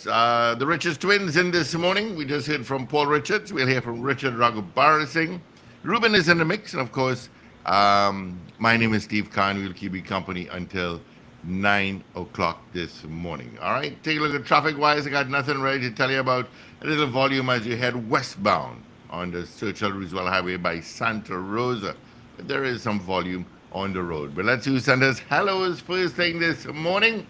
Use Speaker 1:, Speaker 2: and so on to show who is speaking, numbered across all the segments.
Speaker 1: The Richards twins in this morning. We just heard from Paul Richards. We'll hear from Richard Raghubar. Ruben is in the mix. And of course, my name is Steve Khan. We'll keep you company until 9 o'clock this morning. All right, take a look at traffic wise. I got nothing ready to tell you about. A little volume as you head westbound on the Churchill Roosevelt Highway by Santa Rosa. But there is some volume on the road. But let's see who sent us hellos first thing this morning.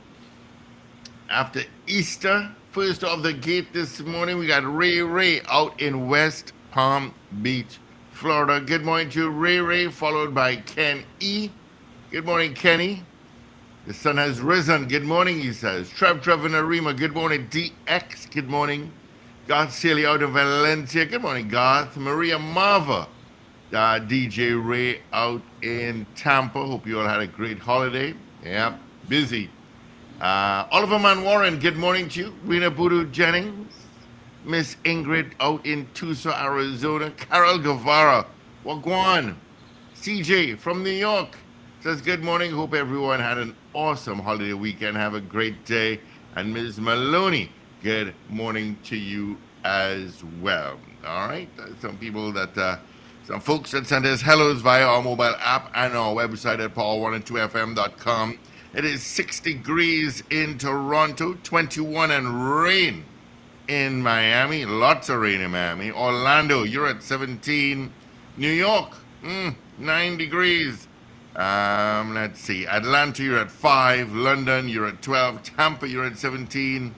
Speaker 1: After Easter, first off the gate this morning, we got Ray out in West Palm Beach, Florida. Good morning to Ray, followed by Ken E. Good morning, Kenny. The sun has risen. Good morning, he says. Trevor Narima. Good morning, DX. Good morning. Garth Sealy out in Valencia. Good morning, Garth. Maria Marva. DJ Ray out in Tampa. Hope you all had a great holiday. Yeah, busy. Oliver Man Warren, good morning to you. Rena Budu Jennings, Miss Ingrid out in Tucson, Arizona. Carol Guevara, Wagwan. CJ from New York says good morning. Hope everyone had an awesome holiday weekend. Have a great day. And Ms. Maloney, good morning to you as well. All right. Some folks that sent us hellos via our mobile app and our website at power102fm.com. It is 6 degrees in Toronto, 21 and rain in Miami. Lots of rain in Miami. Orlando, you're at 17. New York, 9 degrees. Let's see. Atlanta, you're at 5. London, you're at 12. Tampa, you're at 17.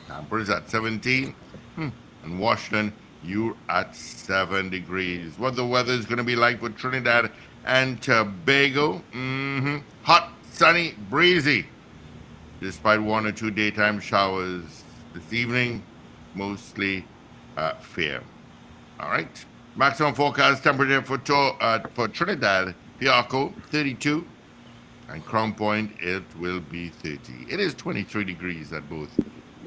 Speaker 1: Tampa is at 17. And Washington, you're at 7 degrees. What the weather is going to be like for Trinidad and Tobago? Hot, sunny, breezy, despite 1 or 2 daytime showers this evening, mostly fair. All right. Maximum forecast temperature for Trinidad, Piarco, 32, and Crown Point, it will be 30. It is 23 degrees at both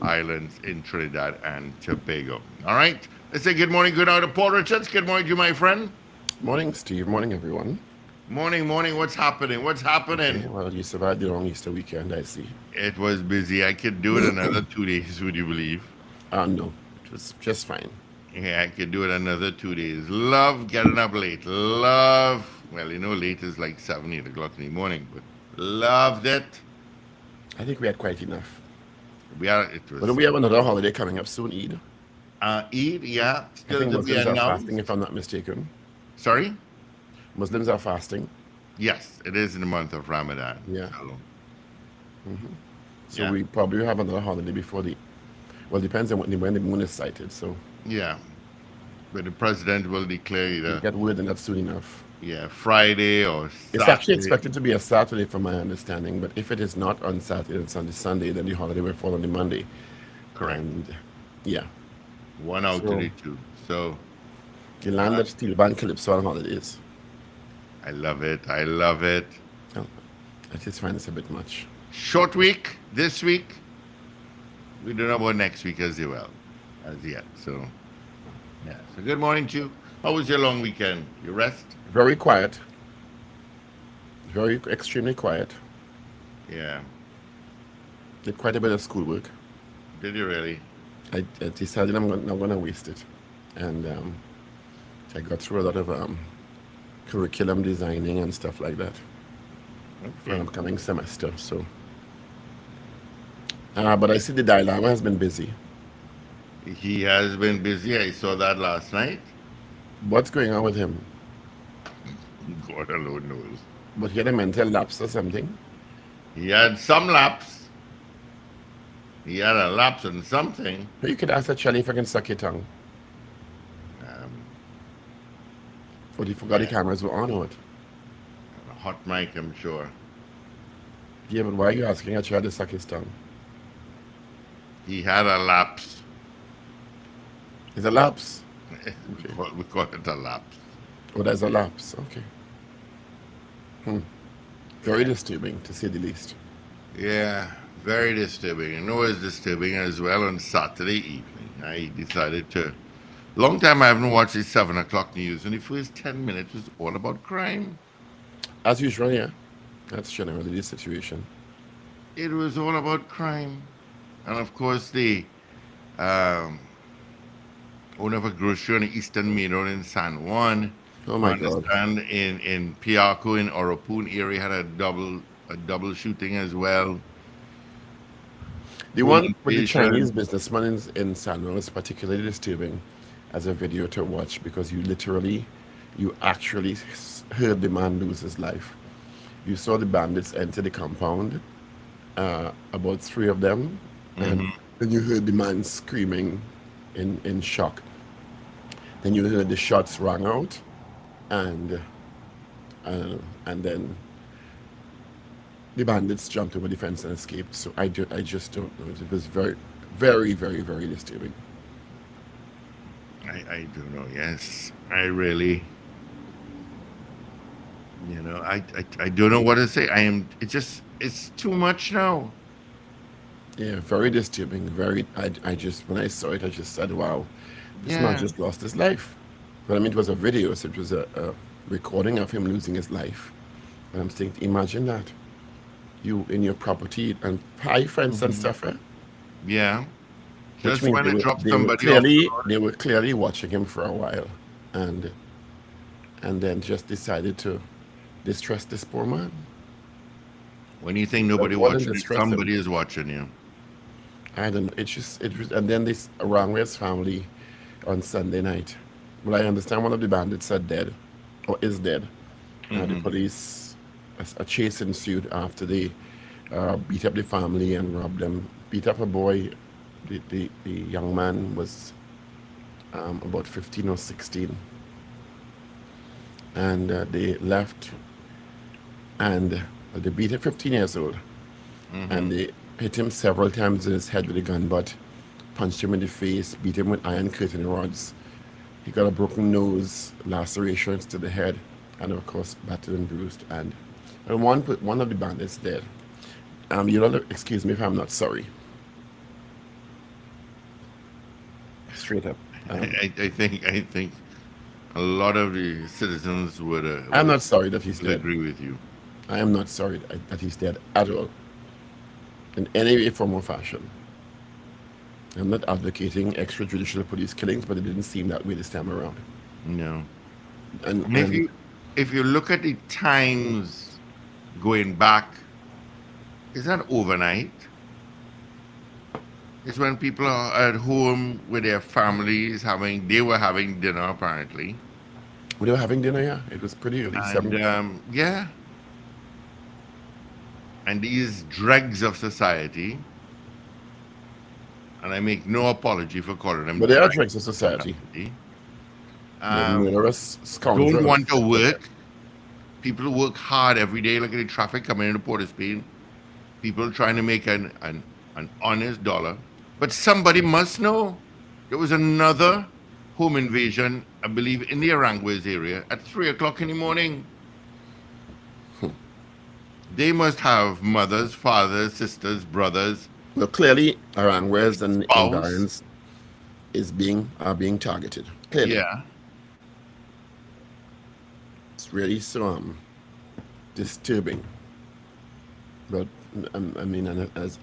Speaker 1: islands in Trinidad and Tobago. All right. Let's say good morning, good night to Paul Richards. Good morning to you, my friend.
Speaker 2: Morning, Steve. Morning, everyone.
Speaker 1: Morning. What's happening?
Speaker 2: Okay, well, you survived the long Easter weekend, I see.
Speaker 1: It was busy. I could do it another 2 days, would you believe?
Speaker 2: No, it was just fine.
Speaker 1: Yeah, I could do it another 2 days. Love getting up late. Late is like 7, 8 o'clock in the morning, but loved it.
Speaker 2: I think we had quite enough.
Speaker 1: It was.
Speaker 2: But we have another holiday coming up soon, Eid.
Speaker 1: Eid, yeah.
Speaker 2: I
Speaker 1: Still
Speaker 2: think
Speaker 1: to be
Speaker 2: Muslims are
Speaker 1: announced.
Speaker 2: fasting, if I'm not mistaken.
Speaker 1: Sorry?
Speaker 2: Muslims are fasting.
Speaker 1: Yes, it is in the month of Ramadan.
Speaker 2: Yeah. So
Speaker 1: Yeah.
Speaker 2: we probably have another holiday before well, depends on when the moon is sighted. So
Speaker 1: Yeah. But the president will declare
Speaker 2: we
Speaker 1: either,
Speaker 2: get word and that's soon enough.
Speaker 1: Friday or
Speaker 2: It's actually
Speaker 1: Saturday.
Speaker 2: expected to be a Saturday from my understanding, but if it is not on Saturday, it's on the Sunday, then the holiday will fall on the Monday.
Speaker 1: Correct.
Speaker 2: And yeah.
Speaker 1: One out to
Speaker 2: So
Speaker 1: the two. So
Speaker 2: the land that still ban Calypso on holidays.
Speaker 1: I love it. I love it.
Speaker 2: Oh, I just find this a bit much.
Speaker 1: Short week this week. We don't know about next week as well, as yet. So, yeah. So, good morning to you. How was your long weekend? You rest?
Speaker 2: Very quiet. Very extremely quiet.
Speaker 1: Yeah.
Speaker 2: Did quite a bit of schoolwork.
Speaker 1: Did you really?
Speaker 2: I decided I'm not going to waste it. And I got through a lot of curriculum designing and stuff like that for an
Speaker 1: Okay.
Speaker 2: upcoming semester. So, but I see the dilemma has been busy.
Speaker 1: He has been busy. I saw that last night.
Speaker 2: What's going on with him?
Speaker 1: God alone knows.
Speaker 2: But he had a mental lapse or something.
Speaker 1: He had some lapse. He had a lapse in something.
Speaker 2: You could ask that Charlie if I can suck your tongue.
Speaker 1: Um,
Speaker 2: But he forgot the
Speaker 1: yeah.
Speaker 2: cameras were on or what?
Speaker 1: A hot mic, I'm sure.
Speaker 2: Yeah, but why are you asking a child to suck his tongue?
Speaker 1: He had a lapse.
Speaker 2: It's a lapse.
Speaker 1: we,
Speaker 2: Okay.
Speaker 1: call, we call it a lapse.
Speaker 2: Oh, there's a lapse. Okay. Very disturbing, to say the least.
Speaker 1: Yeah, very disturbing. And it was disturbing as well on Saturday evening. I decided to. Long time I haven't watched the 7 o'clock news, and the first 10 minutes was all about crime.
Speaker 2: As usual, yeah. That's generally the situation.
Speaker 1: It was all about crime. And of course, the Um, owner of a grocery on the Eastern Main Road in San Juan.
Speaker 2: Oh
Speaker 1: I
Speaker 2: my God.
Speaker 1: understand in Piarco in Orapun area had a double shooting as well.
Speaker 2: The
Speaker 1: Home
Speaker 2: one with the Chinese
Speaker 1: invasion.
Speaker 2: businessman in San Juan is particularly disturbing as a video to watch because you actually heard the man lose his life. You saw the bandits enter the compound, about three of them, and
Speaker 1: Hmm.
Speaker 2: then you heard the man screaming in shock. Then you heard the shots rang out, and and then the bandits jumped over the fence and escaped. So I just don't know. It was very, very, very, very disturbing.
Speaker 1: I don't know. Yes, I really, I don't know what to say. I am. It's too much now.
Speaker 2: Yeah, very disturbing. Very. I just when I saw it, I just said, "Wow, this man
Speaker 1: Yeah.
Speaker 2: just lost his life." But I mean, it was a video, so it was a recording of him losing his life. And I'm thinking, imagine that you in your property and high fence and
Speaker 1: Hmm.
Speaker 2: stuff, eh?
Speaker 1: Yeah.
Speaker 2: Which
Speaker 1: Just
Speaker 2: means
Speaker 1: when it drops
Speaker 2: they were
Speaker 1: somebody off the
Speaker 2: clearly
Speaker 1: road.
Speaker 2: they were clearly watching him for a while, and then just decided to distress this poor man.
Speaker 1: When you think
Speaker 2: Well,
Speaker 1: nobody
Speaker 2: more than
Speaker 1: watching you,
Speaker 2: distress him.
Speaker 1: somebody is watching you.
Speaker 2: I don't. It's just it was, and then this Aranguez family on Sunday night. Well, I understand one of the bandits are dead, or is dead. The
Speaker 1: Hmm.
Speaker 2: police a chase ensued after they beat up the family and robbed them. Beat up a boy. The young man was about 15 or 16, and they left and they beat him 15 years old, and
Speaker 1: Hmm.
Speaker 2: they hit him several times in his head with a gun butt, punched him in the face, beat him with iron curtain rods. He got a broken nose, lacerations to the head, and of course battered and bruised. And one of the bandits dead. You'll have to excuse me if I'm not sorry. Straight up.
Speaker 1: I think a lot of the citizens would
Speaker 2: I'm not sorry that he's dead.
Speaker 1: agree with you.
Speaker 2: I am not sorry that he's dead at all, in any way, form, or fashion. I'm not advocating extrajudicial police killings, but it didn't seem that way this time around.
Speaker 1: No.
Speaker 2: And
Speaker 1: And if
Speaker 2: and
Speaker 1: you look at the times going back, it's not overnight. It's when people are at home with their families they were having dinner apparently.
Speaker 2: we were having dinner, yeah. It was pretty early,
Speaker 1: And
Speaker 2: 7.
Speaker 1: yeah, and these dregs of society, and I make no apology for calling them
Speaker 2: But they are
Speaker 1: dregs
Speaker 2: dregs of
Speaker 1: of
Speaker 2: society.
Speaker 1: society,
Speaker 2: They're
Speaker 1: um,
Speaker 2: murderous
Speaker 1: don't want
Speaker 2: scoundrels.
Speaker 1: to work. People who work hard every day, look at the traffic coming into Port of Spain. People trying to make an honest dollar. But somebody must know. There was another home invasion, I believe, in the Aranguez area at 3 o'clock in the morning. They must have mothers, fathers, sisters, brothers,
Speaker 2: Well, clearly, Aranguez and
Speaker 1: spouse.
Speaker 2: Barons are being targeted. Clearly,
Speaker 1: Yeah.
Speaker 2: it's really so disturbing. But I mean, and as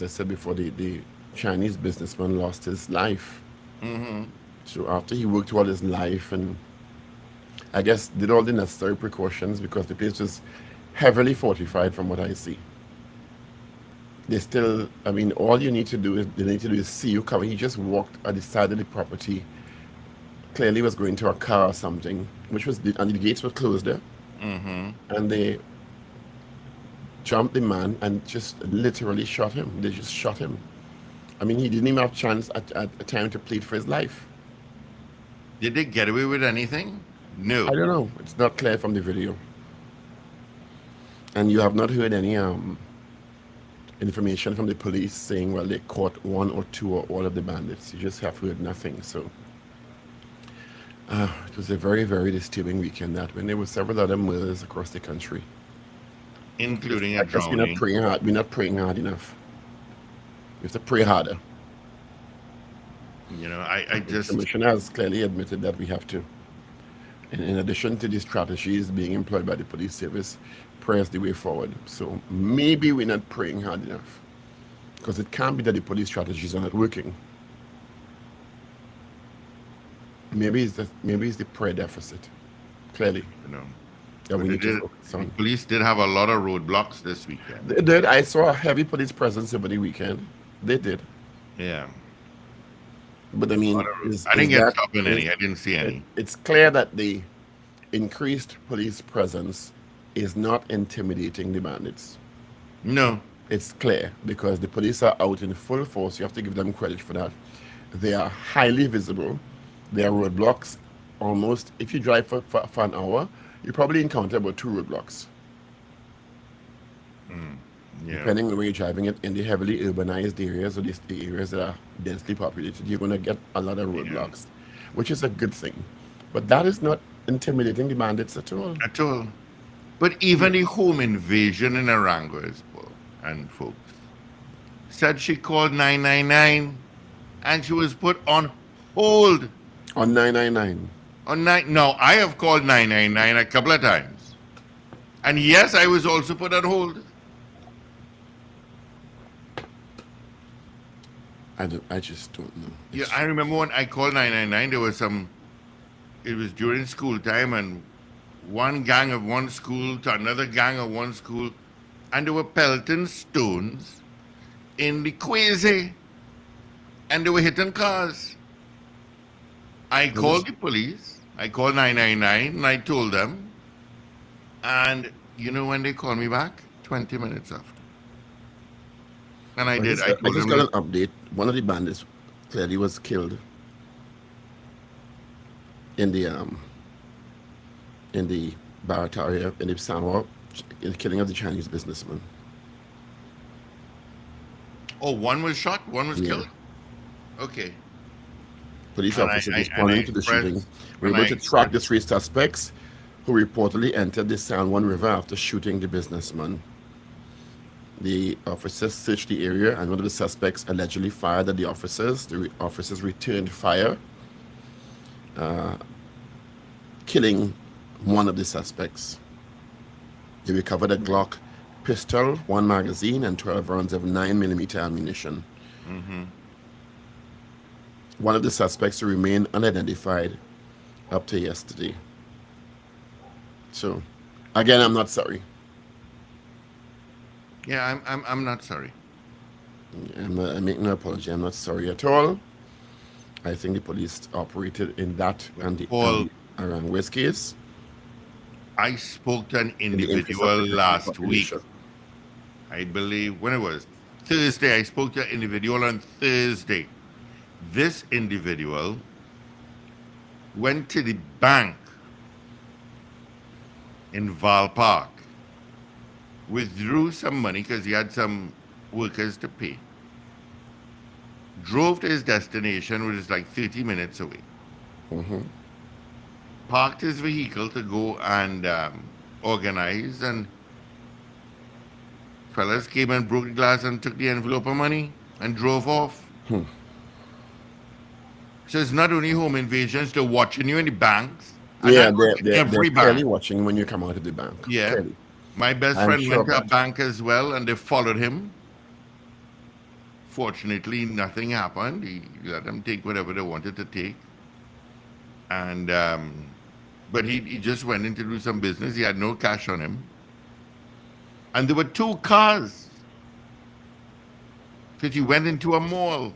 Speaker 2: I said before, the Chinese businessman lost his life.
Speaker 1: Hmm.
Speaker 2: So after he worked all his life and I guess did all the necessary precautions because the place was heavily fortified from what I see. They still, I mean, all you need to do is they need to do is see you coming. He just walked at the side of the property. Clearly was going to a car or something, and the gates were closed there,
Speaker 1: Hmm.
Speaker 2: and they jumped the man and just literally shot him. They just shot him. I mean, he didn't even have a chance at a time to plead for his life.
Speaker 1: Did they get away with anything?
Speaker 2: I
Speaker 1: No.
Speaker 2: don't know. It's not clear from the video, and you have not heard any information from the police saying, well, they caught one or two or all of the bandits. You just have heard nothing. So it was a very, very disturbing weekend that when there were several other murders across the country.
Speaker 1: Including a
Speaker 2: I guess we're not
Speaker 1: drowning.
Speaker 2: praying hard. We're not praying hard enough. We have to pray harder.
Speaker 1: I
Speaker 2: The
Speaker 1: just
Speaker 2: commissioner has clearly admitted that we have to. In addition to the strategies being employed by the police service, prayer is the way forward. So maybe we're not praying hard enough. Because it can't be that the police strategies are not working. maybe it's the prayer deficit. Clearly,
Speaker 1: you know.
Speaker 2: that
Speaker 1: But
Speaker 2: we
Speaker 1: they
Speaker 2: need to
Speaker 1: did.
Speaker 2: focus
Speaker 1: The
Speaker 2: on.
Speaker 1: police did have a lot of roadblocks this weekend.
Speaker 2: They did. I saw a heavy police presence over the weekend. They did.
Speaker 1: Yeah,
Speaker 2: But I
Speaker 1: a lot
Speaker 2: mean,
Speaker 1: of
Speaker 2: is
Speaker 1: I didn't
Speaker 2: is
Speaker 1: get
Speaker 2: that
Speaker 1: stopped in
Speaker 2: is
Speaker 1: any. I didn't see any.
Speaker 2: it's clear that the increased police presence is not intimidating the bandits.
Speaker 1: No.
Speaker 2: It's clear because the police are out in full force. You have to give them credit for that. They are highly visible. There are roadblocks almost. If you drive for an hour, you probably encounter about two roadblocks,
Speaker 1: Yeah.
Speaker 2: depending on where you're driving it. In the heavily urbanized areas or the areas that are densely populated, you're going to get a lot of
Speaker 1: Yeah.
Speaker 2: roadblocks, which is a good thing. But that is not intimidating the bandits at all.
Speaker 1: At all. But even the home invasion in Aranguez, Paul, and folks, said she called 999 and she was put on hold.
Speaker 2: On 999.
Speaker 1: On nine. No, I have called 999 a couple of times. And yes, I was also put on hold.
Speaker 2: I just don't know.
Speaker 1: Yeah, I remember when I called 999, there was it was during school time, and one gang of one school to another gang of one school, and they were pelting stones in the quasi, and they were hitting cars. I called the police, I called 999, and I told them, and you know when they called me back? 20 minutes after. And I did. I
Speaker 2: I
Speaker 1: told
Speaker 2: just
Speaker 1: them,
Speaker 2: got an update. One of the bandits clearly was killed in the Barataria in the Sanwa, in the killing of the Chinese businessman.
Speaker 1: oh, one was shot, one was
Speaker 2: Yeah.
Speaker 1: killed. Okay.
Speaker 2: Police
Speaker 1: And
Speaker 2: officers
Speaker 1: I
Speaker 2: responding to the
Speaker 1: expressed
Speaker 2: shooting were
Speaker 1: and
Speaker 2: able
Speaker 1: I
Speaker 2: to track the
Speaker 1: expressed
Speaker 2: three suspects who reportedly entered the San Juan River after shooting the businessman. The officers searched the area, and one of the suspects allegedly fired at the officers. The officers returned fire, killing one of the suspects. They recovered a Glock pistol, one magazine, and 12 rounds of 9mm ammunition. One of the suspects remained unidentified up to yesterday. So, again, I'm not sorry.
Speaker 1: Yeah, I'm not sorry.
Speaker 2: I make no apology. I'm not sorry at all. I think the police operated in that and
Speaker 1: Paul,
Speaker 2: the Aranguez case
Speaker 1: I spoke to an
Speaker 2: in the interest of
Speaker 1: individual
Speaker 2: protecting the
Speaker 1: last week.
Speaker 2: population.
Speaker 1: I believe when it was Thursday. I spoke to an individual on Thursday. This individual went to the bank in Val Park, withdrew some money because he had some workers to pay, drove to his destination, which is like 30 minutes away,
Speaker 2: Mhm.
Speaker 1: parked his vehicle to go and organize, and fellas came and broke the glass and took the envelope of money and drove off. So it's not only home invasions, they're watching you in the banks. And
Speaker 2: Yeah,
Speaker 1: I go to
Speaker 2: they're
Speaker 1: every
Speaker 2: clearly
Speaker 1: bank.
Speaker 2: watching when you come out of the bank.
Speaker 1: Yeah.
Speaker 2: Clearly.
Speaker 1: My best
Speaker 2: I'm
Speaker 1: friend
Speaker 2: sure
Speaker 1: went to a
Speaker 2: about it.
Speaker 1: bank as well, and they followed him. Fortunately, nothing happened. He let them take whatever they wanted to take. And but he just went in to do some business. He had no cash on him. And there were two cars. Because he went into a mall.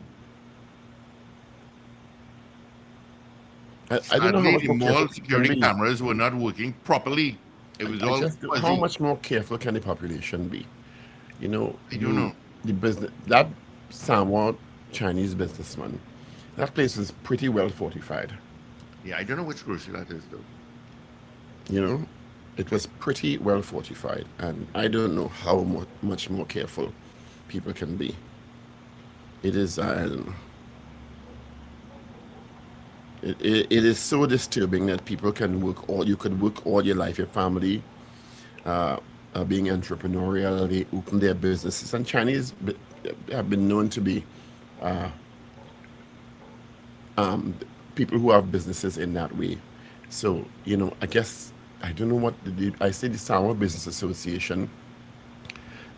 Speaker 2: I don't know how
Speaker 1: Sadly,
Speaker 2: much
Speaker 1: the
Speaker 2: more
Speaker 1: mall
Speaker 2: careful people
Speaker 1: security
Speaker 2: can be.
Speaker 1: cameras were not working properly. It was
Speaker 2: I
Speaker 1: all
Speaker 2: just how
Speaker 1: fuzzy.
Speaker 2: much more careful can the population be? You know,
Speaker 1: I don't know.
Speaker 2: the business that Samoa Chinese businessman, that place is pretty well fortified.
Speaker 1: Yeah, I don't know which grocery that is, though.
Speaker 2: You know, it was pretty well fortified, and I don't know how much more careful people can be. It is, I don't know. It is so disturbing that people can you could work all your life, your family, being entrepreneurial, they open their businesses. And Chinese have been known to be um, people who have businesses in that way. So, I guess, I don't know I say the Samoa Business Association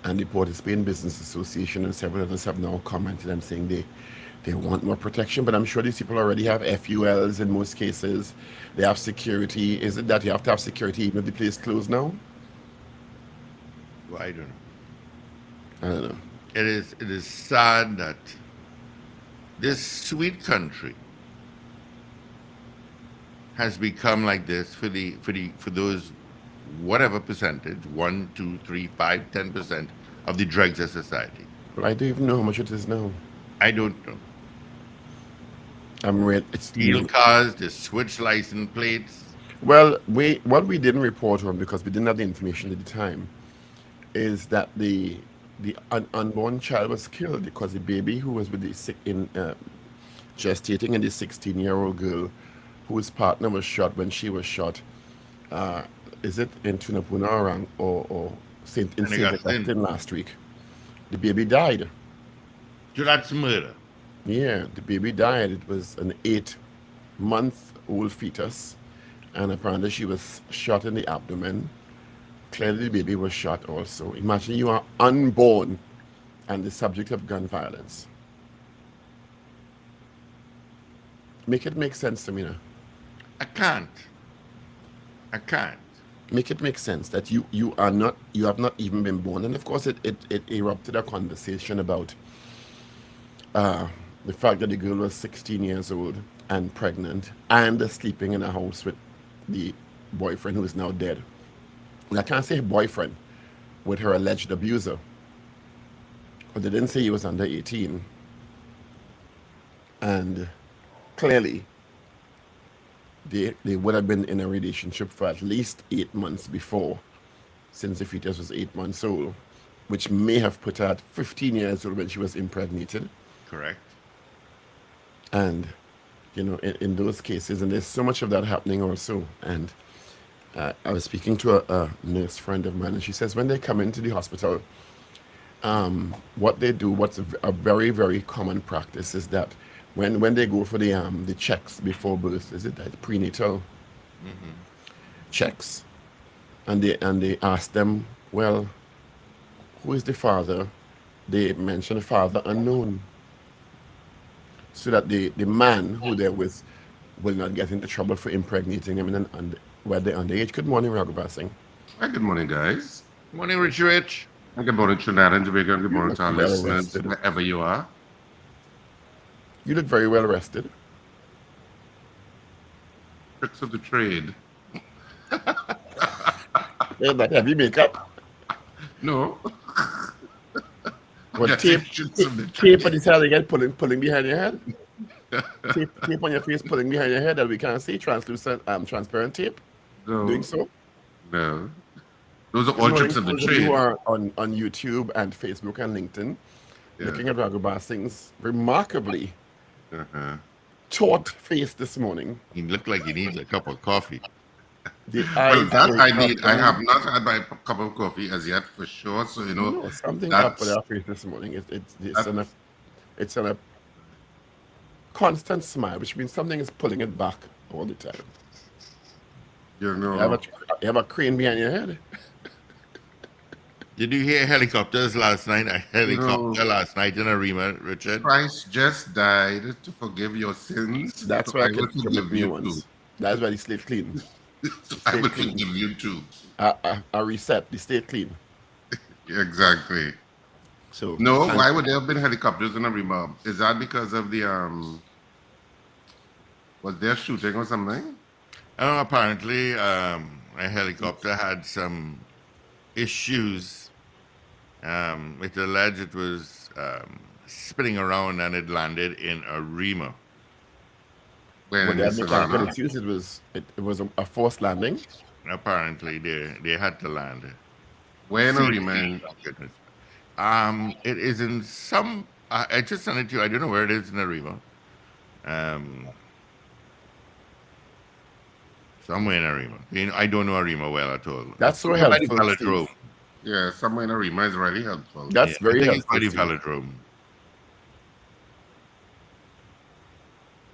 Speaker 2: and the Port of Spain Business Association and several others have now commented and saying they They want more protection, but I'm sure these people already have FULs in most cases. They have security. Is it that you have to have security even if the place closed now?
Speaker 1: Well, I don't know.
Speaker 2: I don't know.
Speaker 1: It is sad that this sweet country has become like this for those whatever percentage, 1, 2, 3, 5, 10% of the dregs of society.
Speaker 2: Well, I don't even know how much it is now.
Speaker 1: I don't know.
Speaker 2: I'm read. It's
Speaker 1: Steal cars, they switch license plates.
Speaker 2: well, what we didn't report on because we didn't have the information at the time is that the unborn child was killed because the baby who was with the gestating and the 16-year-old girl whose partner was shot when she was shot. Uh, is it in Tunapuna or
Speaker 1: And they
Speaker 2: Saint
Speaker 1: got thin.
Speaker 2: Augustine last week? The baby died.
Speaker 1: So that's murder.
Speaker 2: Yeah, the baby died. It was an 8-month-old fetus, and apparently she was shot in the abdomen. Clearly, the baby was shot also. Imagine you are unborn and the subject of gun violence. Make it make sense to me now.
Speaker 1: I can't. I can't.
Speaker 2: Make it make sense that you have not even been born. And of course, it erupted a conversation about uh, the fact that the girl was 16 years old and pregnant and sleeping in a house with the boyfriend who is now dead. And I can't say boyfriend with her alleged abuser, but they didn't say he was under 18. And clearly, they would have been in a relationship for at least 8 months before, since the fetus was 8 months old, which may have put her at 15 years old when she was impregnated.
Speaker 1: Correct.
Speaker 2: And, in those cases, and there's so much of that happening also. And I was speaking to a nurse friend of mine, and she says when they come into the hospital, what they do, what's a very, very common practice is that when they go for the checks before birth, is it that prenatal checks, and they ask them, well, who is the father? They mention a father unknown, so that the man who they're with will not get into trouble for impregnating them where they're underage. Good morning, Raghubar Singh.
Speaker 3: Hi, good morning, guys.
Speaker 1: Morning, Rich Rich.
Speaker 3: And good morning, Trinidad and Jamaica, and good
Speaker 2: You
Speaker 3: morning
Speaker 2: look
Speaker 3: to our
Speaker 2: well
Speaker 3: listeners,
Speaker 2: rested.
Speaker 3: wherever you are.
Speaker 2: You look very well rested.
Speaker 3: Tricks of the trade.
Speaker 2: Yeah, that heavy makeup.
Speaker 3: No.
Speaker 2: What
Speaker 3: Just
Speaker 2: tape?
Speaker 3: tricks of the
Speaker 2: Tape
Speaker 3: trade.
Speaker 2: on the side again, pulling behind your head. Tape on your face, pulling behind your head that we can't see. Translucent, transparent tape. Doing
Speaker 3: No,
Speaker 2: so.
Speaker 3: no. Those are
Speaker 2: Good
Speaker 3: all
Speaker 2: morning
Speaker 3: tricks
Speaker 2: to
Speaker 3: of the
Speaker 2: those of you who
Speaker 3: trade.
Speaker 2: are on YouTube and Facebook and LinkedIn,
Speaker 3: Yeah.
Speaker 2: looking at Raghubar Singh's remarkably
Speaker 3: Uh-huh.
Speaker 2: taut face this morning.
Speaker 1: He looked like he needs a cup of coffee.
Speaker 2: The
Speaker 3: Well,
Speaker 2: eyes
Speaker 3: that
Speaker 2: going
Speaker 3: I
Speaker 2: up
Speaker 3: need. I
Speaker 2: and
Speaker 3: have not had my cup of coffee as yet, for sure. So,
Speaker 2: no, something up with
Speaker 3: that's,
Speaker 2: our face this morning.
Speaker 3: that's
Speaker 2: It's on a constant smile, which means something is pulling it back all the time.
Speaker 3: you
Speaker 2: You have
Speaker 3: know,
Speaker 2: you have a crane behind your head.
Speaker 1: Did you hear helicopters last night? A helicopter
Speaker 3: no.
Speaker 1: last night in Arima, Richard.
Speaker 3: Christ just died to forgive your sins.
Speaker 2: That's
Speaker 3: So
Speaker 2: why I
Speaker 3: I will
Speaker 2: can commit
Speaker 3: forgive
Speaker 2: new
Speaker 3: you too.
Speaker 2: ones. That's why the slate clean.
Speaker 3: So
Speaker 2: The
Speaker 3: I will
Speaker 2: slate clean.
Speaker 3: forgive you too.
Speaker 2: A reset. The state clean.
Speaker 3: Exactly.
Speaker 2: So
Speaker 3: No,
Speaker 2: and
Speaker 3: why would there have been helicopters in Arima? Is that because of was there shooting or something?
Speaker 1: Apparently, a helicopter had some issues. It alleged it was spinning around and it landed in Arima.
Speaker 3: When
Speaker 2: with
Speaker 3: in the
Speaker 2: that mechanical
Speaker 3: savannah?
Speaker 2: issues, it was a forced landing.
Speaker 1: Apparently, they had to land.
Speaker 3: When
Speaker 1: See,
Speaker 3: Arima? And
Speaker 1: goodness. It is in some. I just sent it to you. I don't know where it is in Arima. Um, somewhere in Arima. I don't know Arima well at all.
Speaker 2: That's so
Speaker 1: Somewhere by the
Speaker 2: helpful, Steve.
Speaker 1: velodrome.
Speaker 3: yeah, somewhere in Arima is really helpful.
Speaker 1: Yeah,
Speaker 2: That's
Speaker 1: I
Speaker 2: very
Speaker 1: think it's by
Speaker 2: helpful,
Speaker 1: the
Speaker 2: Steve.
Speaker 1: velodrome.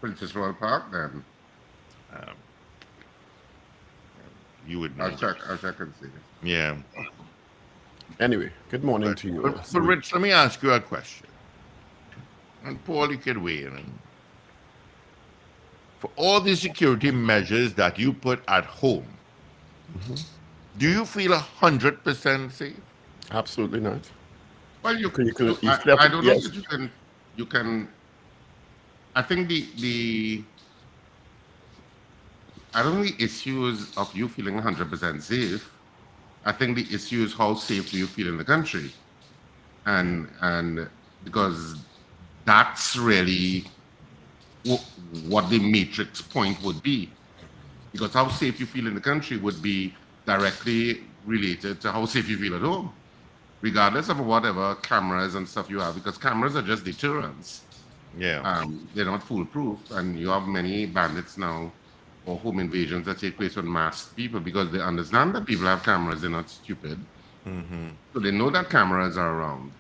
Speaker 3: Princess Royal Park then.
Speaker 1: Um, you would know.
Speaker 3: I'll check and see.
Speaker 1: Yeah.
Speaker 2: Anyway, good morning
Speaker 1: But,
Speaker 2: to you.
Speaker 1: but Rich, let me ask you a question. And Paul, you could weigh in. For all the security measures that you put at home, do you feel 100% safe?
Speaker 2: Absolutely not.
Speaker 3: Well,
Speaker 2: You still have
Speaker 3: I
Speaker 2: to,
Speaker 3: don't know
Speaker 2: yes.
Speaker 3: that you can. I think I don't think the issue is of you feeling 100% safe. I think the issue is how safe do you feel in the country, and because that's really what the matrix point would be, because how safe you feel in the country would be directly related to how safe you feel at home, regardless of whatever cameras and stuff you have, because cameras are just deterrents.
Speaker 1: Yeah.
Speaker 3: They're not foolproof, and you have many bandits now or home invasions that take place on masked people because they understand that people have cameras. They're not stupid, so they know that cameras are around.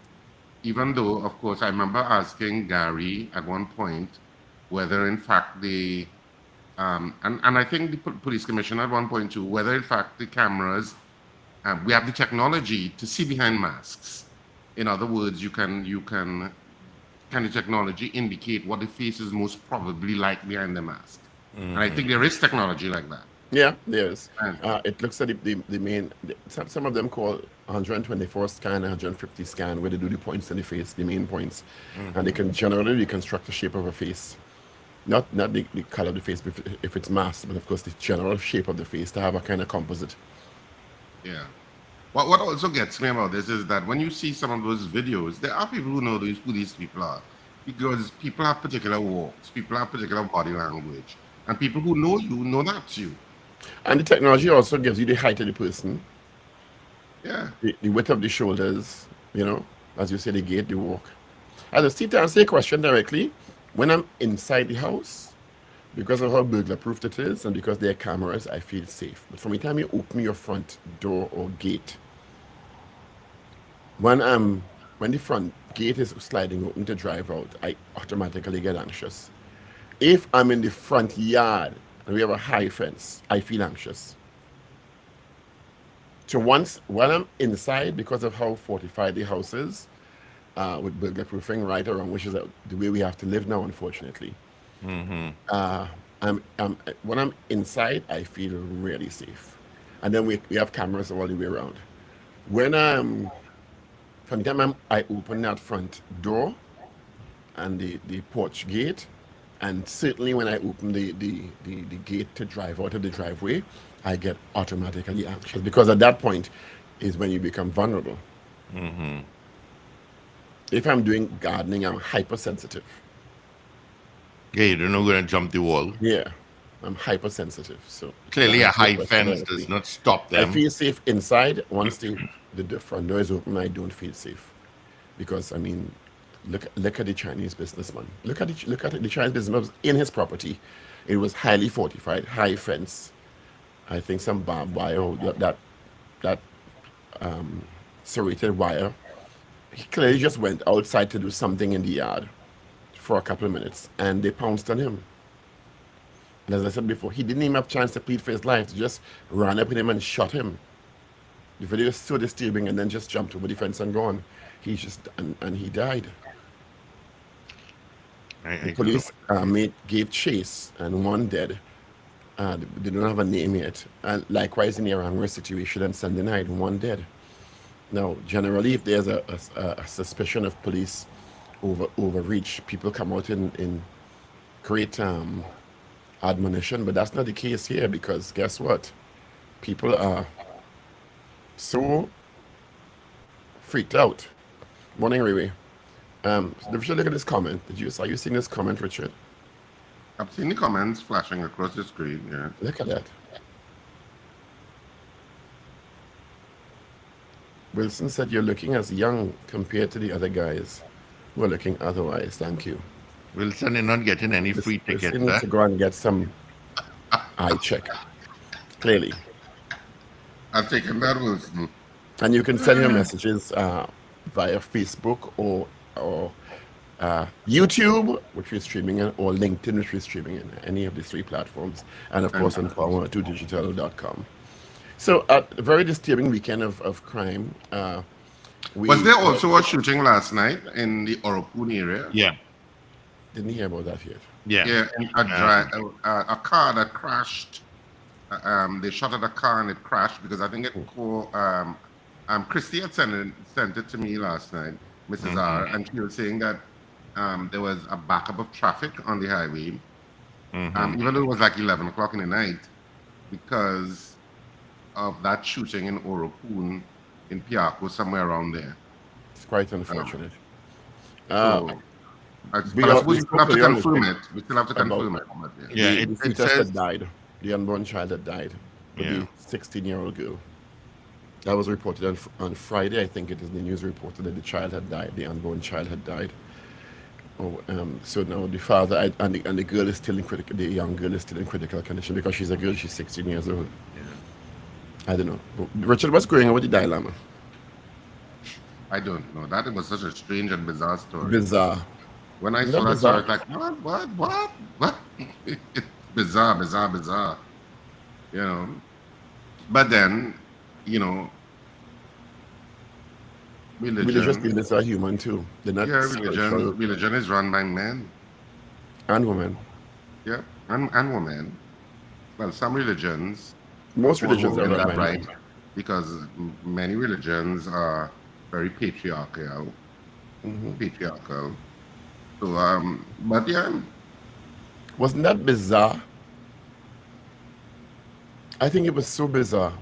Speaker 3: Even though, of course, I remember asking Gary at one point whether, in fact, and I think the police commissioner at one point too, whether in fact the cameras, we have the technology to see behind masks. In other words, can the technology indicate what the face is most probably like behind the mask? And I think there is technology like that.
Speaker 2: Yeah, there's.
Speaker 3: And
Speaker 2: It looks at the main. Some of them call 124 scan, 150 scan, where they do the points in the face, the main points, and they can generally reconstruct the shape of a face, not the color of the face if it's masked, but of course the general shape of the face to have a kind of composite.
Speaker 3: yeah. What also gets me about this is that when you see some of those videos, there are people who know who these people are, because people have particular walks, people have particular body language, and people who know you know that's you.
Speaker 2: And the technology also gives you the height of the person,
Speaker 3: Yeah.
Speaker 2: the width of the shoulders, as you say, the gait, the walk. As a Steve, to answer your question directly, when I'm inside the house, because of how burglar proof it is and because there are cameras, I feel safe. But from the time you open your front door or gate, when the front gate is sliding open to drive out, I automatically get anxious. If I'm in the front yard and we have a high fence, I feel anxious. So once when I'm inside, because of how fortified the house is, with burglar proofing right around, which is the way we have to live now, unfortunately. Uh, when I'm inside, I feel really safe. And then we have cameras all the way around. When from the time I open that front door and the porch gate, and certainly when I open the gate to drive out of the driveway, I get automatically anxious because at that point is when you become vulnerable. If I'm doing gardening, I'm hypersensitive.
Speaker 1: Yeah, you don't know going to jump the wall.
Speaker 2: Yeah, I'm hypersensitive. So
Speaker 1: Clearly,
Speaker 2: to
Speaker 1: a
Speaker 2: answer your
Speaker 1: high
Speaker 2: question
Speaker 1: fence does
Speaker 2: directly,
Speaker 1: not stop
Speaker 2: I
Speaker 1: them.
Speaker 2: feel safe inside. Once the front door is open, I don't feel safe because I mean, look at the Chinese businessman. Look at the Chinese businessman in his property. It was highly fortified, high fence. I think some barbed wire, that serrated wire. He clearly just went outside to do something in the yard for a couple of minutes, and they pounced on him. And as I said before, he didn't even have a chance to plead for his life. They just ran up with him and shot him. The video is so disturbing, and then just jumped over the fence and gone. And he died. The
Speaker 1: I
Speaker 2: police gave chase, and one dead. They don't have a name yet. And likewise in the Arangwa situation and Sunday night, one dead. Now, generally, if there's a suspicion of police overreach, people come out in great admonition, but that's not the case here because guess what? People are so freaked out. Morning, Riri. Richard, look at this comment. Are you seeing this comment, Richard?
Speaker 3: I've seen the comments flashing across the screen. Yeah.
Speaker 2: Look at that. Wilson said you're looking as young compared to the other guys who are looking otherwise. Thank you.
Speaker 1: Wilson is not getting any free tickets.
Speaker 2: Wilson needs to go and get some eye check. Clearly.
Speaker 3: I've taken that, Wilson.
Speaker 2: And you can send your messages via Facebook or YouTube, which we're streaming in, or LinkedIn, which we're streaming in, any of these three platforms, and of course on power2digital.com. So, a very disturbing weekend of crime.
Speaker 3: Was there also a shooting last night in the Orokun area?
Speaker 1: Yeah.
Speaker 2: Didn't hear about that yet.
Speaker 1: Yeah.
Speaker 3: Yeah, and a car that crashed. They shot at a car and it crashed because I think Christy had sent it to me last night, Mrs. R, and she was saying that there was a backup of traffic on the highway, even though it was like 11 o'clock in the night, because of that shooting in Oropoon, in Piarco, somewhere around there.
Speaker 2: It's quite unfortunate.
Speaker 3: So, I
Speaker 2: we
Speaker 3: suppose
Speaker 2: are-
Speaker 3: we still have to
Speaker 2: we are-
Speaker 3: confirm it. We still have to
Speaker 2: about-
Speaker 3: confirm it. but
Speaker 1: Yeah,
Speaker 2: the
Speaker 1: it
Speaker 2: fetus
Speaker 1: says
Speaker 2: that died, the unborn child that died, the
Speaker 1: Yeah.
Speaker 2: 16-year-old girl. That was reported on Friday. I think it is the news reported that the child had died, the unborn child had died. So now the father and the girl is still in critical. The young girl is still in critical condition because she's a girl. She's 16 years old. I don't know. But Richard, what's going on with the Dalai Lama?
Speaker 3: I don't know. That was such a strange and bizarre story.
Speaker 2: Bizarre.
Speaker 3: When I
Speaker 2: Isn't
Speaker 3: saw
Speaker 2: that
Speaker 3: that story, I was
Speaker 2: bizarre?
Speaker 3: like, what? It's bizarre. You know. But then, you know,
Speaker 2: Religious
Speaker 3: religion,
Speaker 2: leaders are human too. They're not spiritual.
Speaker 3: religion is run by men.
Speaker 2: And women.
Speaker 3: Yeah, and women. Well, some religions
Speaker 2: Most
Speaker 3: hold
Speaker 2: religions are
Speaker 3: women
Speaker 2: run
Speaker 3: that
Speaker 2: by
Speaker 3: right
Speaker 2: men.
Speaker 3: because many religions are very patriarchal. Patriarchal. So, but yeah,
Speaker 2: Wasn't that bizarre? I think it was so bizarre.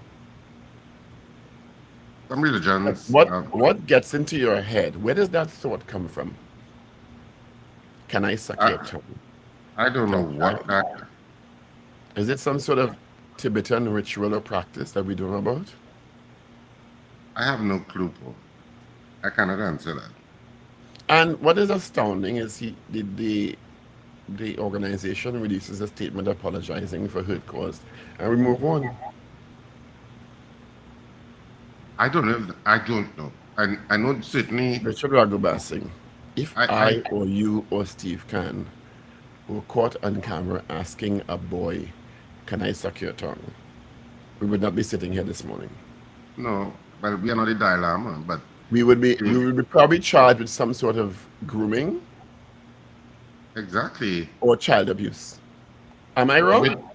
Speaker 3: some religions.
Speaker 2: What gets into your head? Where does that thought come from? Can I suck your tongue?
Speaker 3: I don't know what that.
Speaker 2: Is it some sort of Tibetan ritual or practice that we don't know about?
Speaker 3: I have no clue, Paul. I cannot answer that.
Speaker 2: And what is astounding is the organization releases a statement apologizing for hurt caused, and we move on.
Speaker 3: I don't know. I don't know. I know certainly.
Speaker 2: Richard Raghubar, if
Speaker 3: I-
Speaker 2: I or you or Steve Khan were caught on camera asking a boy, "Can I suck your tongue?" we would not be sitting here this morning.
Speaker 3: No, but we are not a Dalai Lama. But
Speaker 2: We would be probably charged with some sort of grooming
Speaker 3: exactly.
Speaker 2: or child abuse. Am I wrong?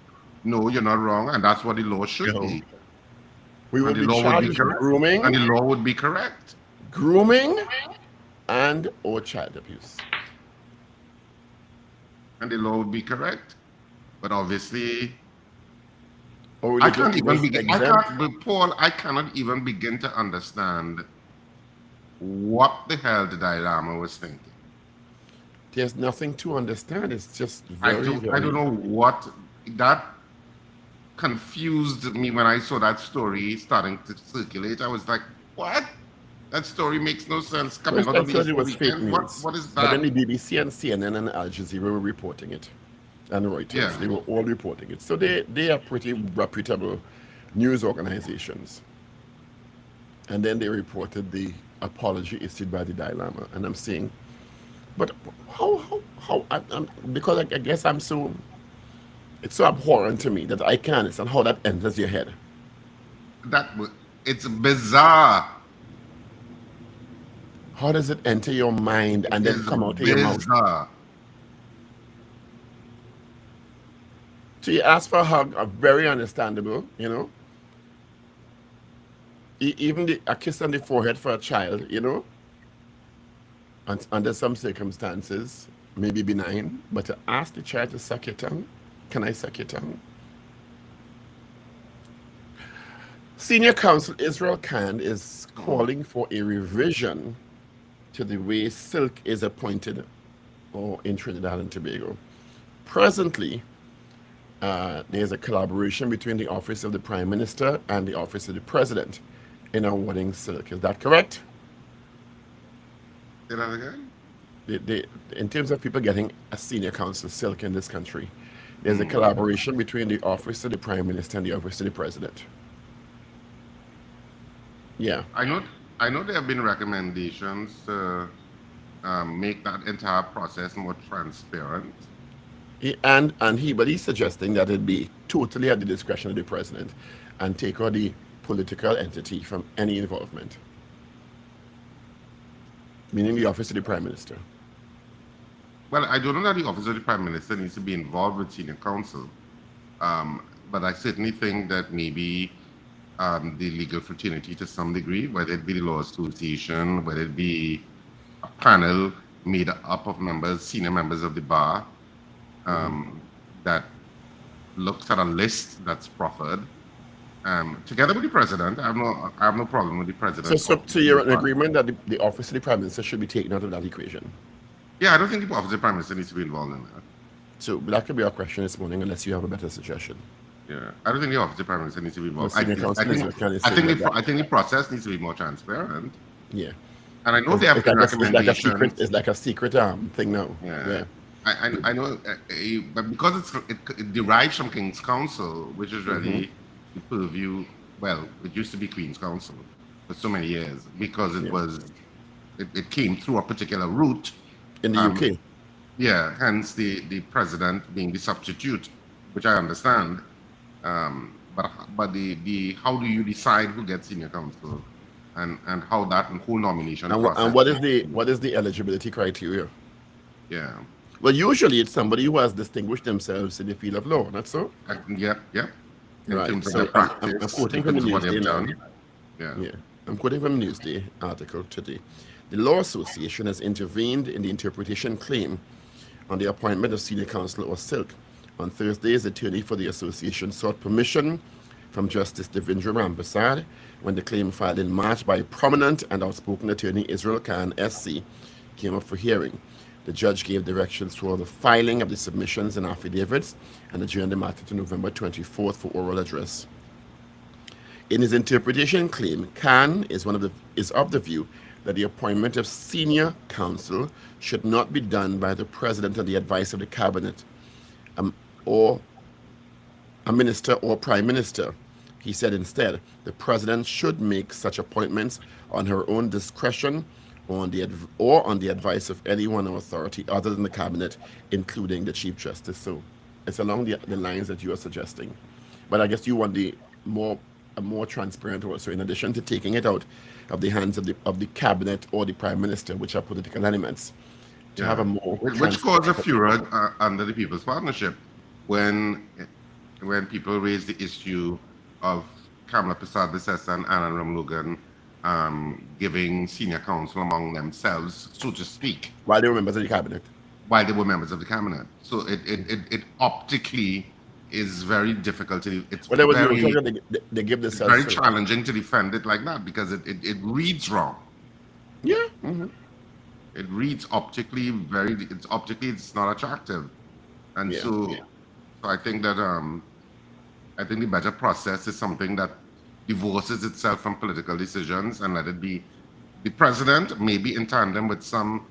Speaker 3: No, you're not wrong, and that's what the law should
Speaker 2: No.
Speaker 3: be.
Speaker 2: We would
Speaker 3: And
Speaker 2: be
Speaker 3: the law would
Speaker 2: charged
Speaker 3: be
Speaker 2: with
Speaker 3: correct.
Speaker 2: grooming,
Speaker 3: And the law would be correct.
Speaker 2: and or child abuse.
Speaker 3: And the law would be correct. But obviously,
Speaker 2: Or would
Speaker 3: I
Speaker 2: it
Speaker 3: can't
Speaker 2: be
Speaker 3: even begin.
Speaker 2: exempt?
Speaker 3: But Paul, I cannot even begin to understand what the hell the Dalai Lama was thinking.
Speaker 2: There's nothing to understand. It's just
Speaker 3: I
Speaker 2: very,
Speaker 3: don't,
Speaker 2: very.
Speaker 3: I don't know what that confused me when I saw that story starting to circulate. I was like, what? That story makes no sense coming
Speaker 2: First
Speaker 3: out
Speaker 2: I
Speaker 3: of
Speaker 2: thought
Speaker 3: the
Speaker 2: it was fake
Speaker 3: weekend.
Speaker 2: news.
Speaker 3: What is
Speaker 2: But
Speaker 3: that?
Speaker 2: then the BBC and CNN and Al Jazeera were reporting it, and Reuters.
Speaker 3: Yeah.
Speaker 2: They were all reporting it. So they are pretty reputable news organizations. And then they reported the apology issued by the Dalai Lama, and I'm saying, but how? Because I guess it's so abhorrent to me that I can't understand how that enters your head.
Speaker 3: It's bizarre.
Speaker 2: How does it enter your mind and then
Speaker 3: It's
Speaker 2: come out of your mouth?
Speaker 3: bizarre.
Speaker 2: So you ask for a hug, very understandable, you know. Even a kiss on the forehead for a child, you know, and under some circumstances, maybe benign, but to ask the child to suck your tongue, can I suck your tongue? Senior Counsel Israel Khan is calling for a revision to the way silk is appointed in Trinidad and Tobago. Presently, there's a collaboration between the Office of the Prime Minister and the Office of the President in awarding silk. Is that correct?
Speaker 3: Say that again?
Speaker 2: In terms of people getting a senior counsel silk in this country, there's a collaboration between the Office of the Prime Minister and the Office of the President. Yeah.
Speaker 3: I know there have been recommendations to make that entire process more transparent.
Speaker 2: But he's suggesting that it be totally at the discretion of the president and take out the political entity from any involvement, meaning the office of the prime minister.
Speaker 3: Well, I don't know that the office of the Prime Minister needs to be involved with senior counsel, but I certainly think that maybe the legal fraternity to some degree, whether it be the Law Association, whether it be a panel made up of members, senior members of the bar, that looks at a list that's proffered, together with the president. I have no problem with the president.
Speaker 2: So you're in agreement that the office of the Prime Minister should be taken out of that equation?
Speaker 3: Yeah, I don't think the office of the Prime Minister needs to be involved in that.
Speaker 2: So that could be our question this morning, unless you have a better suggestion.
Speaker 3: Yeah, I don't think the office of the Prime Minister needs to be involved.
Speaker 2: Well,
Speaker 3: I
Speaker 2: senior
Speaker 3: think,
Speaker 2: counsel is what kind of
Speaker 3: I, think
Speaker 2: saying
Speaker 3: the,
Speaker 2: like
Speaker 3: I think the process needs to be more transparent.
Speaker 2: Yeah.
Speaker 3: And I know they have
Speaker 2: It's like
Speaker 3: recommendations.
Speaker 2: it's like a secret thing now.
Speaker 3: Yeah. I know, but because it derives from King's Counsel, which is really the purview. Well, it used to be Queen's Counsel for so many years because it came through a particular route.
Speaker 2: In the UK.
Speaker 3: Yeah, hence the president being the substitute, which I understand. But the how do you decide who gets senior counsel, and how that whole nomination process.
Speaker 2: And what is the eligibility criteria?
Speaker 3: Yeah.
Speaker 2: Well, usually it's somebody who has distinguished themselves in the field of law, not so?
Speaker 3: Yep. In
Speaker 2: Right.
Speaker 3: terms of
Speaker 2: So
Speaker 3: their practice,
Speaker 2: I'm quoting
Speaker 3: in
Speaker 2: from the
Speaker 3: terms of what they've
Speaker 2: Newsday
Speaker 3: done.
Speaker 2: now. Yeah. I'm quoting from the Newsday article today. The Law Association has intervened in the interpretation claim on the appointment of Senior Counsel or Silk. On Thursday, the attorney for the association sought permission from Justice Devendra Rampersad when the claim filed in March by prominent and outspoken attorney Israel Khan SC came up for hearing. The judge gave directions for the filing of the submissions and affidavits and adjourned the matter to November 24th for oral address. In his interpretation claim, Khan is of the view that the appointment of senior counsel should not be done by the president on the advice of the cabinet, or a minister or prime minister. He said instead, the president should make such appointments on her own discretion or on the advice of anyone or authority other than the cabinet, including the Chief Justice. So it's along the lines that you are suggesting. But I guess you want a more transparent also, in addition to taking it out of the hands of the cabinet or the prime minister, which are political elements, to have a more
Speaker 3: which caused a furor under the People's Partnership when people raised the issue of Kamala Prasad-Bissessar and Anna Ramlogan giving senior counsel among themselves, so to speak,
Speaker 2: while they were members of the cabinet.
Speaker 3: So it optically is very difficult. It's
Speaker 2: Whatever
Speaker 3: very,
Speaker 2: they give
Speaker 3: it's
Speaker 2: themselves.
Speaker 3: very challenging to defend it like that because it reads wrong.
Speaker 2: Yeah.
Speaker 3: It reads optically it's not attractive, and
Speaker 2: Yeah.
Speaker 3: so I think that the better process is something that divorces itself from political decisions and let it be the president, maybe in tandem with some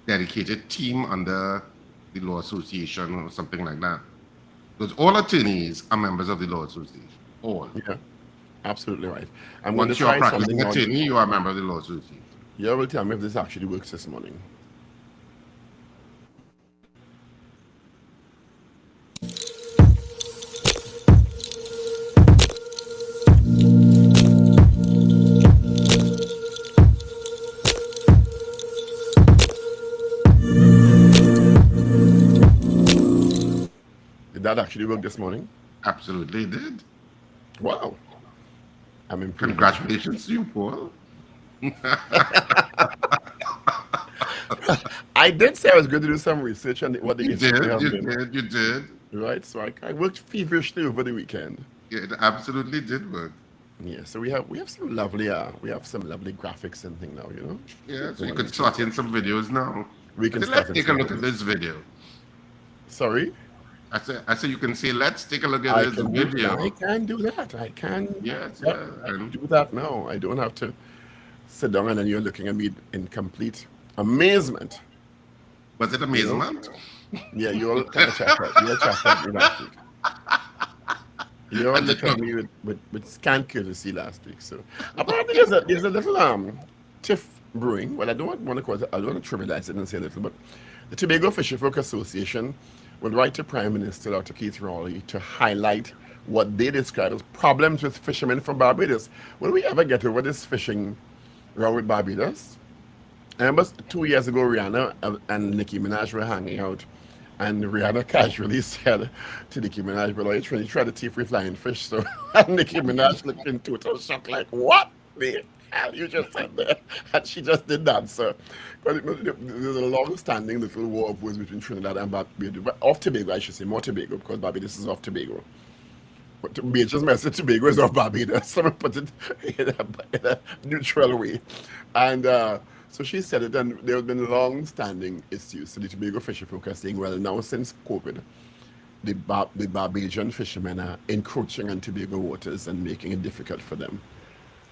Speaker 3: dedicated team under the Law Association or something like that. Because all attorneys are members of the Law Association. All.
Speaker 2: Yeah. Absolutely right. I'm going to
Speaker 3: Once you're a
Speaker 2: try
Speaker 3: practicing
Speaker 2: something
Speaker 3: attorney, you are a member of the Law Association.
Speaker 2: You will tell me if this actually works this morning. Did that actually work this morning?
Speaker 3: Absolutely did.
Speaker 2: Wow. I'm impressed.
Speaker 3: Congratulations to you, Paul.
Speaker 2: I did say I was going to do some research on what the
Speaker 3: You
Speaker 2: history has been.
Speaker 3: you did.
Speaker 2: Right, so I worked feverishly over the weekend.
Speaker 3: Yeah, it absolutely did work.
Speaker 2: Yeah, so we have some lovely graphics and thing now, you know.
Speaker 3: Yeah, so you can slot in some videos now.
Speaker 2: We can
Speaker 3: Let's
Speaker 2: start
Speaker 3: take a look at this video.
Speaker 2: Sorry,
Speaker 3: I said you can say, let's take a look at
Speaker 2: I
Speaker 3: this
Speaker 2: can
Speaker 3: video.
Speaker 2: do that. I can.
Speaker 3: Yes,
Speaker 2: Yep,
Speaker 3: yeah,
Speaker 2: I can
Speaker 3: and-
Speaker 2: do that now. I don't have to sit down and then you're looking at me in complete amazement.
Speaker 3: Was it amazement?
Speaker 2: Yeah, you're kind of checked out. You're checked out me last week. You're looking at me with scant courtesy last week. So apparently there's a little tiff brewing. Well, I don't want to call it. I don't want to trivialize it and say little, but the Tobago Fisher Folk Association would write to Prime Minister Dr. Keith Rowley to highlight what they describe as problems with fishermen from Barbados. Will we ever get over this fishing row with Barbados? I remember 2 years ago, Rihanna and Nicki Minaj were hanging out, and Rihanna casually said to Nicki Minaj, "But you try to teeth with flying fish." So, and Nicki Minaj looked in total shock, like, "What the hell you just said there?" And she just did that. So, but there's a long-standing little war of words between Trinidad and Barbados, off Tobago, I should say, more Tobago, because Barbados is off Tobago. But Major's message Tobago is off Barbados. Someone put it in a neutral way. And so she said it, and there have been long-standing issues. So the Tobago fisher folk are saying, well, now since COVID, the Barbadian fishermen are encroaching on Tobago waters and making it difficult for them.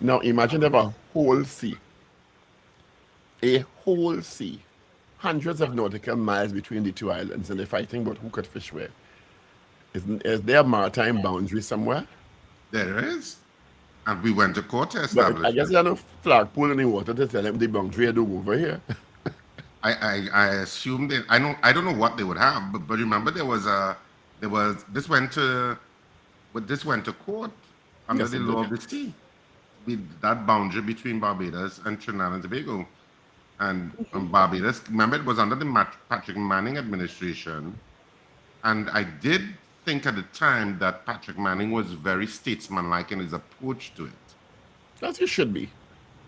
Speaker 2: Now imagine they have a whole sea, hundreds of nautical miles between the two islands, and they're fighting about who could fish where. Is there a maritime boundary somewhere?
Speaker 3: There is. And we went to court to
Speaker 2: But
Speaker 3: establish
Speaker 2: I guess
Speaker 3: it.
Speaker 2: there's no flagpole in the water to tell them the boundary don't go over here.
Speaker 3: I assume that I don't know what they would have, but remember this went to court under
Speaker 2: Yes,
Speaker 3: the
Speaker 2: it
Speaker 3: law
Speaker 2: did.
Speaker 3: of the sea. That boundary between Barbados and Trinidad and Tobago. And Barbados, remember, it was under the Patrick Manning administration. And I did think at the time that Patrick Manning was very statesmanlike in his approach to it.
Speaker 2: As you should be.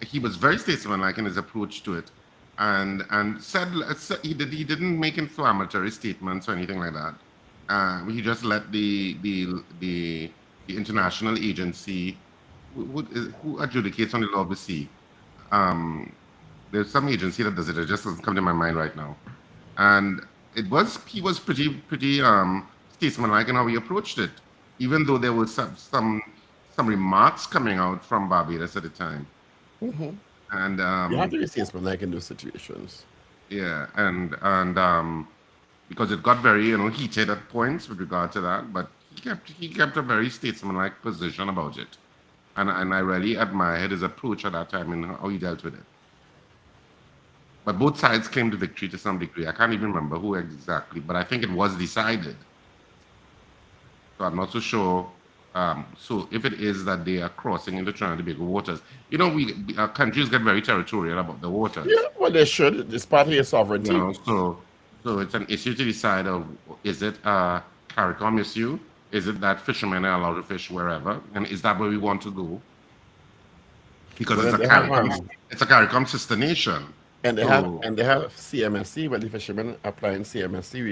Speaker 3: He was very statesmanlike in his approach to it, and said he didn't make inflammatory statements or anything like that. He just let the international agency who adjudicates on the law of the sea. There's some agency that does it. It just doesn't come to my mind right now. And he was pretty statesmanlike in how he approached it, even though there was some remarks coming out from Barbados at the time. And
Speaker 2: You have to be statesmanlike in those situations.
Speaker 3: yeah, and because it got very heated at points with regard to that, but he kept a very statesmanlike position about it, and I really admired his approach at that time and how he dealt with it. But both sides claimed victory to some degree. I can't even remember who exactly, but I think it was decided. So I'm not so sure. So if it is that they are crossing into Trinidad and Tobago waters, countries get very territorial about the waters.
Speaker 2: Yeah, well, they should. It's part of your sovereignty.
Speaker 3: So it's an issue to decide of, is it a CARICOM issue? Is it that fishermen are allowed to fish wherever? And is that where we want to go? Because
Speaker 2: Well,
Speaker 3: it's a CARICOM sister nation.
Speaker 2: And they
Speaker 3: So-
Speaker 2: have CMSC, but the fishermen applying CMSC,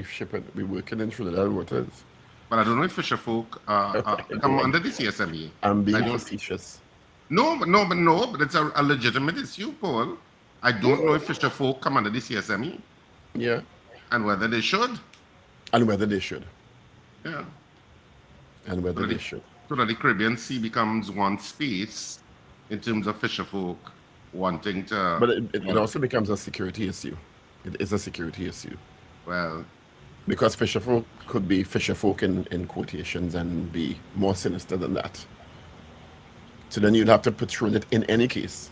Speaker 2: we working in Trinidad waters.
Speaker 3: But I don't know if fisher folk come under the CSME.
Speaker 2: I'm being
Speaker 3: I don't-
Speaker 2: facetious.
Speaker 3: But it's a legitimate issue, Paul. I don't know if fisher folk come under the CSME
Speaker 2: Yeah.
Speaker 3: and whether they should.
Speaker 2: And whether they should.
Speaker 3: Yeah.
Speaker 2: And whether
Speaker 3: Really?
Speaker 2: they should.
Speaker 3: So that the Caribbean Sea becomes one space in terms of fisher folk wanting to.
Speaker 2: But it also becomes a security issue. It is a security issue.
Speaker 3: Well,
Speaker 2: Because fisher folk could be fisher folk in quotations and be more sinister than that. So then you'd have to patrol it in any case.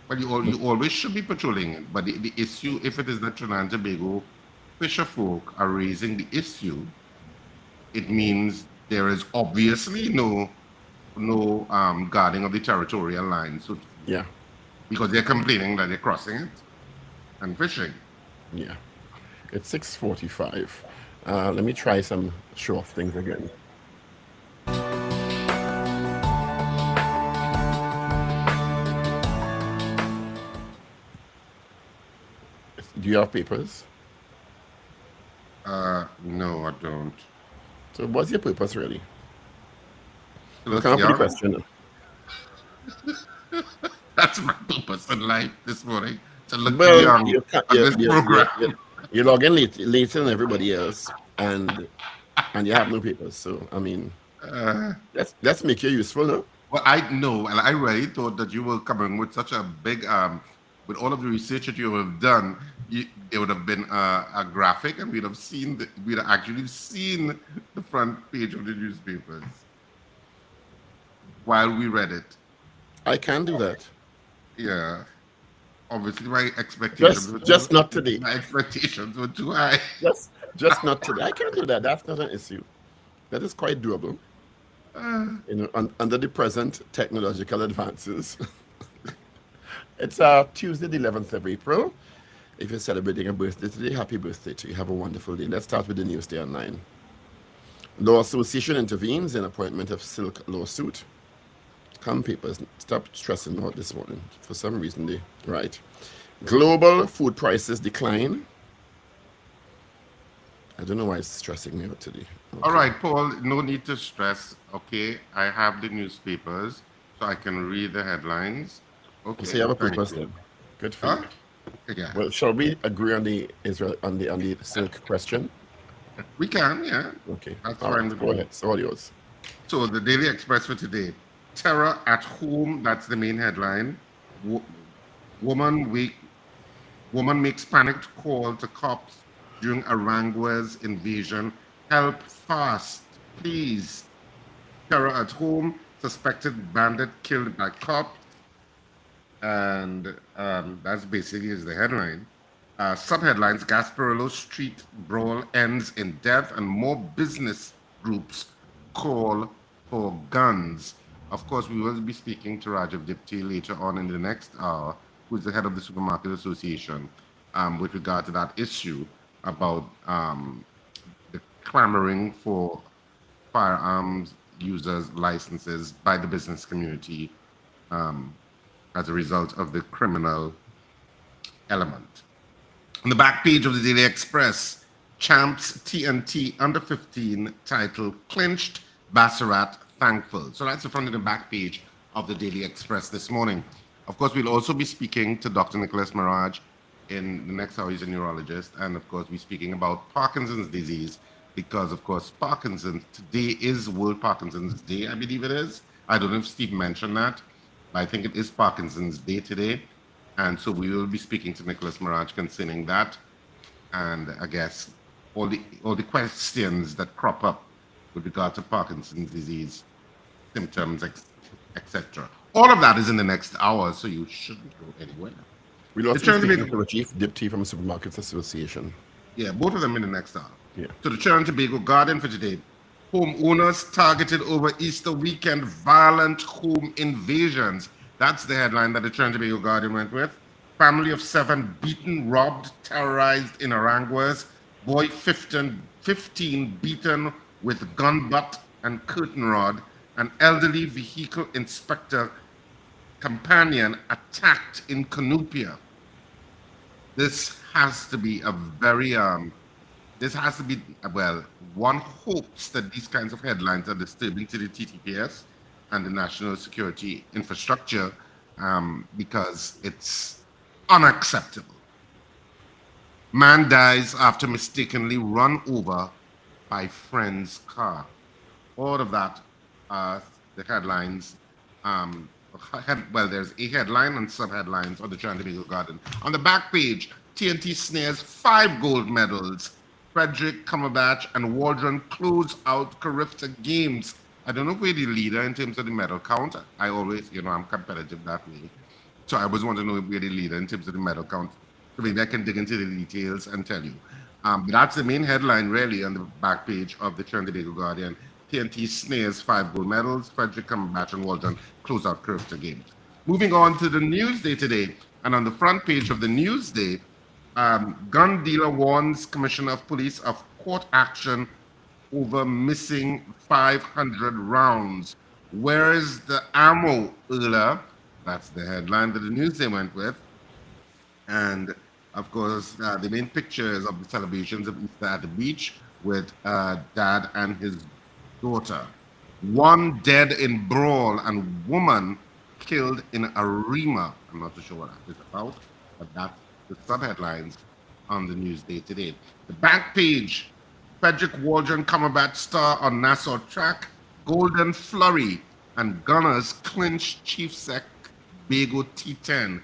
Speaker 3: but you always should be patrolling it. But the issue, if it is that Trinidad and Tobago fisher folk are raising the issue, it means there is obviously no guarding of the territorial line. So
Speaker 2: Yeah.
Speaker 3: because they're complaining that they're crossing it and fishing.
Speaker 2: Yeah. It's 6:45. Let me try some show-off things again. Do you have papers?
Speaker 3: No, I don't.
Speaker 2: So what's your purpose really?
Speaker 3: Let's
Speaker 2: Come up
Speaker 3: be
Speaker 2: with the
Speaker 3: honest.
Speaker 2: question.
Speaker 3: That's my purpose in life this morning, to look
Speaker 2: Well,
Speaker 3: young
Speaker 2: you
Speaker 3: on
Speaker 2: can't,
Speaker 3: this program.
Speaker 2: you log in later than everybody else, and you have no papers. So I mean,
Speaker 3: Uh,
Speaker 2: let's make you useful, no?
Speaker 3: well, I know, and I really thought that you were coming with such a big, with all of the research that you have done, it would have been a graphic, and we'd have actually seen the front page of the newspapers while we read it.
Speaker 2: I can do that.
Speaker 3: Yeah. Obviously, my expectations
Speaker 2: Just not today.
Speaker 3: my expectations were too high.
Speaker 2: Just not today. I can do that. That's not an issue. That is quite doable. Under the present technological advances, It's Tuesday, the 11th of April. If you're celebrating a birthday today, happy birthday to you. Have a wonderful day. Let's start with the news day online. Law Association intervenes in appointment of Silk lawsuit. Come papers, stop stressing out this morning. For some reason they right. Global food prices decline. I don't know why it's stressing me out today. Okay.
Speaker 3: All right, Paul, no need to stress. Okay, I have the newspapers, so I can read the headlines. Okay.
Speaker 2: So you have a
Speaker 3: thank
Speaker 2: purpose
Speaker 3: you.
Speaker 2: then. Good for
Speaker 3: Huh?
Speaker 2: you.
Speaker 3: Yeah,
Speaker 2: Well, shall we agree on the Israel on the Silk question?
Speaker 3: we can, yeah.
Speaker 2: Okay.
Speaker 3: That's
Speaker 2: All
Speaker 3: fine
Speaker 2: right,
Speaker 3: with
Speaker 2: go
Speaker 3: me.
Speaker 2: ahead. It's all yours.
Speaker 3: So the Daily Express for today. Terror at home, that's the main headline. Woman makes panicked call to cops during Arangua's invasion. Help fast, please. Terror at home, suspected bandit killed by cops. And that's basically is the headline. Subheadlines, Gasparillo Street brawl ends in death and more business groups call for guns. Of course, we will be speaking to Rajiv Dipti later on in the next hour, who is the head of the Supermarket Association, with regard to that issue about the clamoring for firearms users' licenses by the business community as a result of the criminal element. On the back page of the Daily Express, Champs TNT under 15 title clinched, Bassarat thankful. So that's the front and the back page of the Daily Express this morning. Of course, we'll also be speaking to Dr. Nicholas Mirage in the next hour. He's a neurologist. And of course, we're speaking about Parkinson's disease because, of course, Parkinson's, today is World Parkinson's Day, I believe it is. I don't know if Steve mentioned that, but I think it is Parkinson's Day today. And so we will be speaking to Nicholas Mirage concerning that. And I guess all the questions that crop up with regard to Parkinson's disease, symptoms, etc. All of that is in the next hour, so you shouldn't go anywhere.
Speaker 2: We'll also
Speaker 3: The
Speaker 2: be speaking to Chief Dipti from Supermarkets Association.
Speaker 3: Yeah, both of them in the next hour.
Speaker 2: Yeah.
Speaker 3: To the Trinidad and Tobago Guardian for today. Homeowners targeted over Easter weekend, violent home invasions. That's the headline that the Trinidad and Tobago Guardian went with. Family of 7 beaten, robbed, terrorized in Aranguas. Boy 15 beaten with gun butt and curtain rod. An elderly vehicle inspector companion attacked in Cunupia. This has to be a very well, one hopes that these kinds of headlines are disturbing to the TTPS and the national security infrastructure because it's unacceptable. Man dies after mistakenly run over by friend's car. All of that are the headlines. Well, there's a headline and sub-headlines on the Trinidad and Tobago Guardian. On the back page, TNT snares 5 gold medals. Frederick, Cumberbatch, and Waldron close out Carifta Games. I don't know if we're the leader in terms of the medal count. I always, I'm competitive that way. So I always want to know if we're the leader in terms of the medal count. So maybe I can dig into the details and tell you. But that's the main headline, really, on the back page of the Trinidad and Tobago Guardian. TNT snares 5 gold medals. Frederick, Cumberbatch, and Waldron close out Carifta Games. Moving on to the Newsday today. And on the front page of the Newsday, gun dealer warns Commissioner of Police of court action over missing 500 rounds. Where is the ammo, Ula? That's the headline that the Newsday went with. And of course, the main pictures of the celebrations of Easter at the beach with dad and his daughter. 1 dead in brawl and woman killed in Arima. I'm not too sure what that is about, but that's the sub-headlines on the Newsday today. The back page, Frederick Waldron Cumberbatch star on Nassau track, Golden Flurry, and Gunners clinch Chief Sec Bago T10.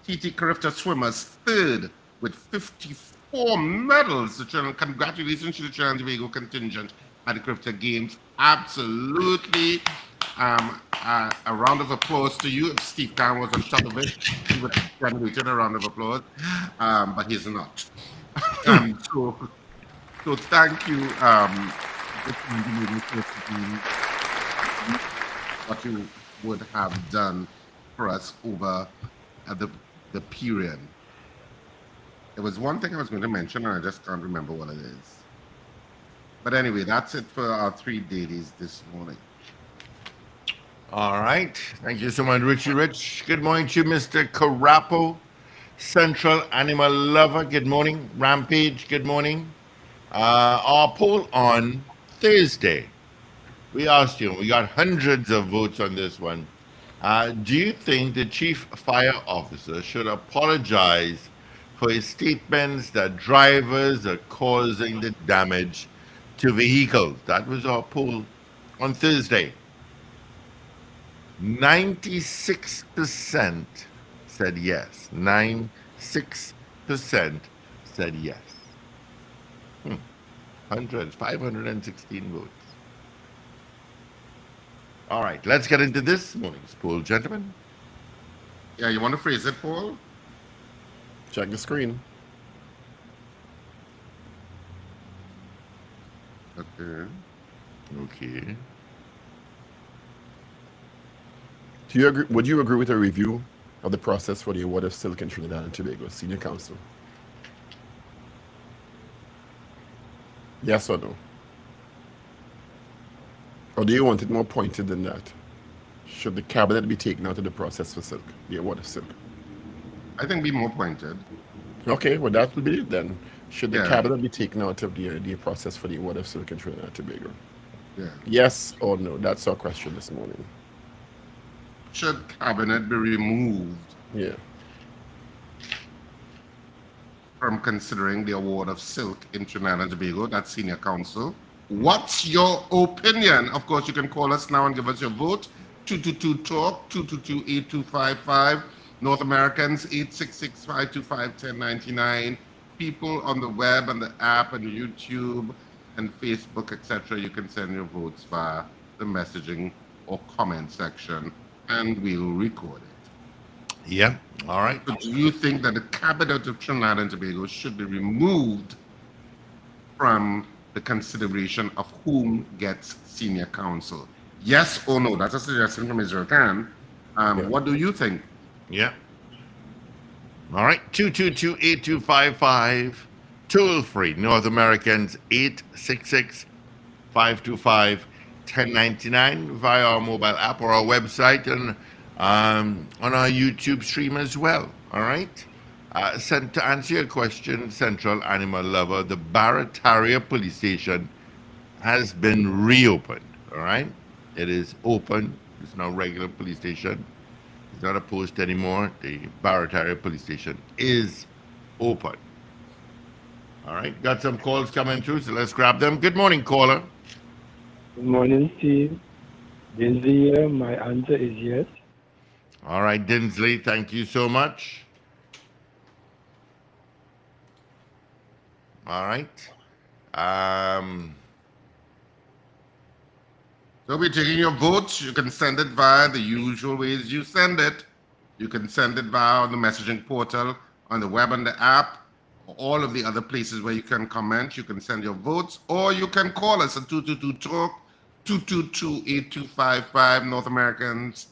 Speaker 3: TT Carifta swimmers third with 54 medals. Congratulations to the Trinidad and Tobago contingent at the Carifta Games. Absolutely. A round of applause to you. If Steve Khan was on top of it, he would have generated a round of applause, but he's not. So thank you. What you would have done for us over the period. There was one thing I was going to mention, and I just can't remember what it is. But anyway, that's it for our 3 dailies this morning.
Speaker 1: All right. Thank you so much, Richie Rich. Good morning to you, Mr. Carapo, Central Animal Lover. Good morning. Rampage, good morning. Our poll on Thursday. We asked you, we got hundreds of votes on this one. Do you think the chief fire officer should apologize for his statements that drivers are causing the damage to vehicles? That was our poll on Thursday. 96% said yes. 96% said yes. 516 votes. All right, let's get into this morning's poll, gentlemen.
Speaker 3: Yeah, you want to phrase it, Paul?
Speaker 2: Check the screen.
Speaker 3: Okay.
Speaker 1: Okay.
Speaker 2: Do you agree? Would you agree with a review of the process for the award of Silk in Trinidad and Tobago Senior Council? Yes or no? Or do you want it more pointed than that? Should the cabinet be taken out of the process for Silk, the award of Silk?
Speaker 3: I think be more pointed.
Speaker 2: Okay, well that will be it then. Should the
Speaker 3: Yeah.
Speaker 2: cabinet be taken out of the process for the award of Silk in Trinidad and Tobago?
Speaker 3: Yeah.
Speaker 2: Yes or no? That's our question this morning.
Speaker 3: Should cabinet be removed
Speaker 2: Yeah.
Speaker 3: from considering the award of Silk in Trinidad and Tobago, that's Senior Council? What's your opinion? Of course, you can call us now and give us your vote. 222-TALK, 222-8255. North Americans, 866-525-1099. People on the web and the app and YouTube and Facebook, etc., you can send your votes via the messaging or comment section, and we'll record it.
Speaker 1: Yeah. All right.
Speaker 3: So do you think that the cabinet of Trinidad and Tobago should be removed from the consideration of whom gets senior counsel? Yes or no? That's a suggestion from Israel Khan. What do you think?
Speaker 1: Yeah. All right. 222-8255. Toll free. North Americans, 866-525-1099 via our mobile app or our website and on our YouTube stream as well. All right. To answer your question, Central Animal Lover, the Barataria Police Station has been reopened. All right. It is open. It's now a regular police station. It's not a post anymore. The Barataria Police Station is open. All right. Got some calls coming through, so let's grab them. Good morning, caller.
Speaker 4: Good morning, Steve. Dinsley here. My answer is yes.
Speaker 1: All right, Dinsley, thank you so much. All right.
Speaker 3: So we're taking your votes. You can send it via the usual ways you send it. You can send it via the messaging portal, on the web and the app, or all of the other places where you can comment. You can send your votes, or you can call us at 222-TALK, 222-8255, North Americans,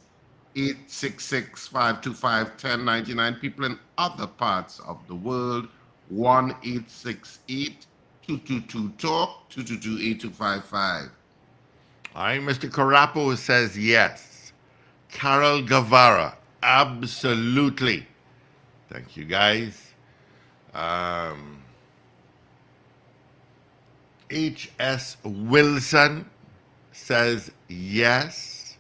Speaker 3: 866-525-1099. People in other parts of the world, 1-868-222-TALK, 222-8255.
Speaker 1: All right, Mr. Carapo says yes. Carol Guevara, absolutely. Thank you, guys. H.S. Wilson says yes.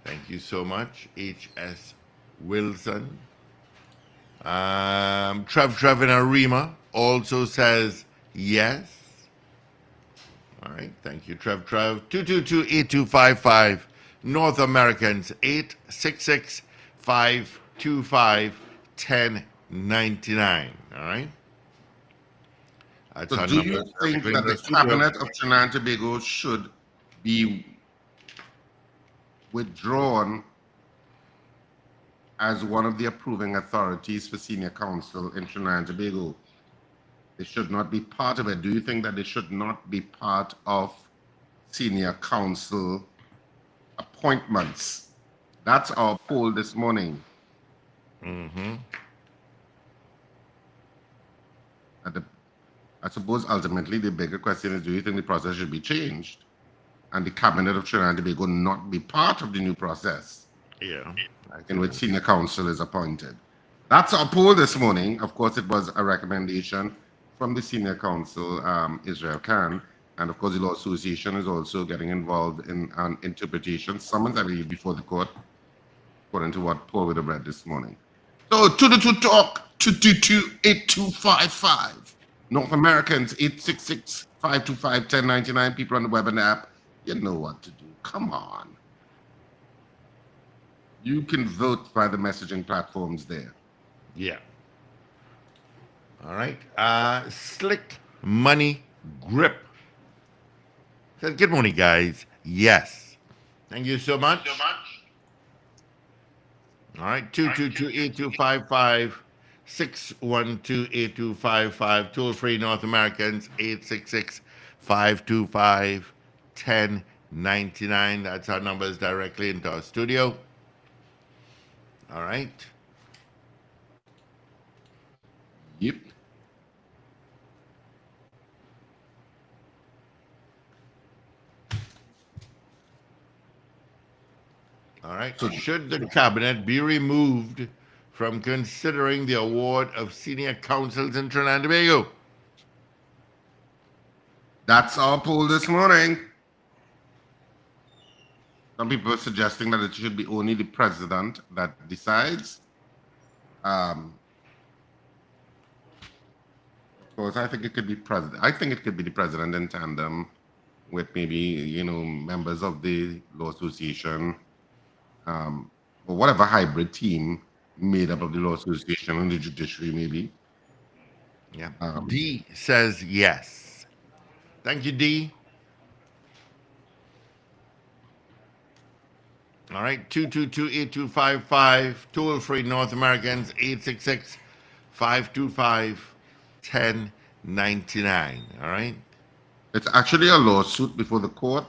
Speaker 1: Thank you so much, H.S. Wilson. Trev in Arima also says yes. All right, thank you, Trev. 222-8255. North Americans, 866-525-1099. All right? That's
Speaker 3: So
Speaker 1: our
Speaker 3: do
Speaker 1: number.
Speaker 3: you think
Speaker 1: Bring
Speaker 3: that the
Speaker 1: the studio.
Speaker 3: cabinet of Trinidad and Tobago should be withdrawn as one of the approving authorities for senior counsel in Trinidad and Tobago? They should not be part of it. Do you think that they should not be part of senior counsel appointments? That's our poll this morning. I suppose ultimately the bigger question is, do you think the process should be changed and the cabinet of Trinidad and Tobago not be part of the new process
Speaker 1: Yeah.
Speaker 3: in which senior counsel is appointed? That's our poll this morning. Of course, it was a recommendation from the senior counsel, Israel Khan. And of course, the Law Association is also getting involved in an interpretation summons, I believe, before the court, according to what Paul would have read this morning. So, to the two talk, 222-8255. North Americans, 866-525-1099. People on the web and the app, you know what to do. Come on. You can vote by the messaging platforms there.
Speaker 1: Yeah. All right. Slick Money Grip says, good morning, guys. Yes. Thank you so much. All right. 222-8255. 612-8255. Toll free North Americans, 866-525-1099. That's our numbers directly into our studio. All right.
Speaker 3: Yep.
Speaker 1: All right. So should the cabinet be removed from considering the award of senior counsels in Trinidad and Tobago?
Speaker 3: That's our poll this morning. Some people are suggesting that it should be only the president that decides. Of course, I think it could be president. I think it could be the president in tandem with maybe, members of the Law Association, or whatever hybrid team made up of the Law Association and the judiciary, maybe.
Speaker 1: Yeah. D says yes. Thank you, D. All right. 222-8255. Toll free North Americans, 866-525-1099. All right.
Speaker 3: It's actually a lawsuit before the court.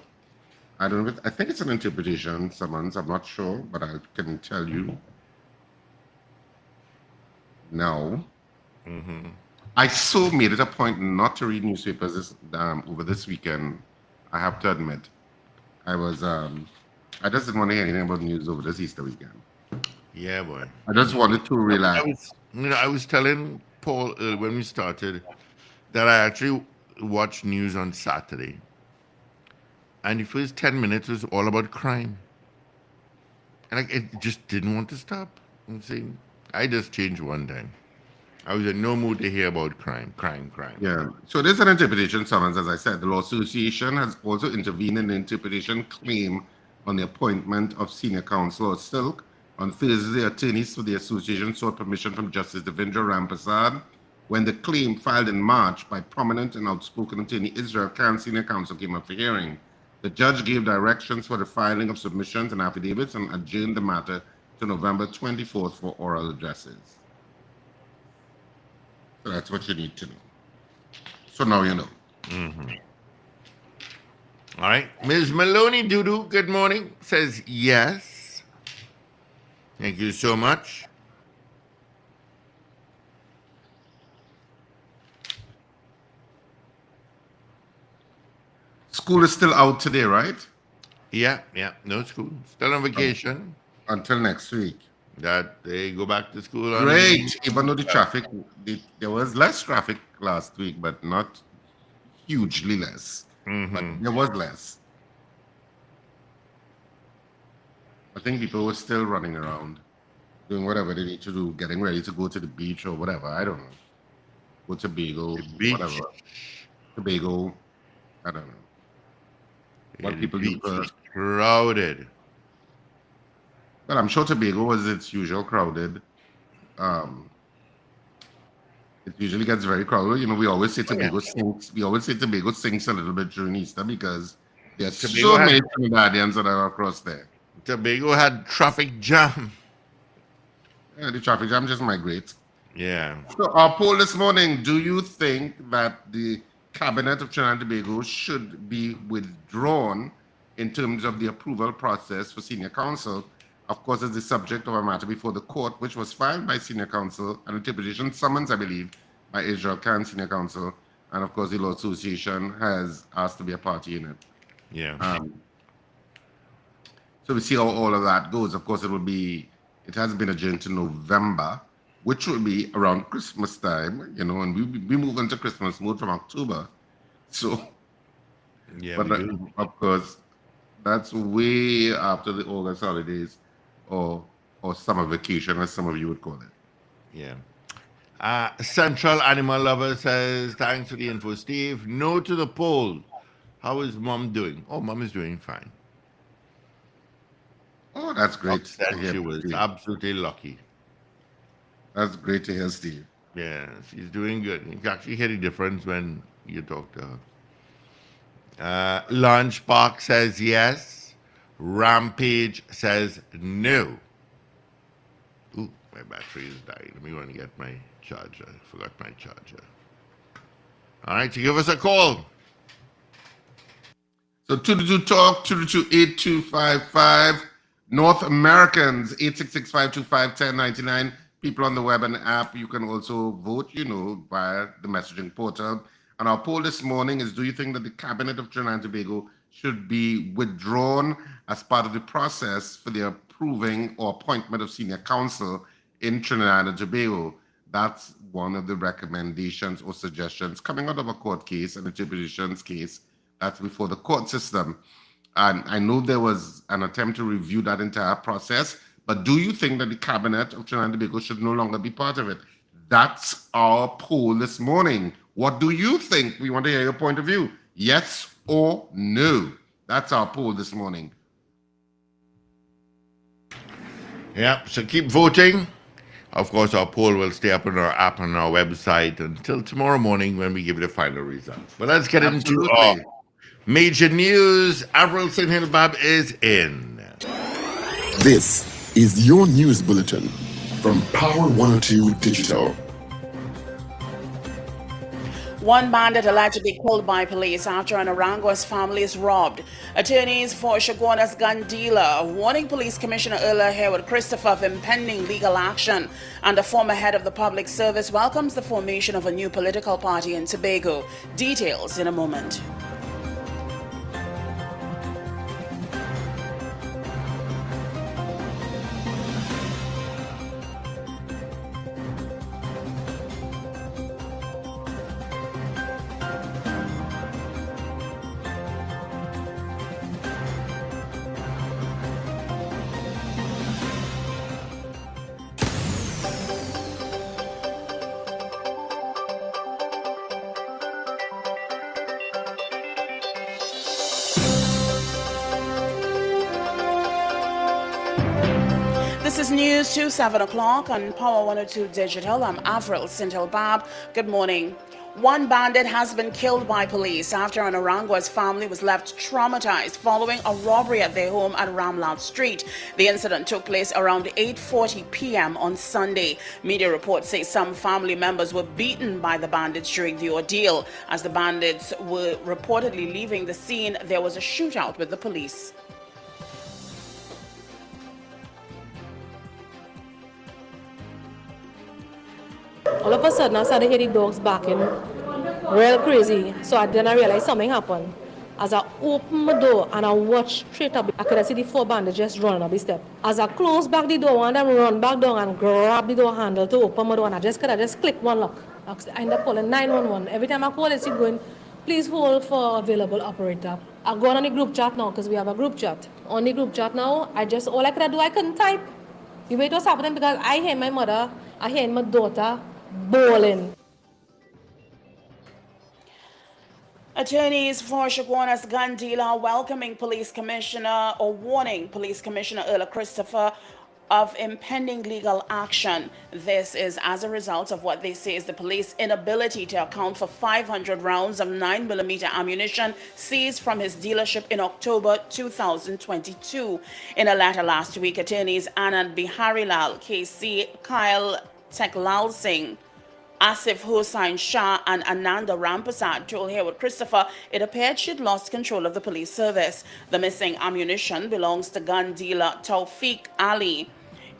Speaker 3: I don't know. I think it's an interpretation summons. I'm not sure, but I can tell you now. I so made it a point not to read newspapers over this weekend. I have to admit, I just didn't want to hear anything about news over this Easter weekend.
Speaker 1: Yeah, boy.
Speaker 3: I just wanted to relax.
Speaker 1: I was telling Paul when we started that I actually watched news on Saturday, and the first 10 minutes was all about crime, and it just didn't want to stop. I'm saying I just changed one time. I was in no mood to hear about crime.
Speaker 3: Yeah. So there's an interpretation summons, as I said. The Law Association has also intervened in the interpretation claim on the appointment of senior counsel or Silk. On Thursday, attorneys for the association sought permission from Justice Devendra Rampasad when the claim filed in March by prominent and outspoken attorney Israel Khan, senior counsel, came up for hearing. The judge gave directions for the filing of submissions and affidavits and adjourned the matter to November 24th for oral addresses. So that's what you need to know. So now you know.
Speaker 1: All right. Ms. Maloney Doodoo, good morning, says yes. Thank you so much.
Speaker 3: School is still out today, right?
Speaker 1: Yeah. No school. Still on vacation.
Speaker 3: Until next week.
Speaker 1: That they go back to school on
Speaker 3: Great. Even though the traffic, there was less traffic last week, but not hugely less. But there was less. I think people were still running around, doing whatever they need to do, getting ready to go to the beach or whatever. I don't know. Go to Tobago,
Speaker 1: beach.
Speaker 3: whatever. Tobago, I don't know. What people do
Speaker 1: beach
Speaker 3: for,
Speaker 1: was crowded.
Speaker 3: well, I'm sure Tobago was its usual crowded. It usually gets very crowded. We always say Tobago sinks. We always say Tobago sinks a little bit during Easter because there's so many Trinidadians that are across there.
Speaker 1: Tobago had traffic jam.
Speaker 3: Yeah, the traffic jam just migrates.
Speaker 1: Yeah.
Speaker 3: So our poll this morning, do you think that the Cabinet of Trinidad and Tobago should be withdrawn in terms of the approval process for senior counsel of course, is the subject of a matter before the court, which was filed by senior counsel, and interpretation summons, I believe, by Israel Khan, senior counsel, and of course, the Law Association has asked to be a party in it.
Speaker 1: Yeah.
Speaker 3: So we see how all of that goes. Of course, it has been adjourned to November, which will be around Christmas time, and we move into Christmas mode from October. So,
Speaker 1: Yeah.
Speaker 3: but
Speaker 1: we do.
Speaker 3: of course, that's way after the August holidays or summer vacation, as some of you would call it.
Speaker 1: Yeah. Central Animal Lover says, thanks for the info, Steve. No to the poll. How is mom doing? Oh, mom is doing fine.
Speaker 3: Oh, that's great. to
Speaker 1: Upset
Speaker 3: hear,
Speaker 1: she was
Speaker 3: Steve.
Speaker 1: absolutely lucky.
Speaker 3: That's great to hear, Steve.
Speaker 1: Yeah, she's doing good. You can actually hear the difference when you talk to her. Launch Park says yes. Rampage says no. Ooh, my battery is dying. Let me go and get my charger. I forgot my charger. All right, so give us a call.
Speaker 3: So 222 Talk, 222-8255. North Americans, 866-525-1099. People on the web and app, you can also vote, via the messaging portal. And our poll this morning is, do you think that the Cabinet of Trinidad and Tobago should be withdrawn as part of the process for the approving or appointment of senior counsel in Trinidad and Tobago? That's one of the recommendations or suggestions coming out of a court case, an interpretations case that's before the court system. And I know there was an attempt to review that entire process, but do you think that the Cabinet of Trinidad and Tobago should no longer be part of it? That's our poll this morning. What do you think? We want to hear your point of view. Yes or no? That's our poll this morning.
Speaker 1: Yeah, so keep voting. Of course, our poll will stay up on our app and our website until tomorrow morning when we give you the final results. But let's get into our major news. Avril Sinhilbab is in.
Speaker 5: This is your news bulletin from Power 102 Digital.
Speaker 6: One bandit alleged to be killed by police after an Aranguas family is robbed. Attorneys for Shogunas gun dealer are warning Police Commissioner Erla Hayward Christopher of impending legal action. And the former head of the public service welcomes the formation of a new political party in Tobago. Details in a moment. This is news to 7 o'clock on Power 102 Digital. I'm Avril Sinhilbab. Good morning. One bandit has been killed by police after an Aranguas family was left traumatized following a robbery at their home at Ramlal Street. The incident took place around 8:40 p.m. on Sunday. Media reports say some family members were beaten by the bandits during the ordeal. As the bandits were reportedly leaving the scene, there was a shootout with the police.
Speaker 7: All of a sudden, I started hearing dogs barking real crazy. So I didn't realize something happened. As I opened my door and I watched straight up, I could see the four bandits just running up the step. As I closed back the door, one of them run back down and grab the door handle to open my door, and I just click one lock. I end up calling 911. Every time I call, it's going, please hold for available operator. I go on the group chat now because we have a group chat. On the group chat now, all I could do, I couldn't type. The way it was happening because I hear my mother, I hear my daughter bawling.
Speaker 6: Attorneys for Shogunas gun dealer are welcoming warning Police Commissioner Erla Christopher of impending legal action. This is as a result of what they say is the police inability to account for 500 rounds of 9mm ammunition seized from his dealership in October 2022. In a letter last week, attorneys Anand Biharilal, KC Kyle Teklal Singh, Asif Hossain Shah and Ananda Rampasad told Hayward Christopher it appeared she'd lost control of the police service. The missing ammunition belongs to gun dealer Taufiq Ali.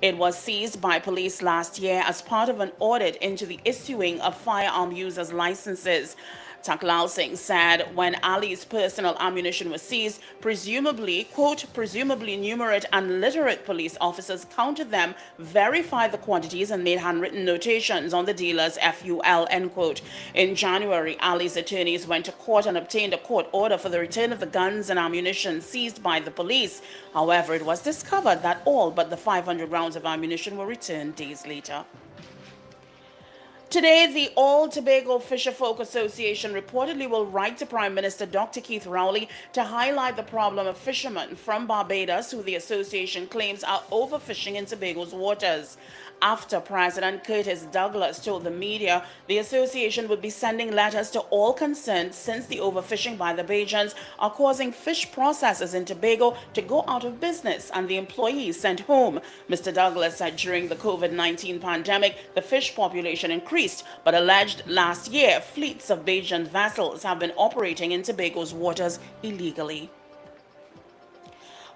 Speaker 6: It was seized by police last year as part of an audit into the issuing of firearm users' licenses. Taklal Singh said when Ali's personal ammunition was seized, presumably, quote, presumably numerate and literate police officers counted them, verified the quantities, and made handwritten notations on the dealer's FUL, end quote. In January, Ali's attorneys went to court and obtained a court order for the return of the guns and ammunition seized by the police. However, it was discovered that all but the 500 rounds of ammunition were returned days later. Today, the All Tobago Fisherfolk Association reportedly will write to Prime Minister Dr. Keith Rowley to highlight the problem of fishermen from Barbados who the association claims are overfishing in Tobago's waters. After President Curtis Douglas told the media the association would be sending letters to all concerned since the overfishing by the Bajans are causing fish processors in Tobago to go out of business and the employees sent home. Mr. Douglas said during the COVID-19 pandemic, the fish population increased, but alleged last year fleets of Bajan vessels have been operating in Tobago's waters illegally.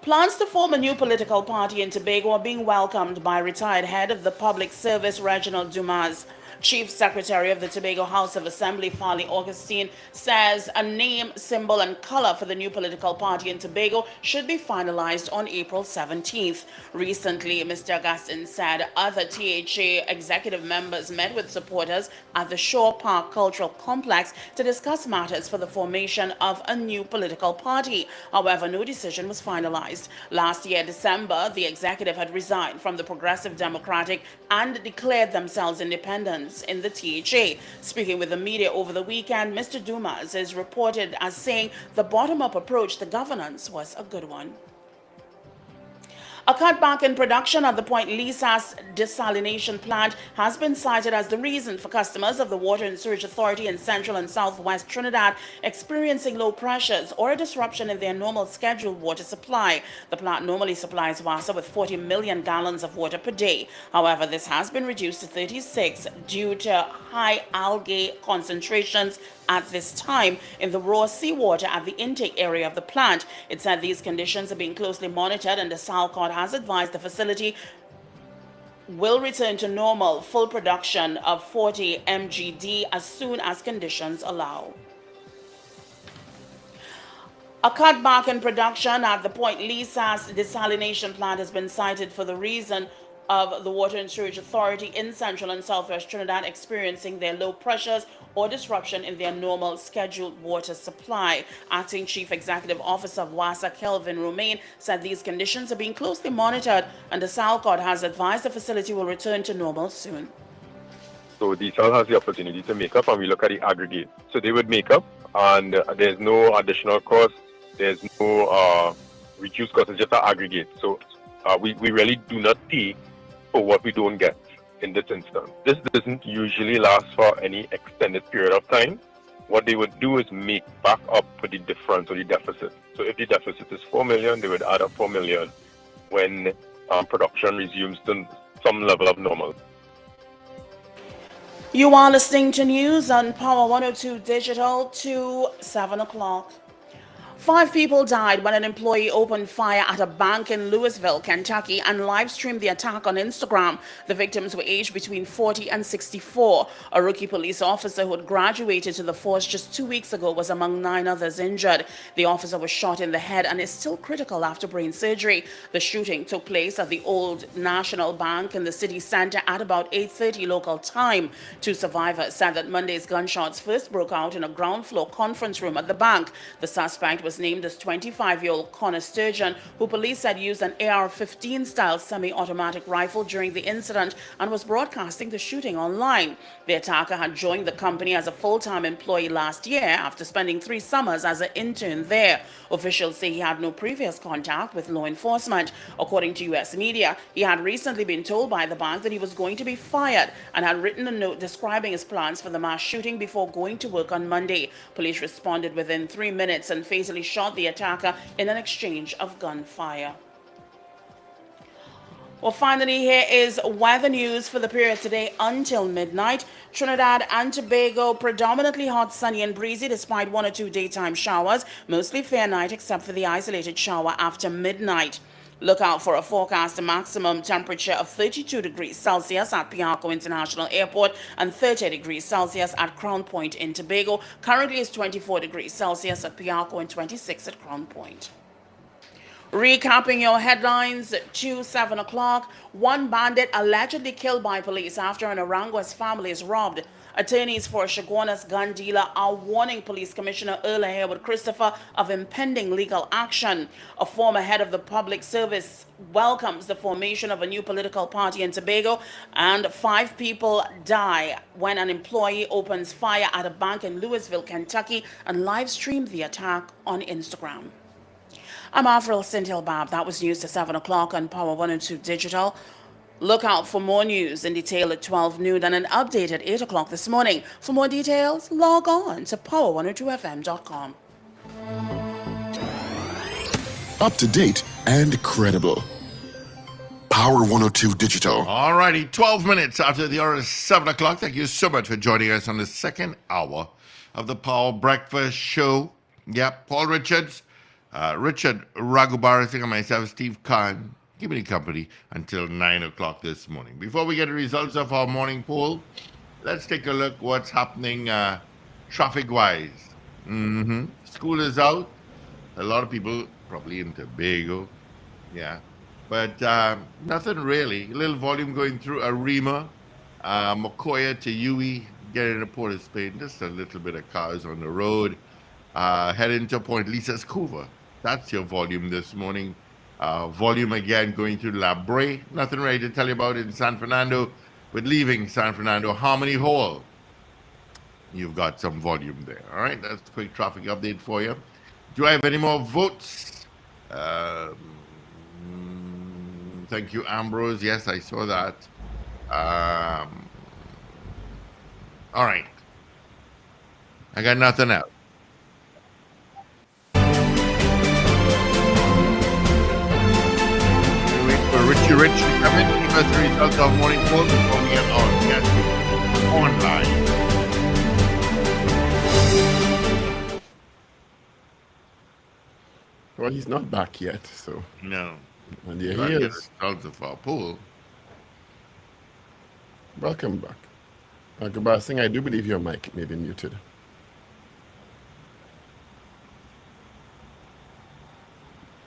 Speaker 6: Plans to form a new political party in Tobago are being welcomed by retired head of the Public Service Reginald Dumas. Chief Secretary of the Tobago House of Assembly, Farley Augustine, says a name, symbol, and color for the new political party in Tobago should be finalized on April 17th. Recently, Mr. Augustine said other THA executive members met with supporters at the Shore Park Cultural Complex to discuss matters for the formation of a new political party. However, no decision was finalized. Last year, December, the executive had resigned from the Progressive Democratic and declared themselves independent in the THA. Speaking with the media over the weekend, Mr. Dumas is reported as saying the bottom-up approach to governance was a good one. A cutback in production at the Point Lisas desalination plant has been cited as the reason for customers of the Water and Sewerage Authority in Central and Southwest Trinidad experiencing low pressures or a disruption in their normal scheduled water supply. The plant normally supplies WASA with 40 million gallons of water per day. However, this has been reduced to 36 due to high algae concentrations at this time in the raw seawater at the intake area of the plant. It said these conditions are being closely monitored and the SALCOT has advised the facility will return to normal full production of 40 mgd as soon as conditions allow. A cutback in production at the Point Lisas desalination plant has been cited for the reason of the Water and Sewerage Authority in Central and Southwest Trinidad experiencing their low pressures or disruption in their normal scheduled water supply. Acting Chief Executive Officer of WASA, Kelvin Romaine, said these conditions are being closely monitored and the SALCOT has advised the facility will return to normal soon.
Speaker 8: So DSAL has the opportunity to make up and we look at the aggregate. So they would make up and there's no additional cost, there's no reduced cost, it's just an aggregate. So we really do not pay for what we don't get in this instance. This doesn't usually last for any extended period of time. What they would do is make back up for the difference or the deficit. So if the deficit is 4 million, they would add up 4 million when production resumes to some level of normal.
Speaker 6: You are listening to news on Power 102 Digital to 7 o'clock. 5 people died when an employee opened fire at a bank in Louisville, Kentucky, and live-streamed the attack on Instagram. The victims were aged between 40 and 64. A rookie police officer who had graduated to the force just 2 weeks ago was among 9 others injured. The officer was shot in the head and is still critical after brain surgery. The shooting took place at the Old National Bank in the city center at about 8:30 local time. 2 survivors said that Monday's gunshots first broke out in a ground floor conference room at the bank. The suspect was named as 25-year-old Connor Sturgeon, who police said used an AR-15 style semi-automatic rifle during the incident and was broadcasting the shooting online. The attacker had joined the company as a full-time employee last year after spending 3 summers as an intern there. Officials say he had no previous contact with law enforcement. According to U.S. media, he had recently been told by the bank that he was going to be fired and had written a note describing his plans for the mass shooting before going to work on Monday. Police responded within 3 minutes and fatally shot the attacker in an exchange of gunfire. Well, finally, here is weather news for the period today until midnight. Trinidad and Tobago, predominantly hot, sunny, and breezy despite 1 or 2 daytime showers. Mostly fair night except for the isolated shower after midnight. Look out for a forecast maximum temperature of 32 degrees Celsius at Piarco International Airport and 30 degrees Celsius at Crown Point in Tobago. Currently, it's 24 degrees Celsius at Piarco and 26 at Crown Point. Recapping your headlines to 7 o'clock. One bandit allegedly killed by police after an Aranguez family is robbed. Attorneys for Chaguanas gun dealer are warning Police Commissioner Erla Harewood Christopher of impending legal action. A former head of the public service welcomes the formation of a new political party in Tobago, and 5 people die when an employee opens fire at a bank in Louisville, Kentucky, and live streamed the attack on Instagram. I'm Avril Sintil-Bab. That was news to 7 o'clock on Power 102 Digital. Look out for more news in detail at 12 noon and an update at 8 o'clock this morning. For more details, log on to power102fm.com.
Speaker 5: Up to date and credible. Power 102 Digital.
Speaker 1: All righty, 12 minutes after the hour is 7 o'clock. Thank you so much for joining us on the second hour of the Power Breakfast Show. Yep, Paul Richards, Richard Raghubarising, and myself, Steve Khan, keeping you company until 9 o'clock this morning. Before we get the results of our morning poll, let's take a look what's happening traffic-wise. School is out. A lot of people probably in Tobago. Yeah. But nothing really. A little volume going through Arima, Mokoya to Yui, getting to Port of Spain. Just a little bit of cars on the road. Heading to Point Lisa's Coover. That's your volume this morning. Volume again going through La Brea. Nothing really to tell you about in San Fernando. But leaving San Fernando, Harmony Hall, you've got some volume there. All right, that's a quick traffic update for you. Do I have any more votes? Thank you, Ambrose. Yes, I saw that. All right. I got nothing else. Richie Rich to come in, give us the results of morning poll before we get on. Yes, online.
Speaker 2: Well, he's not back yet, so.
Speaker 1: No.
Speaker 2: And there
Speaker 1: Let's
Speaker 2: he
Speaker 1: get
Speaker 2: is.
Speaker 1: the results of our poll.
Speaker 2: Welcome back. Goodbye. Singh, I do believe your mic may be muted.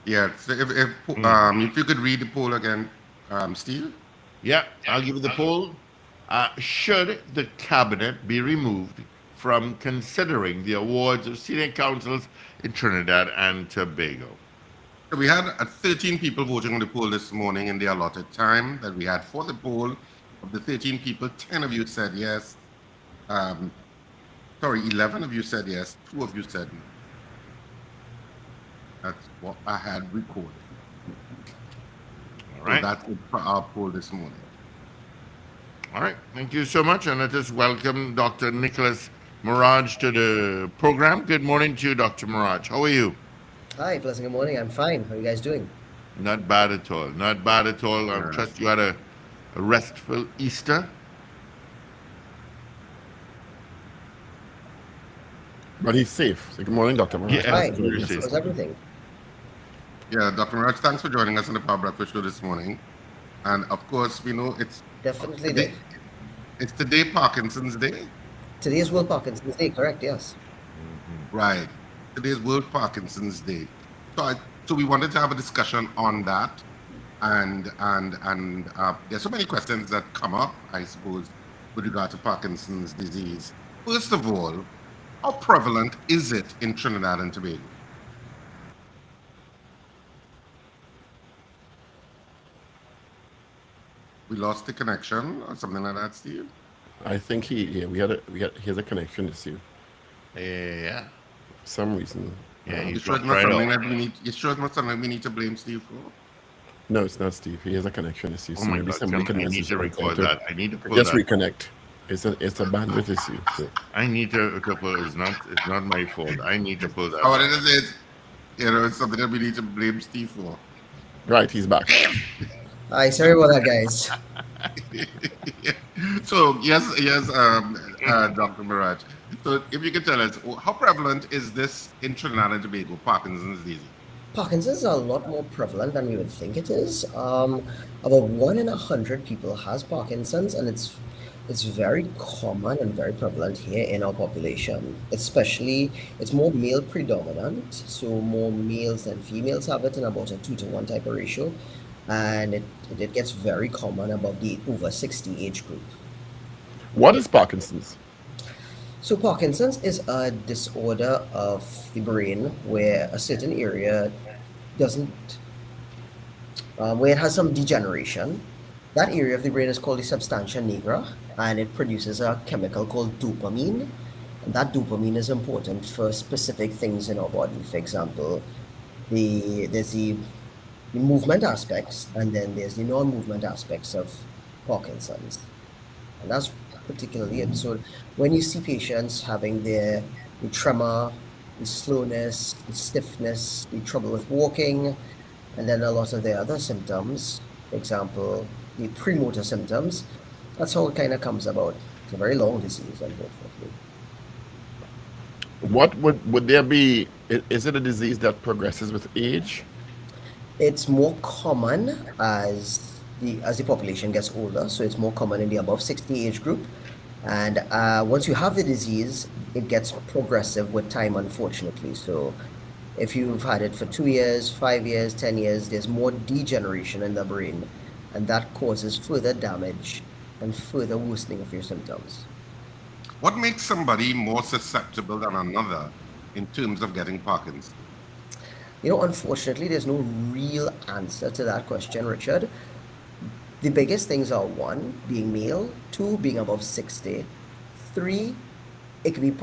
Speaker 3: Yeah, so if you could read the poll again, Steve.
Speaker 1: Yeah, I'll give you the poll. Should the cabinet be removed from considering the awards of senior councils in Trinidad and Tobago?
Speaker 3: So we had 13 people voting on the poll this morning in the allotted time that we had for the poll. Of the 13 people, 10 of you said yes. 11 of you said yes. 2 of you said no. That's what I had recorded.
Speaker 1: All right.
Speaker 3: So that's it for our poll this morning.
Speaker 1: All right. Thank you so much. And let us welcome Dr. Nicholas Mirage to the program. Good morning to you, Dr. Mirage. How are you?
Speaker 9: Hi, pleasant good morning. I'm fine. How are you guys doing?
Speaker 1: Not bad at all. Not bad at all. I trust you had a restful Easter.
Speaker 2: But he's safe. So good morning, Dr. Moran.
Speaker 1: Yeah,
Speaker 9: Fine.
Speaker 1: very
Speaker 9: How's
Speaker 1: safe.
Speaker 9: everything?
Speaker 3: Yeah, Dr. Miraj, thanks for joining us on the Power Breakfast Show this morning. And of course, we know it's
Speaker 9: Definitely did.
Speaker 3: it's today Parkinson's Day.
Speaker 9: Today is World Parkinson's Day, correct? Yes.
Speaker 3: Right. Today's World Parkinson's Day. So we wanted to have a discussion on that. And there's so many questions that come up, I suppose, with regard to Parkinson's disease. First of all, how prevalent is it in Trinidad and Tobago? We lost the connection or something like that, Steve?
Speaker 2: I think he has a connection issue.
Speaker 1: Yeah.
Speaker 2: For some reason.
Speaker 1: Yeah,
Speaker 3: You
Speaker 1: he's
Speaker 3: sure it's
Speaker 1: dropped
Speaker 3: not
Speaker 1: right
Speaker 3: something
Speaker 1: off.
Speaker 3: that we need? You sure it's not something we need to blame Steve for?
Speaker 2: No, it's not Steve. He has a connection issue.
Speaker 1: Oh my God,
Speaker 2: somebody can
Speaker 1: I need
Speaker 2: message
Speaker 1: to
Speaker 2: him
Speaker 1: record
Speaker 2: to
Speaker 1: that. I need to pull
Speaker 2: just
Speaker 1: that.
Speaker 2: reconnect. It's a bandwidth issue. So.
Speaker 1: I need to pull. It's not my fault. I need to pull that.
Speaker 3: Oh, what it is, it's something that we need to blame Steve for.
Speaker 2: Right, he's back.
Speaker 9: Hi, sorry about that, guys.
Speaker 3: So yes, Dr. Miraj. So if you could tell us, how prevalent is this in Trinidad and Tobago, Parkinson's disease?
Speaker 9: Parkinson's is a lot more prevalent than we would think it is. About 1 in 100 people has Parkinson's, and it's very common and very prevalent here in our population. Especially, it's more male predominant, so more males than females have it in about a 2-to-1 type of ratio, and it gets very common above the over 60 age group.
Speaker 2: What is Parkinson's?
Speaker 9: So Parkinson's is a disorder of the brain where a certain area doesn't, where it has some degeneration. That area of the brain is called the substantia nigra, and it produces a chemical called dopamine. And that dopamine is important for specific things in our body. For example, there's the movement aspects, and then there's the non-movement aspects of Parkinson's. And that's particularly it. So when you see patients having the tremor, the slowness, the stiffness, the trouble with walking, and then a lot of the other symptoms, for example, the premotor symptoms, that's how it kind of comes about. It's a very long disease, unfortunately.
Speaker 2: What would there be? Is it a disease that progresses with age?
Speaker 9: It's more common as the population gets older, so it's more common in the above 60 age group. And once you have the disease, it gets progressive with time, unfortunately. So if you've had it for 2 years, 5 years, 10 years, there's more degeneration in the brain, and that causes further damage and further worsening of your symptoms.
Speaker 3: What makes somebody more susceptible than another in terms of getting Parkinson's?
Speaker 9: You know, unfortunately, there's no real answer to that question, Richard. The biggest things are 1, being male, 2, being above 60, 3, it could be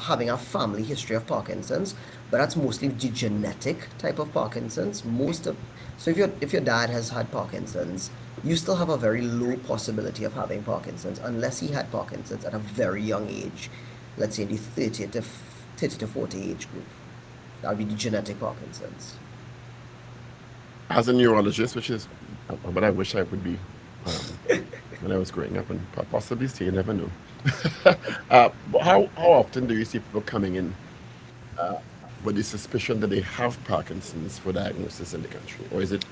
Speaker 9: having a family history of Parkinson's, but that's mostly the genetic type of Parkinson's. So if your dad has had Parkinson's, you still have a very low possibility of having Parkinson's unless he had Parkinson's at a very young age, let's say in the 30 to 40 age group. That would be the genetic Parkinson's.
Speaker 2: As a neurologist, which is what I wish I would be when I was growing up, and possibly still, you never know. How often do you see people coming in with the suspicion that they have Parkinson's for diagnosis in the country, or is it?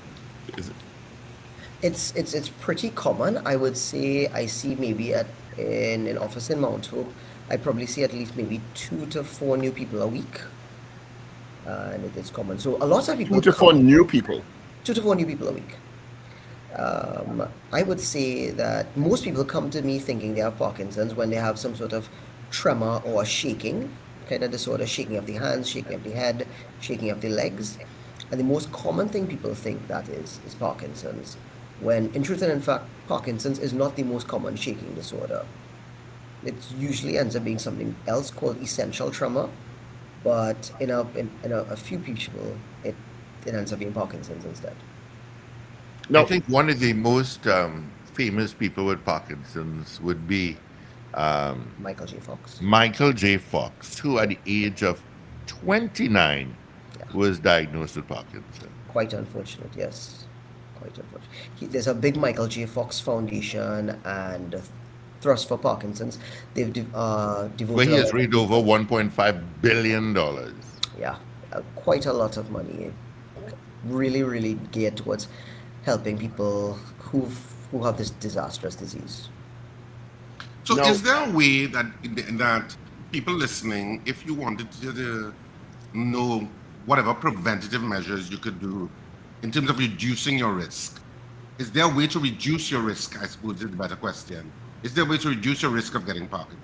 Speaker 9: It's pretty common. I would say I see maybe in an office in Mount Hope, I probably see at least maybe 2 to 4 new people a week, and it is common. So a lot of people
Speaker 2: 2 to 4 new people.
Speaker 9: 2 to 4 new people a week. I would say that most people come to me thinking they have Parkinson's when they have some sort of tremor or shaking kind of disorder, shaking of the hands, shaking of the head, shaking of the legs. And the most common thing people think that is Parkinson's, when in truth and in fact, Parkinson's is not the most common shaking disorder. It usually ends up being something else called essential tremor, but in a few people, it ends up being Parkinson's instead.
Speaker 1: I think one of the most famous people with Parkinson's would be
Speaker 9: Michael J. Fox.
Speaker 1: Michael J. Fox, who at the age of 29 was diagnosed with Parkinson's.
Speaker 9: Quite unfortunate, yes. Quite unfortunate. There's a big Michael J. Fox Foundation and Thrust for Parkinson's. They've devoted.
Speaker 1: Where he has raised over $1.5 billion.
Speaker 9: Yeah, quite a lot of money. Really, really geared towards helping people who have this disastrous disease.
Speaker 3: So, is there a way that people listening, if you wanted to know whatever preventative measures you could do in terms of reducing your risk, is there a way to reduce your risk? I suppose is the better question. Is there a way to reduce your risk of getting Parkinson's?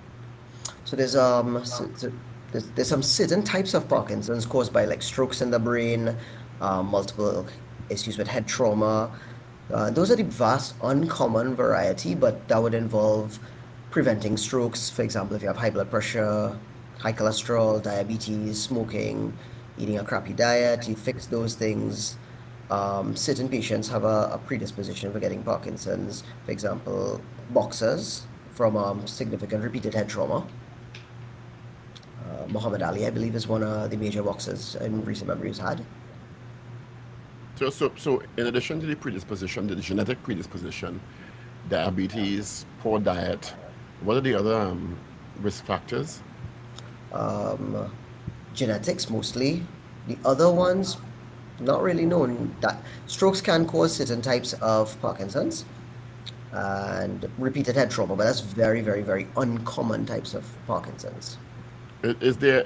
Speaker 9: So there's some certain types of Parkinson's caused by like strokes in the brain, multiple issues with head trauma. Those are the vast uncommon variety, but that would involve preventing strokes. For example, if you have high blood pressure, high cholesterol, diabetes, smoking, eating a crappy diet, you fix those things. Certain patients have a predisposition for getting Parkinson's. For example, boxers from significant repeated head trauma. Muhammad Ali, I believe, is one of the major boxers in recent memory who's had.
Speaker 2: So in addition to the predisposition, the genetic predisposition, diabetes, poor diet, what are the other risk factors?
Speaker 9: Um, Genetics mostly. The other ones, not really known. That strokes can cause certain types of Parkinson's and repeated head trauma, but that's very, very, very uncommon types of Parkinson's.
Speaker 2: Is there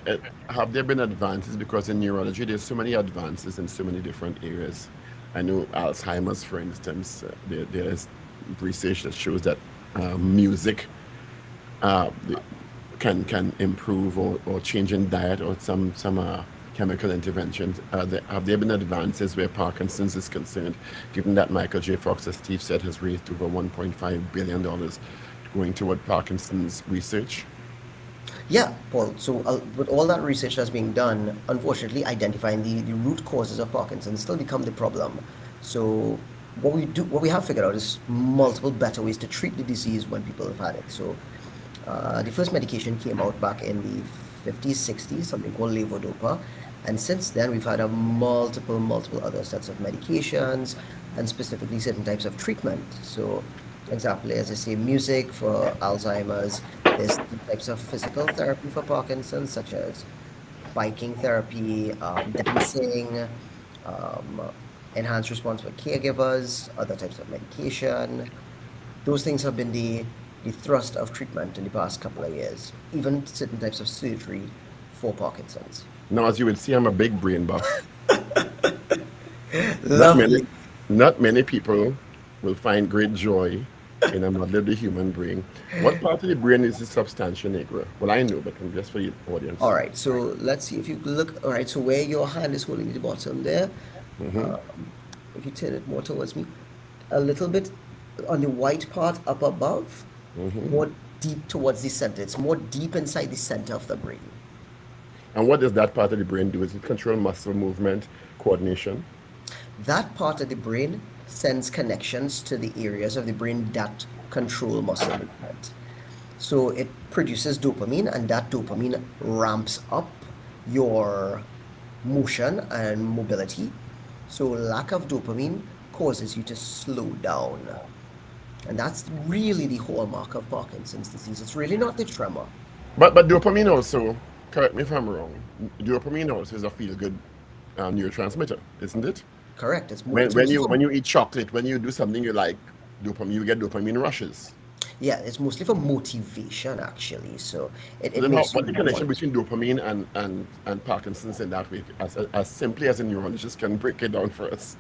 Speaker 2: have there been advances, because in neurology there's so many advances in so many different areas? I know Alzheimer's, for instance, there's research that shows that music uh, can improve, or change in diet, or some chemical interventions. Have there been advances where Parkinson's is concerned, given that Michael J. Fox, as Steve said, has raised over $1.5 billion going toward Parkinson's research?
Speaker 9: Yeah, Paul. So with all that research that's being done, unfortunately, identifying the root causes of Parkinson's still become the problem. So what we have figured out is multiple better ways to treat the disease when people have had it. So the first medication came out back in the 50s, 60s, something called levodopa. And since then, we've had multiple other sets of medications and specifically certain types of treatment. So, example, as I say, music for Alzheimer's. There's types of physical therapy for Parkinson's, such as biking therapy, dancing, um, enhanced response for caregivers, other types of medication. Those things have been the thrust of treatment in the past couple of years, even certain types of surgery for Parkinson's.
Speaker 2: Now, as you will see, I'm a big brain buff. Not
Speaker 9: Lovely.
Speaker 2: many people will find great joy in a modeled human brain. What part of the brain is the substantia nigra? Well, I know, but just for the audience.
Speaker 9: All right, so let's see if you look. All right, so where your hand is holding the bottom there,
Speaker 2: Hmm.
Speaker 9: if you turn it more towards me, a little bit on the white part up above, more deep towards the center. It's more deep inside the center of the brain.
Speaker 2: And what does that part of the brain do? Is it control muscle movement, coordination?
Speaker 9: That part of the brain sends connections to the areas of the brain that control muscle movement. So it produces dopamine, and that dopamine ramps up your motion and mobility. So lack of dopamine causes you to slow down. And that's really the hallmark of Parkinson's disease. It's really not the tremor.
Speaker 2: But dopamine also, correct me if I'm wrong, dopamine also is a feel-good neurotransmitter, isn't it?
Speaker 9: Correct.
Speaker 2: When you eat chocolate, when you do something you like, dopamine, you get dopamine rushes.
Speaker 9: Yeah, it's mostly for motivation actually. So it
Speaker 2: Then
Speaker 9: makes
Speaker 2: what
Speaker 9: you
Speaker 2: the connection
Speaker 9: want.
Speaker 2: between dopamine and Parkinson's in that way, as simply as a neurologist can break it down for us?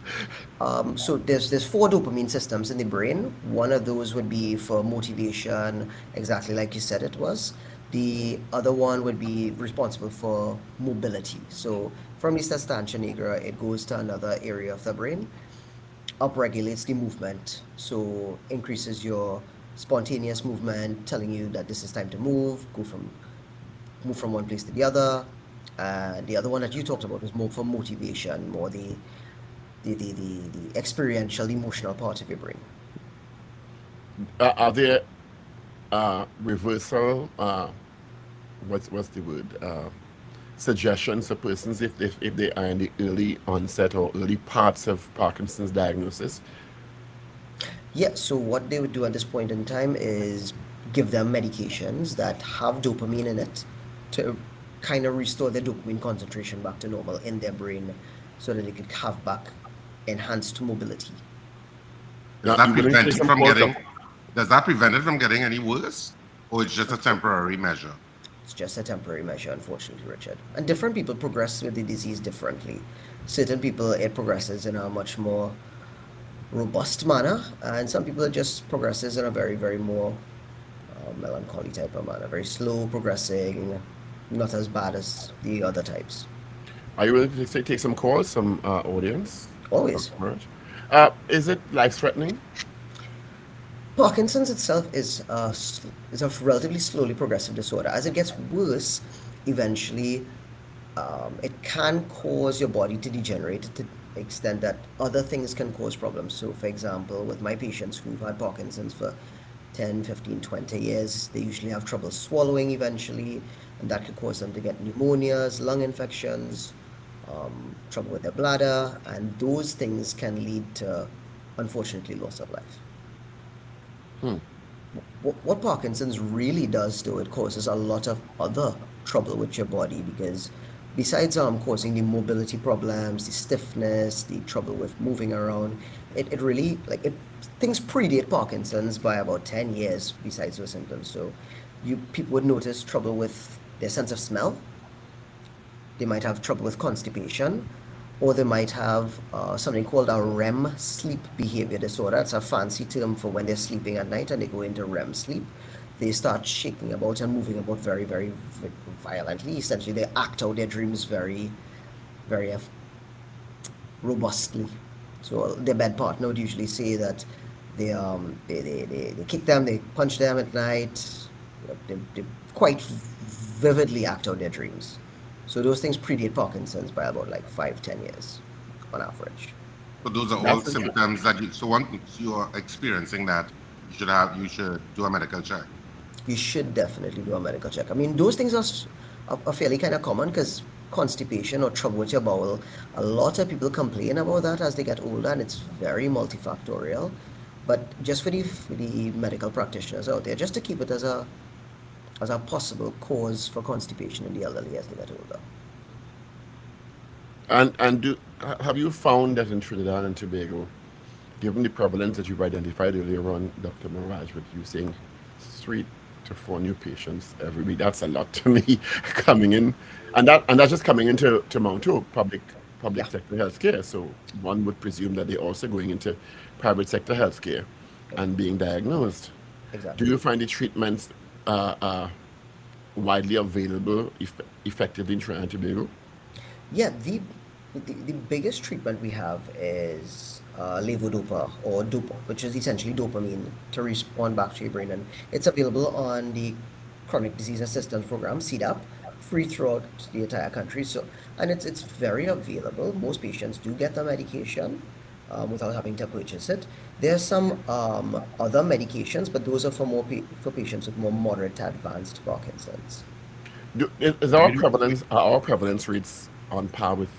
Speaker 9: So there's four dopamine systems in the brain. One of those would be for motivation, exactly like you said it was. The other one would be responsible for mobility. So from the substantia nigra, it goes to another area of the brain, upregulates the movement, so increases your spontaneous movement, telling you that this is time to move from one place to the other. The other one that you talked about was more for motivation, more the experiential, emotional part of your brain.
Speaker 2: Are there reversal, what's the word? Suggestions for persons if they are in the early onset or early parts of Parkinson's diagnosis?
Speaker 9: Yeah, so what they would do at this point in time is give them medications that have dopamine in it to kind of restore their dopamine concentration back to normal in their brain so that they could have back enhanced mobility.
Speaker 3: Does that prevent it from getting? Does that prevent it from getting any worse, or it's just a temporary measure?
Speaker 9: It's just a temporary measure, unfortunately, Richard. And different people progress with the disease differently. Certain people, it progresses in a much more robust manner, and some people it just progresses in a very, very more melancholy type of manner, very slow progressing, not as bad as the other types.
Speaker 2: Are you willing to take some calls, some audience?
Speaker 9: Always.
Speaker 2: Is it life-threatening?
Speaker 9: Parkinson's itself is a relatively slowly progressive disorder. As it gets worse, eventually it can cause your body to degenerate to the extent that other things can cause problems. So, for example, with my patients who've had Parkinson's for 10, 15, 20 years, they usually have trouble swallowing eventually, and that could cause them to get pneumonias, lung infections, trouble with their bladder, and those things can lead to, unfortunately, loss of life. What Parkinson's really does, though, it causes a lot of other trouble with your body because besides causing the mobility problems, the stiffness, the trouble with moving around, it really, things predate Parkinson's by about 10 years besides those symptoms. So people would notice trouble with their sense of smell. They might have trouble with constipation, or they might have something called a REM sleep behavior disorder. It's a fancy term for when they're sleeping at night and they go into REM sleep. They start shaking about and moving about very, very violently. Essentially, they act out their dreams very, very robustly. So their bed partner would usually say that they kick them, they punch them at night. They quite vividly act out their dreams. So those things predate Parkinson's by about 5-10 years on average.
Speaker 3: So those are all symptoms that once you are experiencing that, you should do a medical check.
Speaker 9: You should definitely do a medical check. I mean, those things are fairly kind of common because constipation or trouble with your bowel, a lot of people complain about that as they get older, and it's very multifactorial. But just for the medical practitioners out there, just to keep it as a possible cause for constipation in the elderly as they get older.
Speaker 2: And have you found that in Trinidad and Tobago, given the prevalence that you've identified earlier on, Dr. Miraj, with you saying 3 to 4 new patients every week, that's a lot to me coming in, and that's just coming into Mount Hope public sector healthcare. So one would presume that they're also going into private sector healthcare and being diagnosed.
Speaker 9: Exactly.
Speaker 2: Do you find the treatments widely available effectively in Trinidad and Tobago?
Speaker 9: Yeah, the biggest treatment we have is levodopa or dopa, which is essentially dopamine to respond back to your brain, and it's available on the Chronic Disease Assistance Program, CDAP, free throughout the entire country. So, and it's very available. Most patients do get the medication without having to purchase it. There's some other medications, but those are for patients with more moderate to advanced Parkinson's.
Speaker 2: Are our prevalence rates on par with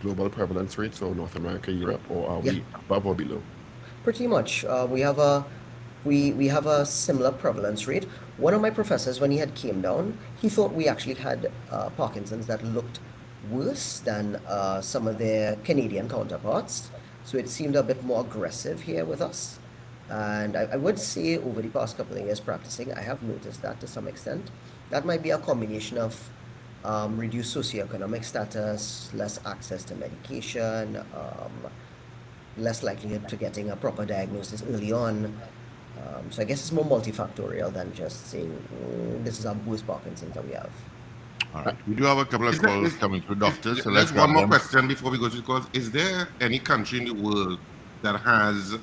Speaker 2: global prevalence rates, so North America, Europe, or are we above or below?
Speaker 9: Pretty much. We have a similar prevalence rate. One of my professors, when he had came down, he thought we actually had Parkinson's that looked worse than some of their Canadian counterparts. So it seemed a bit more aggressive here with us. And I would say over the past couple of years practicing, I have noticed that to some extent. That might be a combination of reduced socioeconomic status, less access to medication, less likelihood to getting a proper diagnosis early on. So I guess it's more multifactorial than just saying this is our worst Parkinson's that we have.
Speaker 1: All right. We do have a couple of calls coming through, doctors. So
Speaker 3: Let's
Speaker 1: let's
Speaker 3: one more
Speaker 1: them.
Speaker 3: question before we go to the calls. Is there any country in the world that has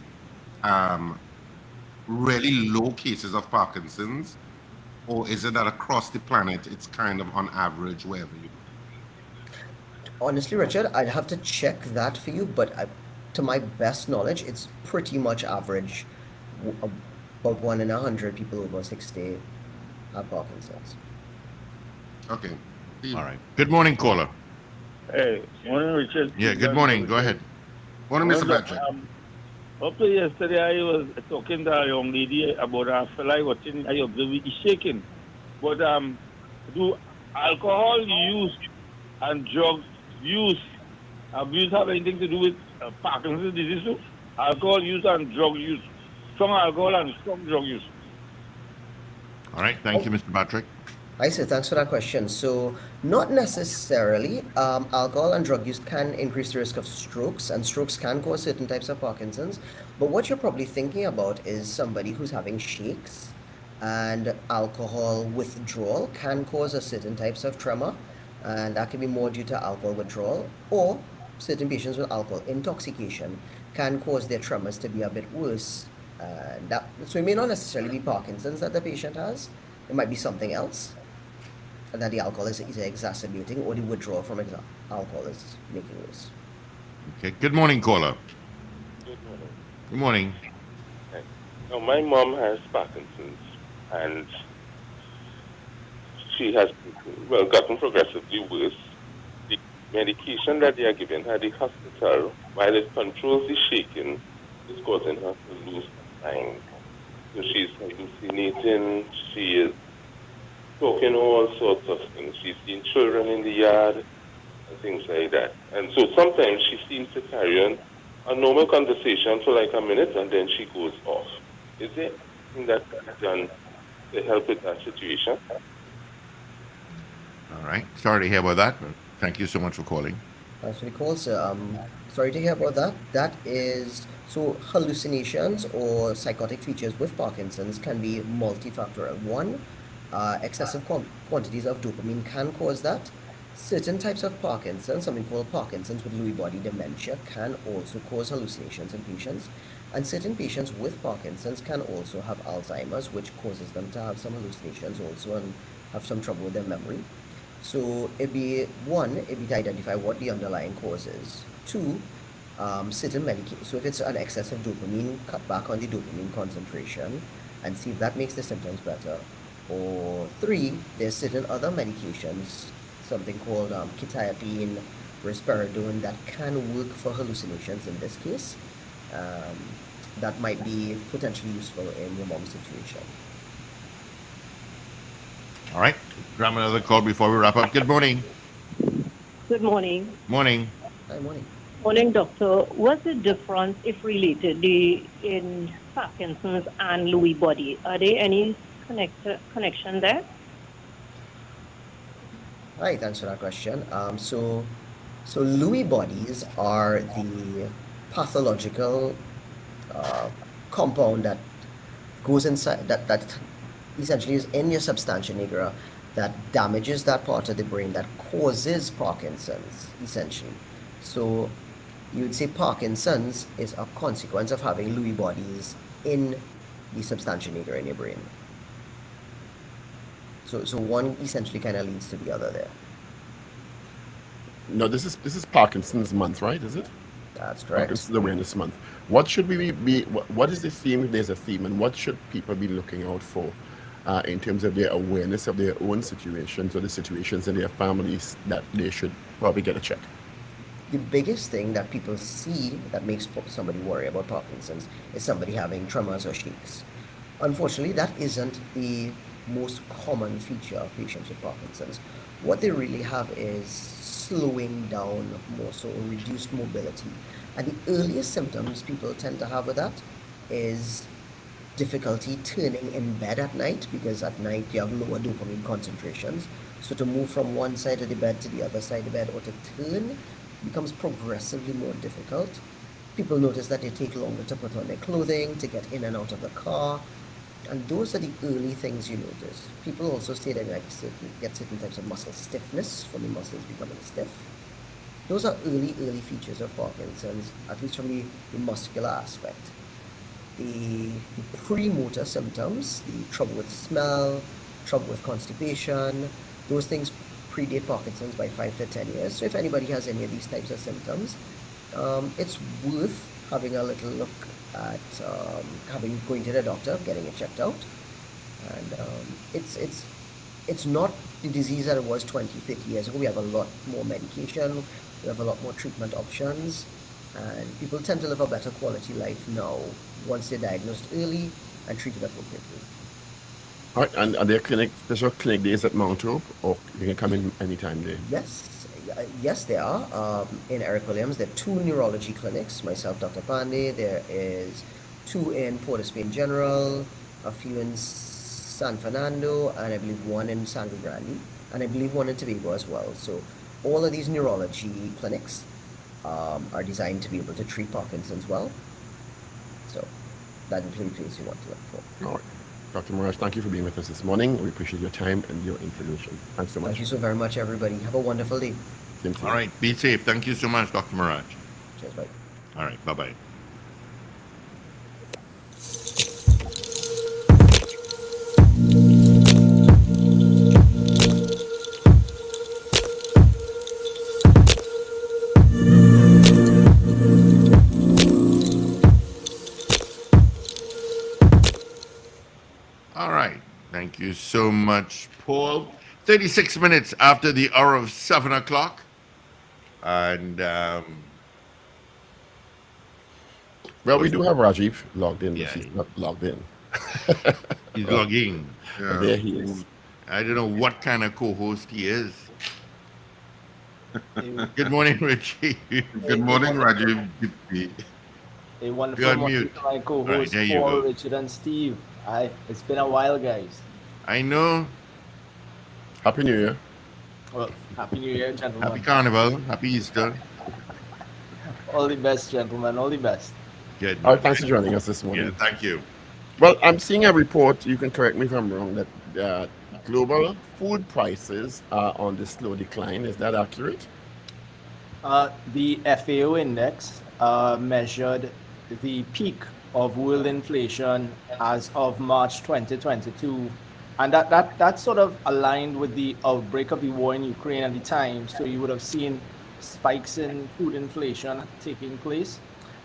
Speaker 3: really low cases of Parkinson's, or is it that across the planet it's kind of on average wherever you go?
Speaker 9: Honestly, Richard, I'd have to check that for you, but to my best knowledge, it's pretty much average. About 1 in 100 people over 60 have Parkinson's.
Speaker 3: Okay.
Speaker 1: All right. Good morning, caller.
Speaker 10: Hey, morning, Richard.
Speaker 1: Yeah, good morning. Go ahead.
Speaker 3: Morning, Mr. Patrick.
Speaker 10: Up to yesterday, I was talking to a young lady about a fella watching. I observed he's shaking. But do alcohol use and drug abuse have anything to do with Parkinson's disease too? Alcohol use and drug use. Strong alcohol and strong drug use.
Speaker 1: All right. Thank you, Mr. Patrick.
Speaker 9: I see. Thanks for that question. So, not necessarily. Alcohol and drug use can increase the risk of strokes, and strokes can cause certain types of Parkinson's. But what you're probably thinking about is somebody who's having shakes, and alcohol withdrawal can cause a certain types of tremor, and that can be more due to alcohol withdrawal, or certain patients with alcohol intoxication can cause their tremors to be a bit worse. So it may not necessarily be Parkinson's that the patient has. It might be something else that the alcohol is either exacerbating or the withdrawal from alcohol is making worse.
Speaker 1: Okay. Good morning, caller.
Speaker 11: Good morning.
Speaker 1: Good morning.
Speaker 11: Hey. Now, my mom has Parkinson's, and she has, gotten progressively worse. medication that they are giving her at the hospital, while it controls the shaking, is causing her to lose her mind. So she's hallucinating, she is talking all sorts of things. She's seen children in the yard and things like that. And so sometimes she seems to carry on a normal conversation for like a minute and then she goes off. Is there anything that can be done to help with that situation?
Speaker 1: All right. Sorry to hear about that, but thank you so much for calling.
Speaker 9: Thanks for the call, sir. Sorry to hear about that. That is so hallucinations or psychotic features with Parkinson's can be multifactorial. One, excessive quantities of dopamine can cause that. Certain types of Parkinson's, something called Parkinson's with Lewy body dementia, can also cause hallucinations in patients. And certain patients with Parkinson's can also have Alzheimer's, which causes them to have some hallucinations also and have some trouble with their memory. So it'd be to identify what the underlying cause is. Two, certain medication. So if it's an excess of dopamine, cut back on the dopamine concentration and see if that makes the symptoms better. Or three, there's certain other medications, something called quetiapine, risperidone, that can work for hallucinations in this case. That might be potentially useful in your mom's situation.
Speaker 1: All right. Grab another call before we wrap up. Good morning.
Speaker 12: Good morning.
Speaker 1: Morning.
Speaker 9: Hi, morning.
Speaker 12: Morning, doctor. What's the difference, if related, in Parkinson's and Lewy body? Are there any connection there?
Speaker 9: Hi, thanks for that question. So Lewy bodies are the pathological compound that goes inside that essentially is in your substantia nigra that damages that part of the brain that causes Parkinson's, essentially. So you'd say Parkinson's is a consequence of having Lewy bodies in the substantia nigra in your brain. So one essentially kind of leads to the other there.
Speaker 2: No, this is Parkinson's month, right? Is it?
Speaker 9: That's correct.
Speaker 2: Parkinson's Awareness Month. What should we be? What is the theme? If there's a theme, and what should people be looking out for in terms of their awareness of their own situations or the situations in their families that they should probably get a check?
Speaker 9: The biggest thing that people see that makes somebody worry about Parkinson's is somebody having tremors or shakes. Unfortunately, that isn't the most common feature of patients with Parkinson's. What they really have is slowing down more so, reduced mobility. And the earliest symptoms people tend to have with that is difficulty turning in bed at night, because at night you have lower dopamine concentrations. So to move from one side of the bed to the other side of the bed or to turn becomes progressively more difficult. People notice that they take longer to put on their clothing, to get in and out of the car. And those are the early things you notice. People also say that they get certain types of muscle stiffness from the muscles becoming stiff. Those are early features of Parkinson's, at least from the muscular aspect. The premotor symptoms, the trouble with smell, trouble with constipation, those things predate Parkinson's by 5 to 10 years. So if anybody has any of these types of symptoms, it's worth having a little look at going to the doctor, getting it checked out. And it's not the disease that it was 20, 30 years ago. We have a lot more medication, we have a lot more treatment options, and people tend to live a better quality life now once they're diagnosed early and treated appropriately.
Speaker 2: All right, and are there special clinic days at Mount Hope, or you can come in anytime there?
Speaker 9: Yes, there are. In Eric Williams, there are 2 neurology clinics, myself, Dr. Pandey. There is 2 in Port of Spain General, a few in San Fernando, and I believe 1 in Sangre Grande, and I believe 1 in Tobago as well. So all of these neurology clinics are designed to be able to treat Parkinson's well. So that is the place you want to look for.
Speaker 2: All right. Dr. Maraj, thank you for being with us this morning. We appreciate your time and your information. Thanks so much.
Speaker 9: Thank you so very much, everybody. Have a wonderful day.
Speaker 2: Same to you.
Speaker 1: All right. Be safe. Thank you so much, Dr. Maraj.
Speaker 9: Cheers, bye.
Speaker 1: All right. Bye-bye. All right. Thank you so much, Paul. 36 minutes after the hour of 7 o'clock. And
Speaker 2: Well, we do have Rajiv logged in, but
Speaker 1: Yeah.
Speaker 2: he's not logged in.
Speaker 1: he's logging.
Speaker 2: But there he is.
Speaker 1: I don't know what kind of co-host he is. Good morning, Richie.
Speaker 3: Good morning, Rajiv.
Speaker 13: A wonderful
Speaker 1: You're on
Speaker 13: morning
Speaker 1: mute.
Speaker 13: to my
Speaker 1: Right,
Speaker 13: co-hosts
Speaker 1: there you
Speaker 13: Paul,
Speaker 1: go.
Speaker 13: Richard, and Steve. It's been a while, guys.
Speaker 1: I know.
Speaker 2: Happy New Year.
Speaker 13: Well, happy New Year, gentlemen.
Speaker 1: Happy Carnival. Happy Easter.
Speaker 13: All the best, gentlemen. All the best.
Speaker 1: Good.
Speaker 2: All right, thanks for joining us this
Speaker 1: Yeah,
Speaker 2: morning.
Speaker 1: thank you.
Speaker 2: Well, I'm seeing a report, you can correct me if I'm wrong, that global food prices are on the slow decline. Is that accurate?
Speaker 13: The FAO index measured the peak of world inflation as of March 2022, and that sort of aligned with the outbreak of the war in Ukraine at the time. So you would have seen spikes in food inflation taking place.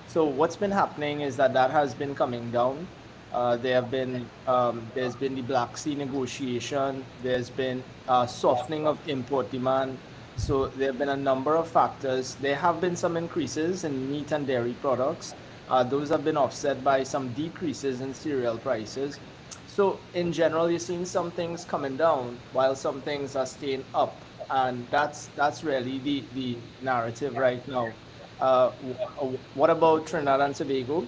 Speaker 13: So what's been happening is that has been coming down. There's been the Black Sea negotiation. There's been softening of import demand. So there have been a number of factors. There have been some increases in meat and dairy products. Those have been offset by some decreases in cereal prices. So in general, you're seeing some things coming down while some things are staying up, and that's really the narrative right now. What about Trinidad and Tobago?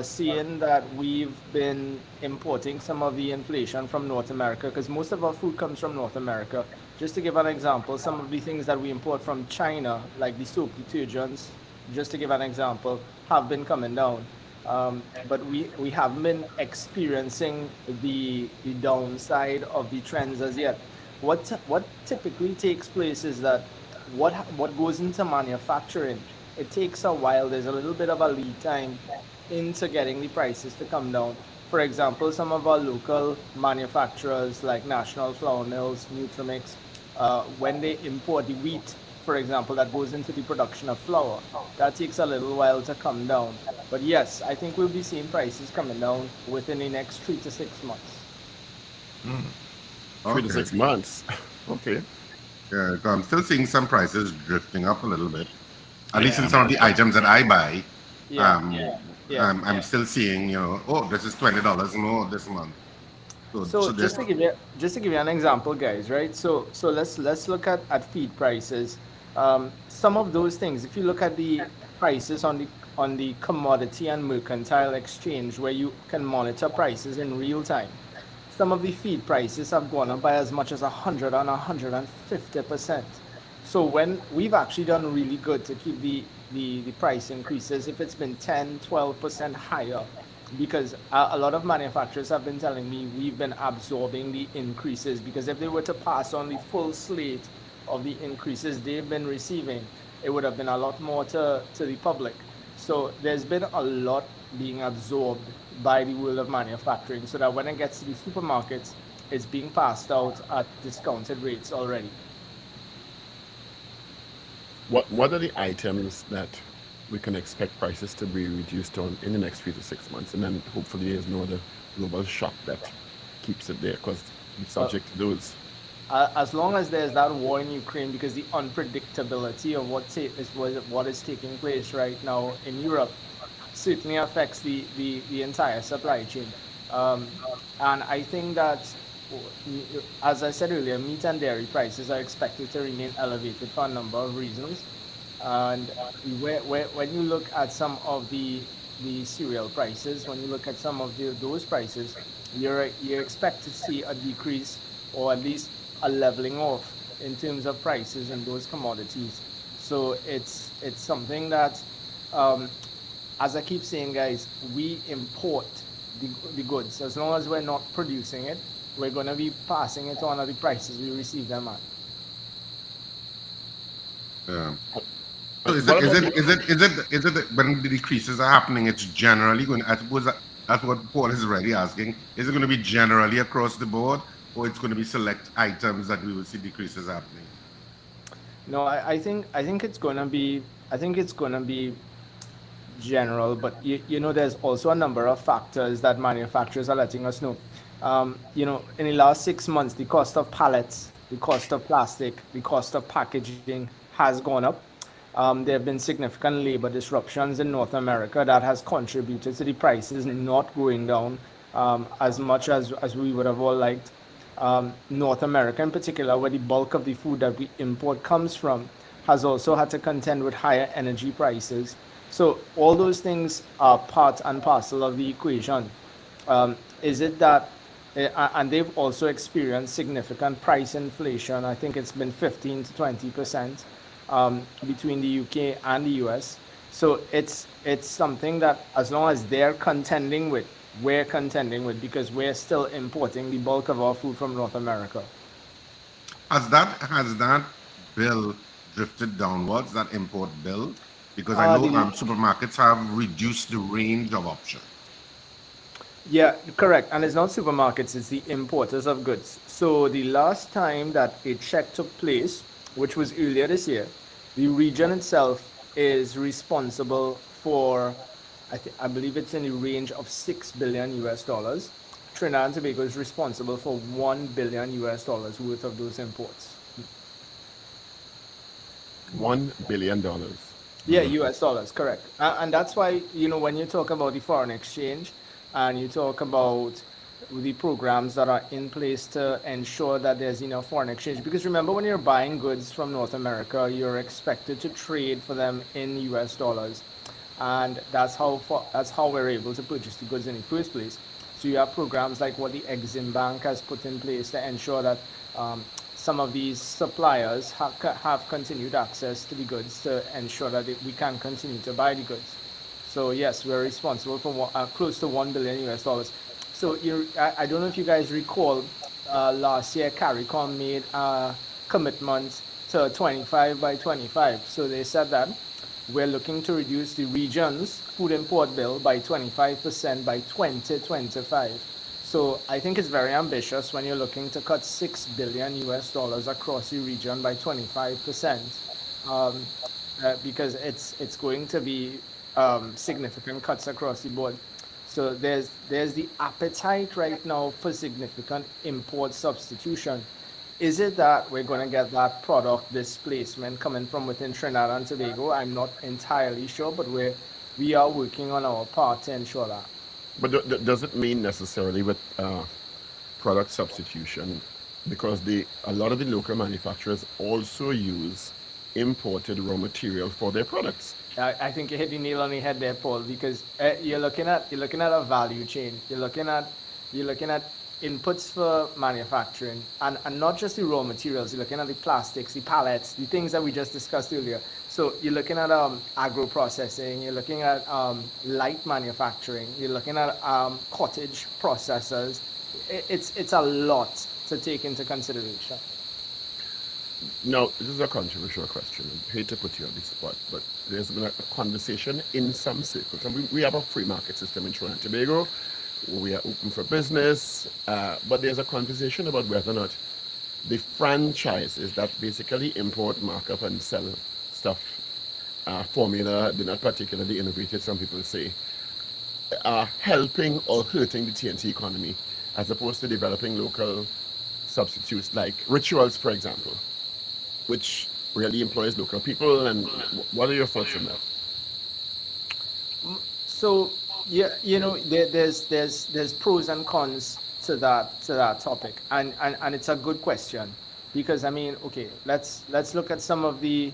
Speaker 13: Seeing that we've been importing some of the inflation from North America, because most of our food comes from North America. Just to give an example, some of the things that we import from China, like the soap detergents, just to give an example, have been coming down. But we haven't been experiencing the downside of the trends as yet. What typically takes place is that what goes into manufacturing, it takes a while. There's a little bit of a lead time into getting the prices to come down. For example, some of our local manufacturers like National Flour Mills, Nutrimix, when they import the wheat, for example, that goes into the production of flour, that takes a little while to come down. But yes, I think we'll be seeing prices coming down within the next 3 to 6 months.
Speaker 2: 3 to 6 months. Okay.
Speaker 3: Yeah, I'm still seeing some prices drifting up a little bit. At least in some of the items that I buy. I'm still seeing, this is $20 more this month.
Speaker 13: So just to give you an example, guys, right? So let's look at feed prices. Some of those things, if you look at the prices on the commodity and mercantile exchange, where you can monitor prices in real time, some of the feed prices have gone up by as much as 100 and 150%. So when we've actually done really good to keep the price increases, if it's been 10, 12% higher, because a lot of manufacturers have been telling me we've been absorbing the increases, because if they were to pass on the full slate of the increases they've been receiving, it would have been a lot more to the public. So there's been a lot being absorbed by the world of manufacturing, so that when it gets to the supermarkets, it's being passed out at discounted rates already.
Speaker 2: What are the items that we can expect prices to be reduced on in the next 3 to 6 months? And then hopefully there's no other global shock that keeps it there, because it's subject to those.
Speaker 13: As long as there's that war in Ukraine, because the unpredictability of what is taking place right now in Europe certainly affects the entire supply chain. And I think that, as I said earlier, meat and dairy prices are expected to remain elevated for a number of reasons. And when you look at some of the cereal prices, when you look at some of those prices, you expect to see a decrease, or at least a leveling off in terms of prices in those commodities. So it's something that, as I keep saying, guys, we import the goods. As long as we're not producing it, we're going to be passing it on at the prices we receive them at.
Speaker 3: Yeah. So is it when the decreases are happening, it's generally going, I suppose that's what Paul is already asking, is it going to be generally across the board, or it's going to be select items that we will see decreases happening?
Speaker 13: No, I think it's going to be general, but there's also a number of factors that manufacturers are letting us know. In the last 6 months, the cost of pallets, the cost of plastic, the cost of packaging has gone up. There have been significant labor disruptions in North America that has contributed to the prices not going down as much as we would have all liked. North America in particular, where the bulk of the food that we import comes from, has also had to contend with higher energy prices. So all those things are part and parcel of the equation. Is it that, and they've also experienced significant price inflation. I think it's been 15 to 20% between the UK and the US. So it's something that as long as they're contending with, we're contending with, because we're still importing the bulk of our food from North America.
Speaker 3: Has that bill drifted downwards, that import bill? Because I know supermarkets have reduced the range of options.
Speaker 13: Yeah, correct. And it's not supermarkets, it's the importers of goods. So the last time that a check took place, which was earlier this year, the region itself is responsible for, I believe it's in the range of $6 billion US. Trinidad and Tobago is responsible for $1 billion US worth of those imports.
Speaker 2: $1 billion.
Speaker 13: Yeah, US dollars, correct. And that's why, when you talk about the foreign exchange and you talk about the programs that are in place to ensure that there's enough foreign exchange, because remember, when you're buying goods from North America, you're expected to trade for them in US dollars. And that's how we're able to purchase the goods in the first place. So you have programs like what the Exim Bank has put in place to ensure that some of these suppliers have continued access to the goods to ensure that we can continue to buy the goods. So yes, we're responsible for close to $1 billion US. So I don't know if you guys recall, last year CARICOM made a commitment to 25 by 25. So they said that we're looking to reduce the region's food import bill by 25% by 2025. So I think it's very ambitious when you're looking to cut $6 billion US across the region by 25%, because it's going to be significant cuts across the board. So there's the appetite right now for significant import substitution. Is it that we're going to get that product displacement coming from within Trinidad and Tobago? I'm not entirely sure, but we are working on our part to ensure that.
Speaker 2: But does it mean necessarily with product substitution? Because a lot of the local manufacturers also use imported raw material for their products.
Speaker 13: I think you hit the nail on the head there, Paul, because you're looking at a value chain. You're looking at inputs for manufacturing, and not just the raw materials. You're looking at the plastics, the pallets, the things that we just discussed earlier. So you're looking at agro processing. You're looking at light manufacturing. You're looking at cottage processors. It's a lot to take into consideration.
Speaker 2: Now, this is a controversial question. I hate to put you on the spot, but there's been a conversation in some circles. And we have a free market system in Trinidad and Tobago. We are open for business, but there's a conversation about whether or not the franchises that basically import, mark up, and sell stuff, formula, they're not particularly innovative, some people say, are helping or hurting the TNT economy, as opposed to developing local substitutes like Rituals, for example, which really employs local people. And what are your thoughts on that?
Speaker 13: So yeah, there's pros and cons to that topic, and it's a good question, because I mean, okay, let's look at some of the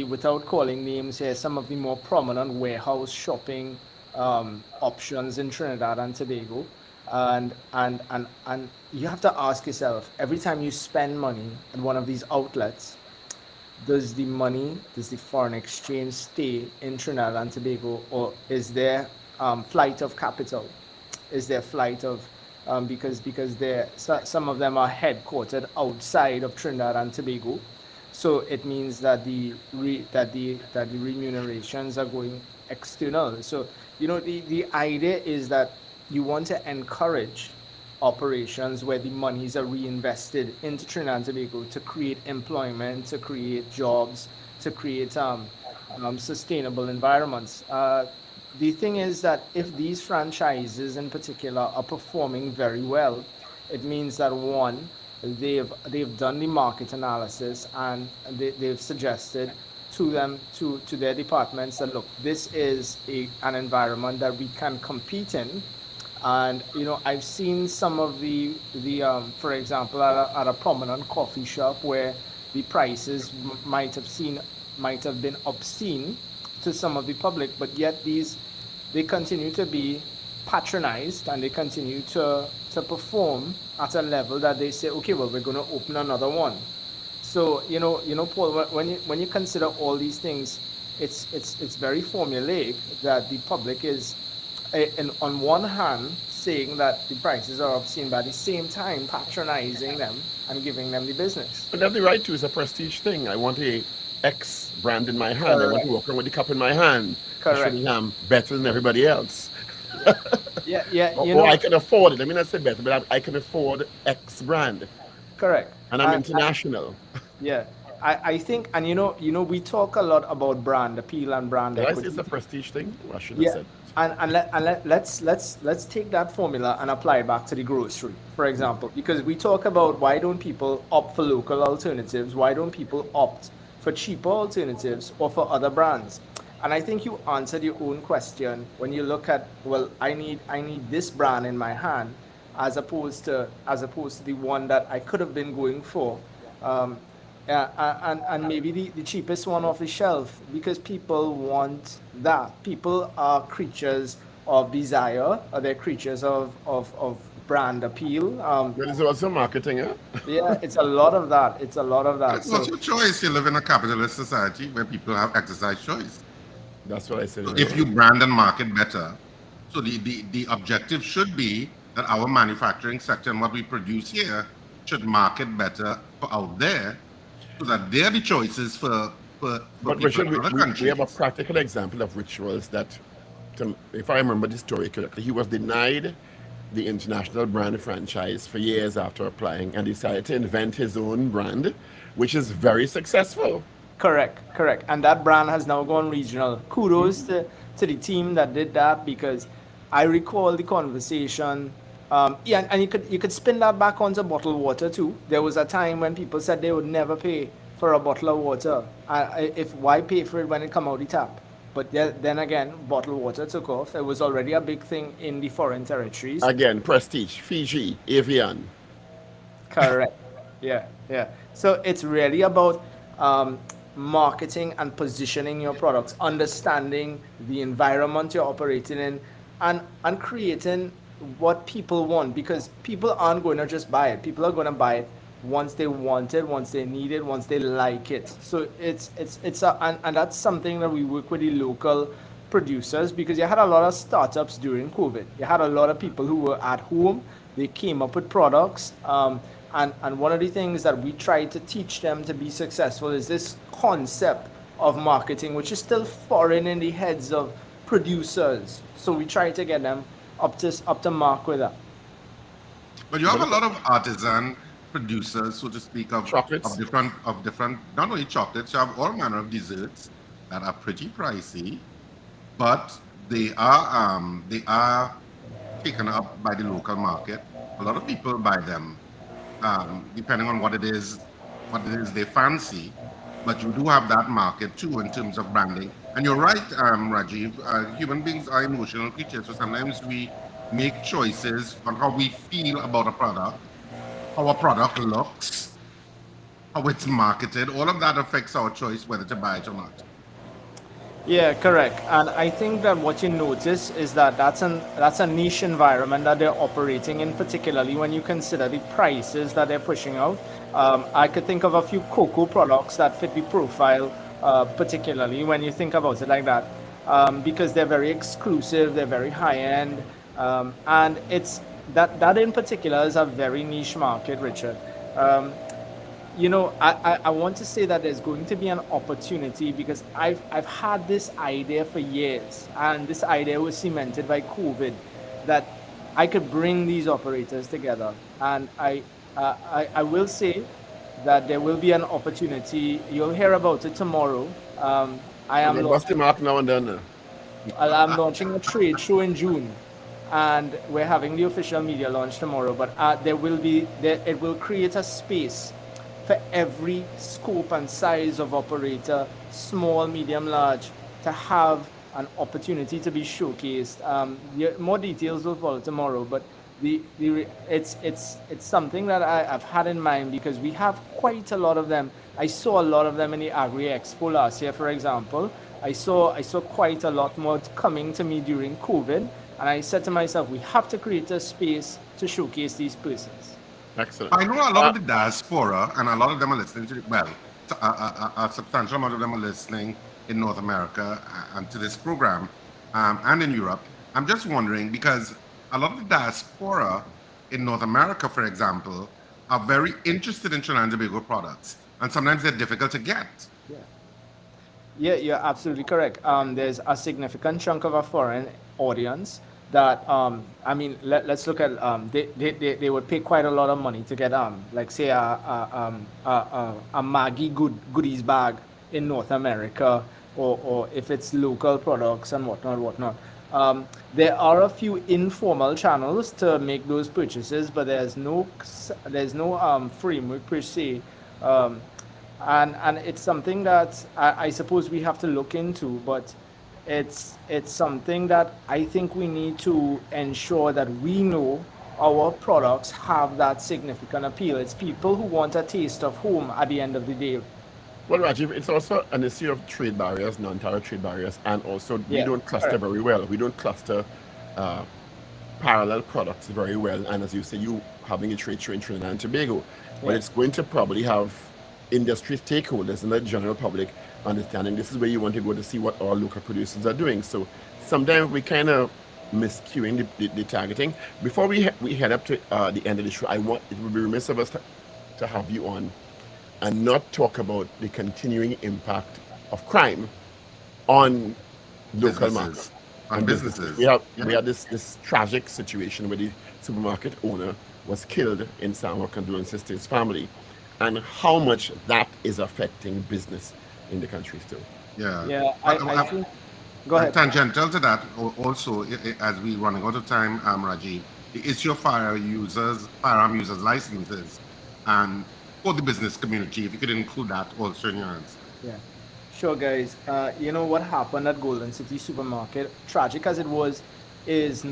Speaker 13: without calling names here, some of the more prominent warehouse shopping options in Trinidad and Tobago, and you have to ask yourself, every time you spend money at one of these outlets, does the foreign exchange stay in Trinidad and Tobago, or is there flight of capital? Is there flight of because some of them are headquartered outside of Trinidad and Tobago, so it means that the remunerations are going external. So the idea is that you want to encourage operations where the monies are reinvested into Trinidad and Tobago to create employment, to create jobs, to create sustainable environments. The thing is that if these franchises in particular are performing very well, it means that one, they've done the market analysis and they've suggested to them, to their departments, that look, this is an environment that we can compete in. And I've seen some of the for example, at a prominent coffee shop where the prices might have been obscene to some of the public, but yet they continue to be patronized, and they continue to perform at a level that they say, okay, well, we're going to open another one. So Paul, when you consider all these things, it's very formulaic that the public is, on one hand, saying that the prices are obscene, but at the same time patronizing them and giving them the business.
Speaker 2: But they have the right to. It's a prestige thing. I want a X brand in my hand. I want to walk around with the cup in my hand.
Speaker 13: Correct.
Speaker 2: Surely I'm better than everybody else.
Speaker 13: Yeah.
Speaker 2: Or I can afford it. I mean, I say better, but I can afford X brand.
Speaker 13: Correct.
Speaker 2: And I'm international.
Speaker 13: Yeah. I think, and we talk a lot about brand appeal and brand equity.
Speaker 2: It's a prestige thing. I should have said.
Speaker 13: Let's take that formula and apply it back to the grocery, for example, because we talk about why don't people opt for local alternatives? Why don't people opt for cheaper alternatives or for other brands? And I think you answered your own question when you look at, well, I need this brand in my hand, as opposed to the one that I could have been going for. And maybe the cheapest one off the shelf, because people want that. People are creatures of desire, or they're creatures of brand appeal.
Speaker 2: But it's also marketing, eh?
Speaker 13: Yeah, it's a lot of that.
Speaker 3: It's also choice. You live in a capitalist society where people have exercise choice.
Speaker 2: That's what I said.
Speaker 3: So if you brand and market better, so the objective should be that our manufacturing sector and what we produce here should market better for out there, so that they're the choices for
Speaker 2: But
Speaker 3: people
Speaker 2: Richard,
Speaker 3: in other countries.
Speaker 2: we have a practical example of rituals that, if I remember the story correctly, he was denied the international brand franchise for years after applying and decided to invent his own brand, which is very successful.
Speaker 13: Correct. And that brand has now gone regional. Kudos to the team that did that, because I recall the conversation. And you could spin that back onto bottled water too. There was a time when people said they would never pay for a bottle of water. Why pay for it when it come out the tap? But then again, bottled water took off. It was already a big thing in the foreign territories.
Speaker 2: Again, prestige, Fiji, Evian.
Speaker 13: Correct. Yeah. So it's really about marketing and positioning your products, understanding the environment you're operating in, and creating what people want, because people aren't going to just buy it. People are going to buy it once they want it, once they need it, once they like it. So and that's something that we work with the local producers, because you had a lot of startups during COVID. You had a lot of people who were at home. They came up with products. And one of the things that we try to teach them to be successful is this concept of marketing, which is still foreign in the heads of producers. So we try to get them up to mark with that.
Speaker 3: But you have a lot of artisan producers, so to speak, of different, not only chocolates, you have all manner of desserts that are pretty pricey, but they are taken up by the local market. A lot of people buy them, depending on what it is they fancy. But you do have that market too in terms of branding. And you're right, Rajiv, human beings are emotional creatures, so sometimes we make choices on how we feel about a product, how a product looks, how it's marketed. All of that affects our choice whether to buy it or not.
Speaker 13: Yeah, correct. And I think that what you notice is that that's a niche environment that they're operating in, particularly when you consider the prices that they're pushing out. I could think of a few cocoa products that fit the profile, particularly when you think about it like that, because they're very exclusive, they're very high end, and it's that in particular is a very niche market, Richard. I want to say that there's going to be an opportunity, because I've had this idea for years, and this idea was cemented by COVID, that I could bring these operators together. And I will say that there will be an opportunity. You'll hear about it tomorrow. I'm launching a trade show in June, and we're having the official media launch tomorrow. But it will create a space for every scope and size of operator, small, medium, large, to have an opportunity to be showcased. More details will follow tomorrow, but it's something that I've had in mind because we have quite a lot of them. I saw a lot of them in the Agri Expo last year, for example. I saw quite a lot more coming to me during COVID, and I said to myself, we have to create a space to showcase these persons.
Speaker 2: Excellent.
Speaker 3: I know a lot of the diaspora, and a lot of them are listening to, well, a substantial amount of them are listening in North America and to this program, and in Europe. I'm just wondering, because a lot of the diaspora in North America, for example, are very interested in Trinidad and Tobago products, and sometimes they're difficult to get.
Speaker 13: Yeah, you're absolutely correct. There's a significant chunk of a foreign audience that, I mean, let's look at, they would pay quite a lot of money to get, like say a Maggi goodies bag in North America, or if it's local products and whatnot. There are a few informal channels to make those purchases, but there's no framework per se. And it's something that I suppose we have to look into, but it's something that I think we need to ensure that we know our products have that significant appeal. It's people who want a taste of home at the end of the day.
Speaker 2: Well, Rajiv, it's also an issue of trade barriers, non-tariff trade barriers, and also we don't cluster very well. We don't cluster parallel products very well. And as you say, you having a trade show in Trinidad and Tobago, but it's going to probably have industry stakeholders and the general public understanding this is where you want to go to see what our local producers are doing. So sometimes we kind of miscuing the targeting. Before we head up to the end of the show, it would be remiss of us to have you on and not talk about the continuing impact of crime on local markets,
Speaker 3: on businesses.
Speaker 2: We had this tragic situation where the supermarket owner was killed in San Juan. Condolences to his family, and how much that is affecting business in the country still.
Speaker 13: Yeah, I think. Go ahead.
Speaker 3: Tangential to that, also, as we're running out of time, Rajiv, the issue of firearm users licenses, and for the business community, if you could include that also in your answer.
Speaker 13: Yeah, sure, guys. You know what happened at Golden City Supermarket, tragic as it was, is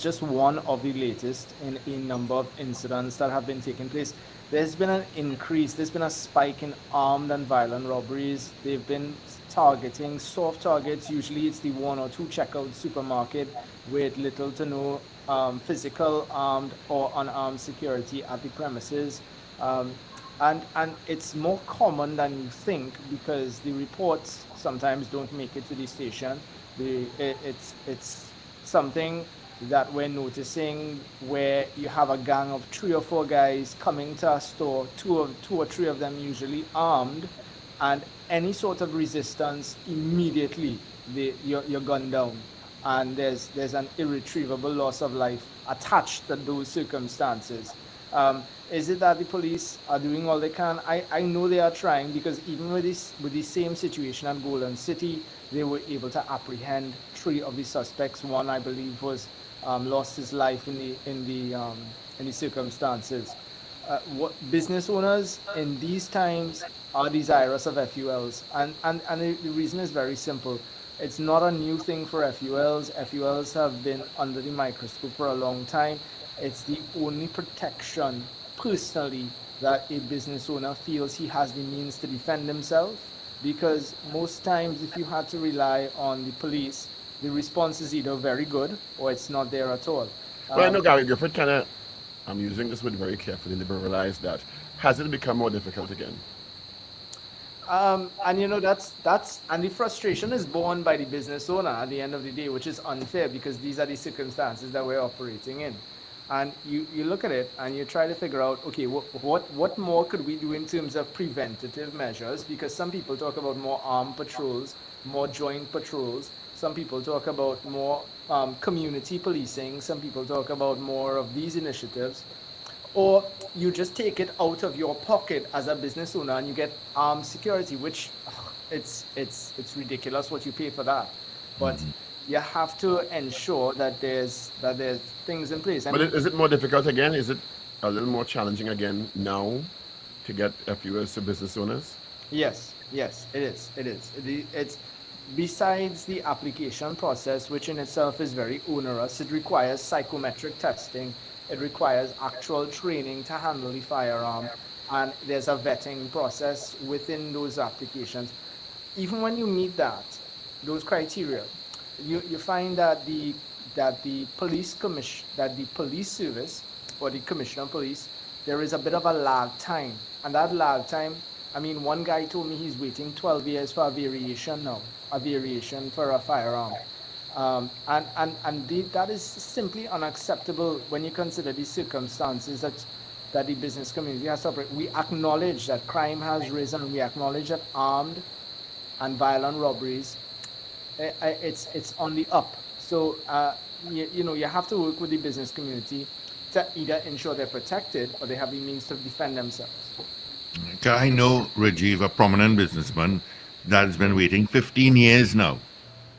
Speaker 13: just one of the latest in a number of incidents that have been taking place. There's been an increase, there's been a spike in armed and violent robberies. They've been targeting soft targets. Usually it's the one or two checkout supermarket with little to no physical armed or unarmed security at the premises. And it's more common than you think because the reports sometimes don't make it to the station. It's something that we're noticing where you have a gang of 3 or 4 guys coming to a store, two or three of them usually armed, and any sort of resistance, immediately you're gunned down, and there's an irretrievable loss of life attached to those circumstances. Is it that the police are doing all they can? I know they are trying, because even with the same situation at Golden City, they were able to apprehend 3 of the suspects. One, I believe, was lost his life in the circumstances. What business owners in these times are desirous of FULs, and the reason is very simple. It's not a new thing for FULs. FULs have been under the microscope for a long time. It's the only protection, personally, that a business owner feels he has the means to defend himself, because most times if you had to rely on the police, the response is either very good or it's not there at all.
Speaker 2: Well, I know Gary Griffith kind of, I'm using this word very carefully, liberalize that. Has it become more difficult again?
Speaker 13: And you know, that's and the frustration is borne by the business owner at the end of the day, which is unfair because these are the circumstances that we're operating in. And you look at it and you try to figure out, okay, what more could we do in terms of preventative measures? Because some people talk about more armed patrols, more joint patrols. Some people talk about more community policing. Some people talk about more of these initiatives. Or you just take it out of your pocket as a business owner and you get armed security, which it's ridiculous what you pay for that. But you have to ensure that there's things in place.
Speaker 2: But is it more difficult again? Is it a little more challenging again now to get FUs to business owners?
Speaker 13: Yes, yes, it is. It's besides the application process, which in itself is very onerous. It requires psychometric testing. It requires actual training to handle the firearm, and there's a vetting process within those applications. Even when you meet those criteria, you find that the police service or the commissioner of police, there is a bit of a lag time, and that lag time, I mean, one guy told me he's waiting 12 years for a variation for a firearm. That is simply unacceptable when you consider the circumstances that the business community has to operate. We acknowledge that crime has risen. We acknowledge that armed and violent robberies, it's on the up. So, you have to work with the business community to either ensure they're protected or they have the means to defend themselves.
Speaker 1: I know Rajiv, a prominent businessman, that has been waiting 15 years now.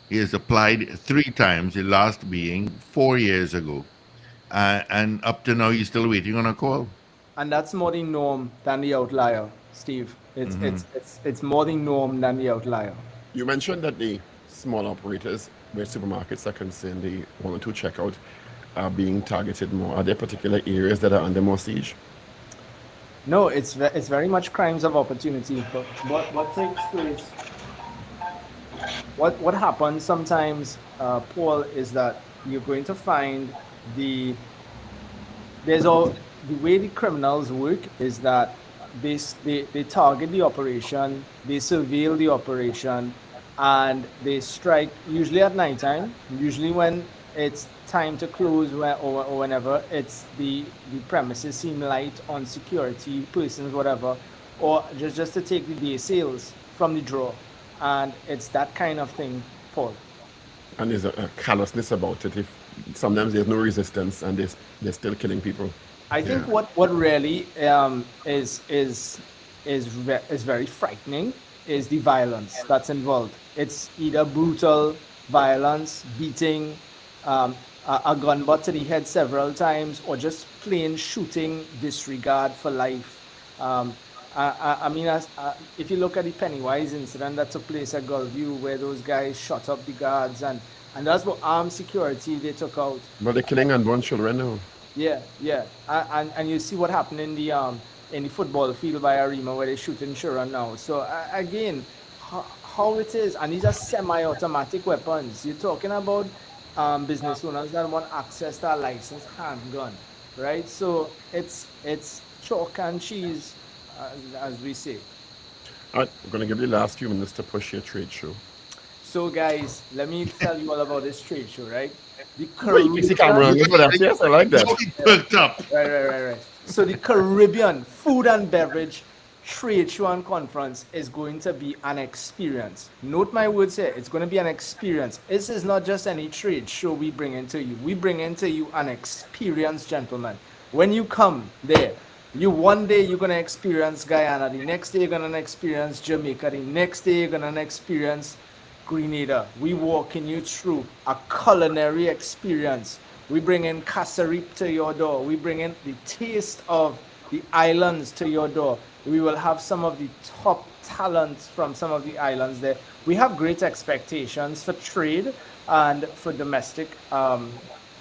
Speaker 1: He has applied 3 times, the last being 4 years ago. And up to now, he's still waiting on a call.
Speaker 13: And that's more the norm than the outlier, Steve. It's more the norm than the outlier.
Speaker 2: You mentioned that the small operators where supermarkets are concerned, the 1 or 2 checkout, are being targeted more. Are there particular areas that are under more siege?
Speaker 13: No, it's very much crimes of opportunity. But what takes place? What happens sometimes, Paul, is that you're going to find the way the criminals work is that they target the operation, they surveil the operation, and they strike usually at nighttime, usually when it's time to close or whenever it's the premises seem light on security persons, whatever, or just to take the day sales from the drawer. And it's that kind of thing, Paul.
Speaker 2: And there's a callousness about it. If sometimes there's no resistance and they're still killing people.
Speaker 13: I think what really is very frightening is the violence that's involved. It's either brutal violence, beating, a gun butt to the head several times, or just plain shooting, disregard for life. I mean, if you look at the Pennywise incident that took place at Gulfview, where those guys shot up the guards, and that's what armed security they took out.
Speaker 2: But they're killing unborn children now.
Speaker 13: Yeah, and you see what happened in the football field by Arima, where they're shooting children now. So again, how it is, and these are semi-automatic weapons. You're talking about business owners that want access to a licensed handgun, right? So it's chalk and cheese, as we say.
Speaker 2: All right, we're going to give you the last few minutes to push your trade show.
Speaker 13: So guys, let me tell you all about this trade show, right? The
Speaker 2: Yes, I like that.
Speaker 1: Perked up.
Speaker 13: Right. So the Caribbean Food and Beverage Trade Show and Conference is going to be an experience. Note my words here, it's going to be an experience. This is not just any trade show we bring into you. We bring into you an experience, gentlemen. When you come there, one day you're going to experience Guyana, the next day you're going to experience Jamaica, the next day you're going to experience Grenada. We walking you through a culinary experience. We bring in Kasserip to your door. We bring in the taste of the islands to your door. We will have some of the top talents from some of the islands there. We have great expectations for trade and for domestic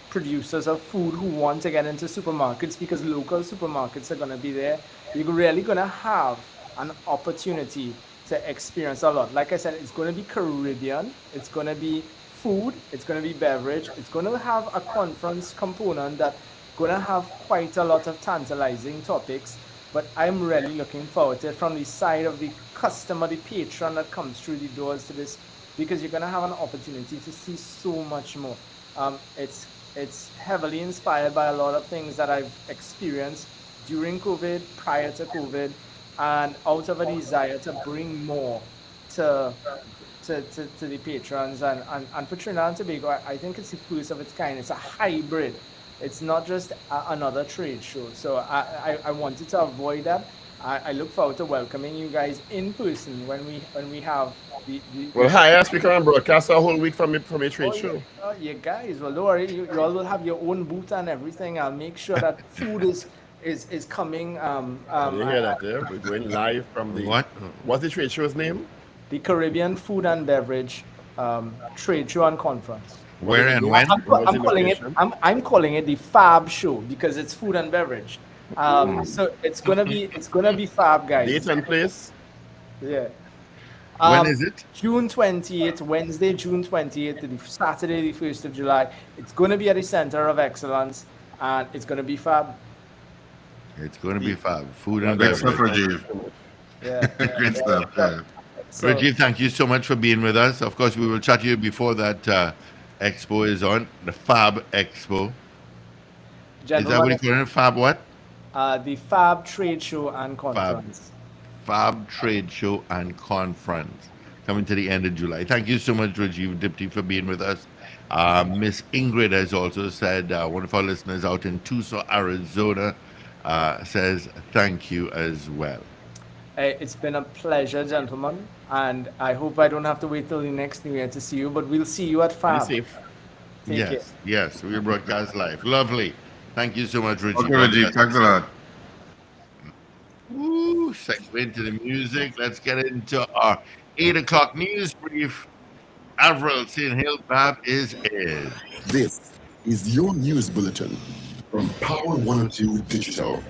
Speaker 13: producers of food who want to get into supermarkets, because local supermarkets are going to be there. You're really going to have an opportunity to experience a lot. Like I said, it's going to be Caribbean, it's going to be food, it's going to be beverage, it's going to have a conference component that's going to have quite a lot of tantalizing topics. But I'm really looking forward to it from the side of the customer, the patron that comes through the doors to this, because you're going to have an opportunity to see so much more. It's heavily inspired by a lot of things that I've experienced during COVID, prior to COVID, and out of a desire to bring more to the patrons and for Trinidad and Tobago. I think it's the first of its kind. It's a hybrid. It's not just another trade show. So I wanted to avoid that. I look forward to welcoming you guys in person when we have the
Speaker 2: well, hi, we can broadcast a whole week from a trade show.
Speaker 13: You guys, well, don't worry, you all will have your own booth and everything. I'll make sure that food is coming.
Speaker 2: You hear that there? We're going live from the...
Speaker 1: What?
Speaker 2: What's the trade show's name?
Speaker 13: The Caribbean Food and Beverage Trade Show and Conference.
Speaker 1: Where and when?
Speaker 13: I'm calling it the Fab Show because it's food and beverage. So it's gonna be fab, guys.
Speaker 2: Date and place?
Speaker 13: Yeah.
Speaker 1: When is it?
Speaker 13: June 28th, Wednesday, June 28th, to the Saturday, the 1st of July. It's going to be at the Center of Excellence, and it's going to be fab.
Speaker 1: It's going to be fab. Food and
Speaker 3: Great stuff,
Speaker 1: beverage.
Speaker 3: Rajiv.
Speaker 13: Yeah.
Speaker 3: Great stuff. Yeah.
Speaker 13: So,
Speaker 1: Rajiv, thank you so much for being with us. Of course, we will chat to you before that expo is on, the Fab Expo. Is that what you call it? Fab what?
Speaker 13: The Fab Trade Show and Conference.
Speaker 1: Fab Trade Show and Conference coming to the end of July. Thank you so much, Rajiv Dipti, for being with us. Miss Ingrid has also said, one of our listeners out in Tucson, Arizona, says thank you as well.
Speaker 13: It's been a pleasure, gentlemen, and I hope I don't have to wait till the next New Year to see you, but we'll see you at Fab.
Speaker 2: Be safe.
Speaker 1: Yes, we'll broadcast live. Lovely. Thank you so much, Rajiv.
Speaker 3: Okay, Rajiv. Thanks a lot.
Speaker 1: Ooh, segue into the music. Let's get into our 8 o'clock news brief. Avril St. Hill Bab is in.
Speaker 5: This is your news bulletin from Power 102 Digital.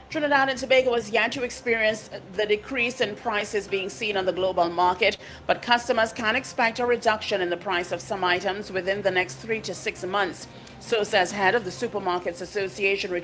Speaker 6: Trinidad and Tobago is yet to experience the decrease in prices being seen on the global market, but customers can expect a reduction in the price of some items within the next 3 to 6 months. So says head of the Supermarkets Association, Richard